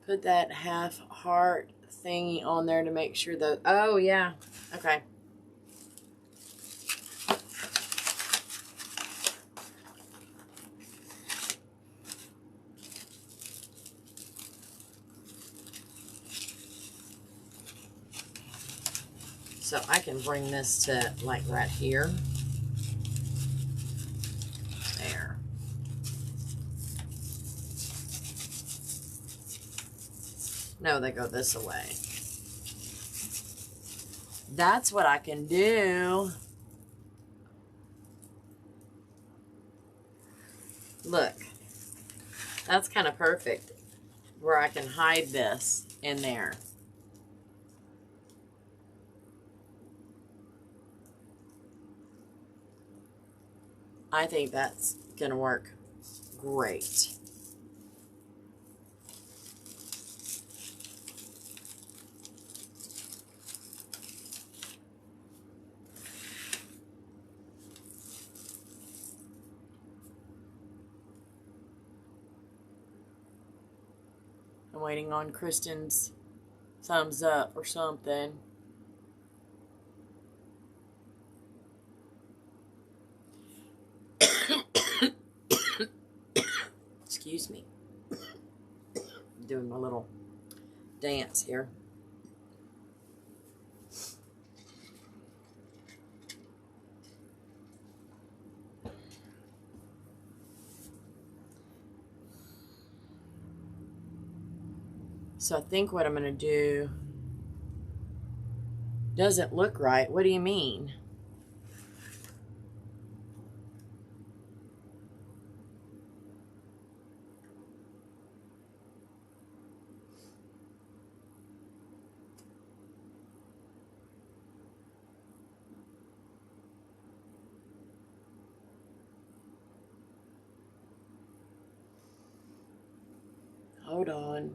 [SPEAKER 1] Put that half heart thingy on there to make sure that, oh yeah, okay. So I can bring this to like right here. There. No, they go this way. That's what I can do. Look, that's kind of perfect where I can hide this in there. I think that's going to work great. I'm waiting on Kristen's thumbs up or something. Excuse me. I'm doing my little dance here. So I think what I'm going to do doesn't look right. What do you mean? Hold on.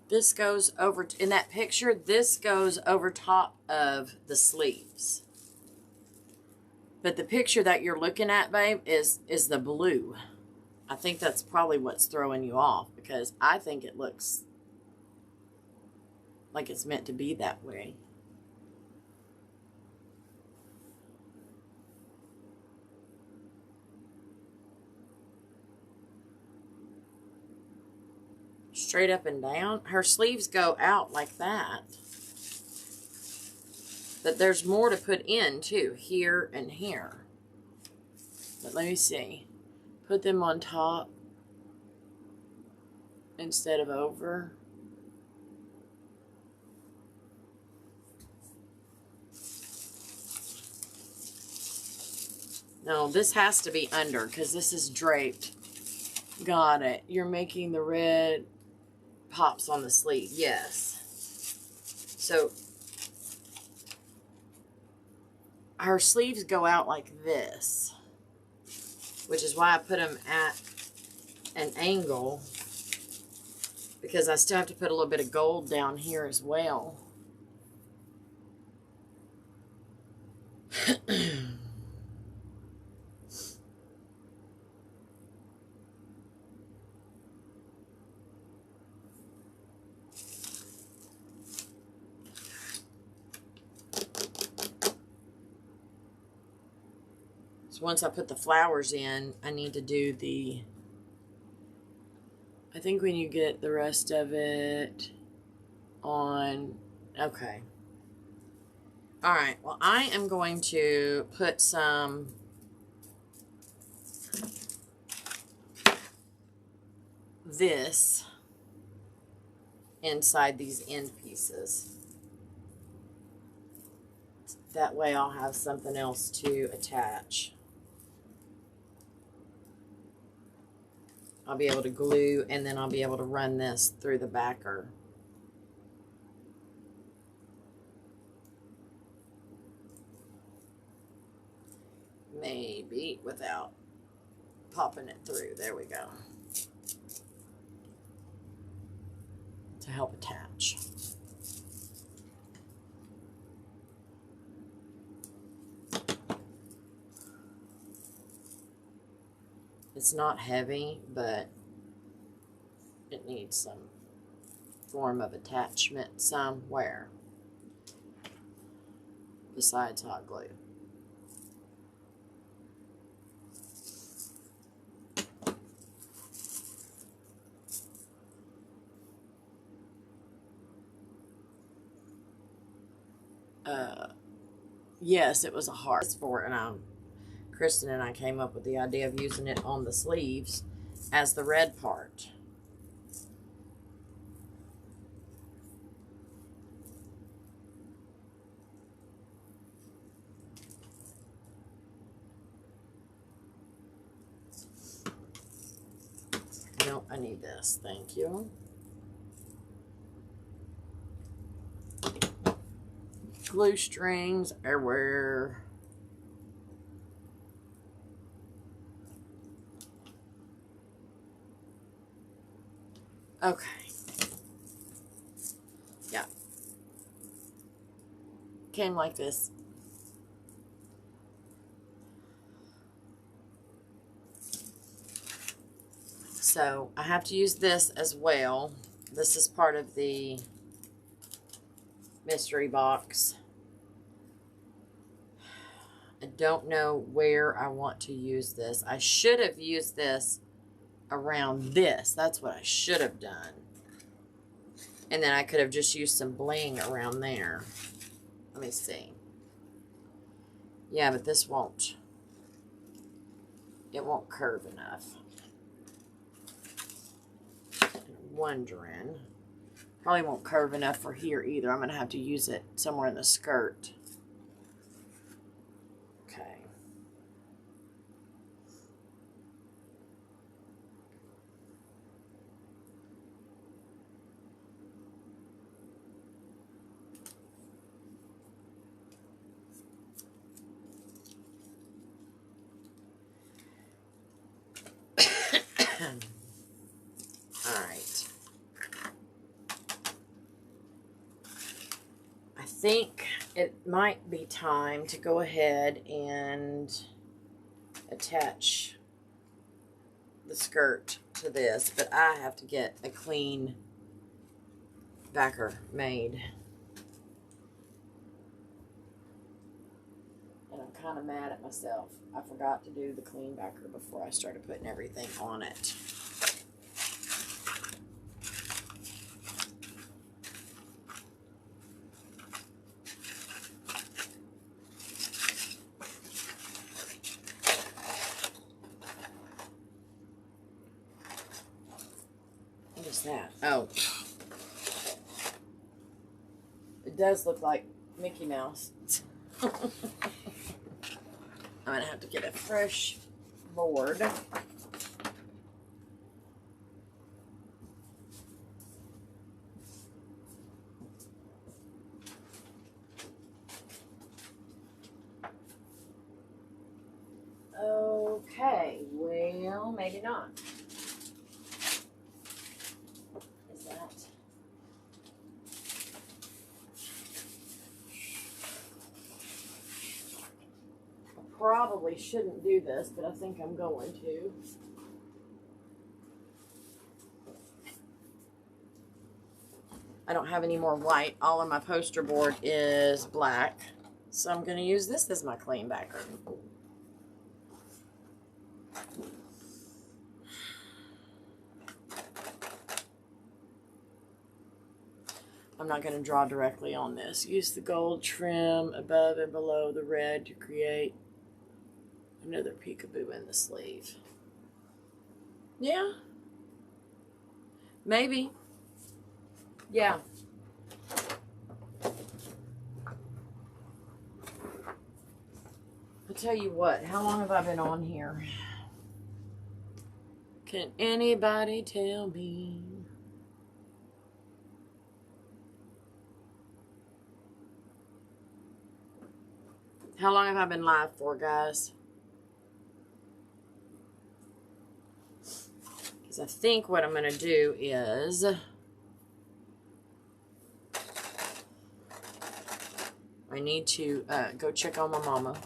[SPEAKER 1] This goes over, in that picture, this goes over top of the sleeves. But the picture that you're looking at, babe, is the blue. I think that's probably what's throwing you off, because I think it looks like it's meant to be that way. Straight up and down. Her sleeves go out like that. But there's more to put in too, here and here. But let me see. Put them on top instead of over. No, this has to be under because this is draped. Got it. You're making the red pops on the sleeve. Yes. So her sleeves go out like this, which is why I put them at an angle, because I still have to put a little bit of gold down here as well. Once I put the flowers in, I need to do the, I think when you get the rest of it on, okay. All right, well, I am going to put some this inside these end pieces. That way I'll have something else to attach. I'll be able to glue, and then I'll be able to run this through the backer. Maybe without popping it through. There we go. To help attach. It's not heavy, but it needs some form of attachment somewhere besides hot glue. Yes, it was a heart for it, and Kristen and I came up with the idea of using it on the sleeves as the red part. No, I need this. Thank you. Glue strings everywhere. Okay. Yeah. Came like this. So I have to use this as well. This is part of the mystery box. I don't know where I want to use this. I should have used this around this. That's what I should have done. And then I could have just used some bling around there. Let me see. Yeah, but this won't. It won't curve enough. I'm wondering. Probably won't curve enough for here either. I'm going to have to use it somewhere in the skirt. Okay. All right. I think it might be time to go ahead and attach the skirt to this, but I have to get a clean backer made. And I'm kind of mad at myself. I forgot to do the clean backer before I started putting everything on it. What is that? Oh. It does look like Mickey Mouse. I'm going to have to get a fresh board. Okay, well, maybe not. Is that? I probably shouldn't do this, but I think I'm going to. I don't have any more white. All on my poster board is black. So I'm going to use this as my clean backer. I'm not going to draw directly on this. Use the gold trim above and below the red to create another peekaboo in the sleeve. Yeah. Maybe. Yeah. I'll tell you what, how long have I been on here? Can anybody tell me? How long have I been live for, guys? Because I think what I'm going to do is I need to go check on my mama.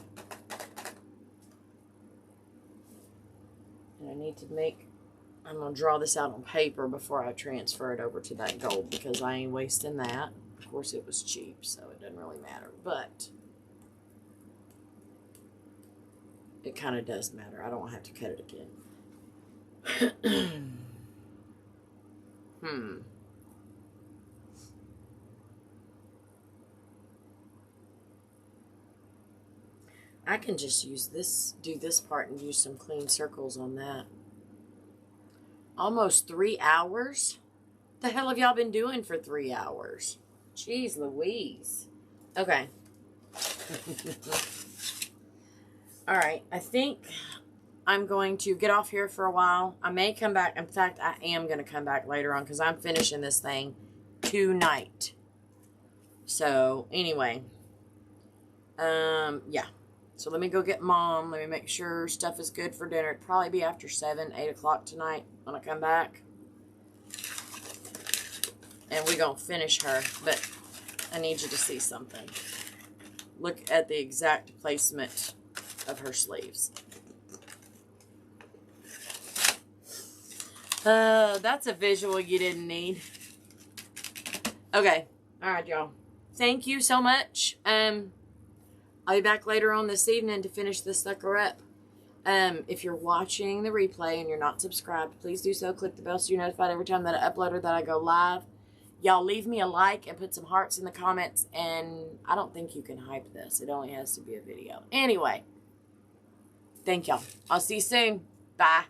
[SPEAKER 1] And I need to make, I'm going to draw this out on paper before I transfer it over to that gold because I ain't wasting that. Of course, it was cheap, so it doesn't really matter. But it kind of does matter. I don't have to cut it again. I can just use this, do this part and use some clean circles on that. Almost 3 hours? The hell have y'all been doing for 3 hours? Jeez Louise. Okay. All right. I think I'm going to get off here for a while. I may come back. In fact, I am going to come back later on because I'm finishing this thing tonight. So, anyway. Yeah. So, let me go get Mom. Let me make sure stuff is good for dinner. It'll probably be after 7, 8 o'clock tonight when I come back. And we're going to finish her. But I need you to see something. Look at the exact placement of her sleeves. That's a visual you didn't need. Okay. All right, y'all. Thank you so much. I'll be back later on this evening to finish this sucker up. If you're watching the replay and you're not subscribed, please do so. Click the bell so you're notified every time that I upload or that I go live. Y'all leave me a like and put some hearts in the comments. And I don't think you can hype this. It only has to be a video. Anyway. Thank y'all. I'll see you soon. Bye.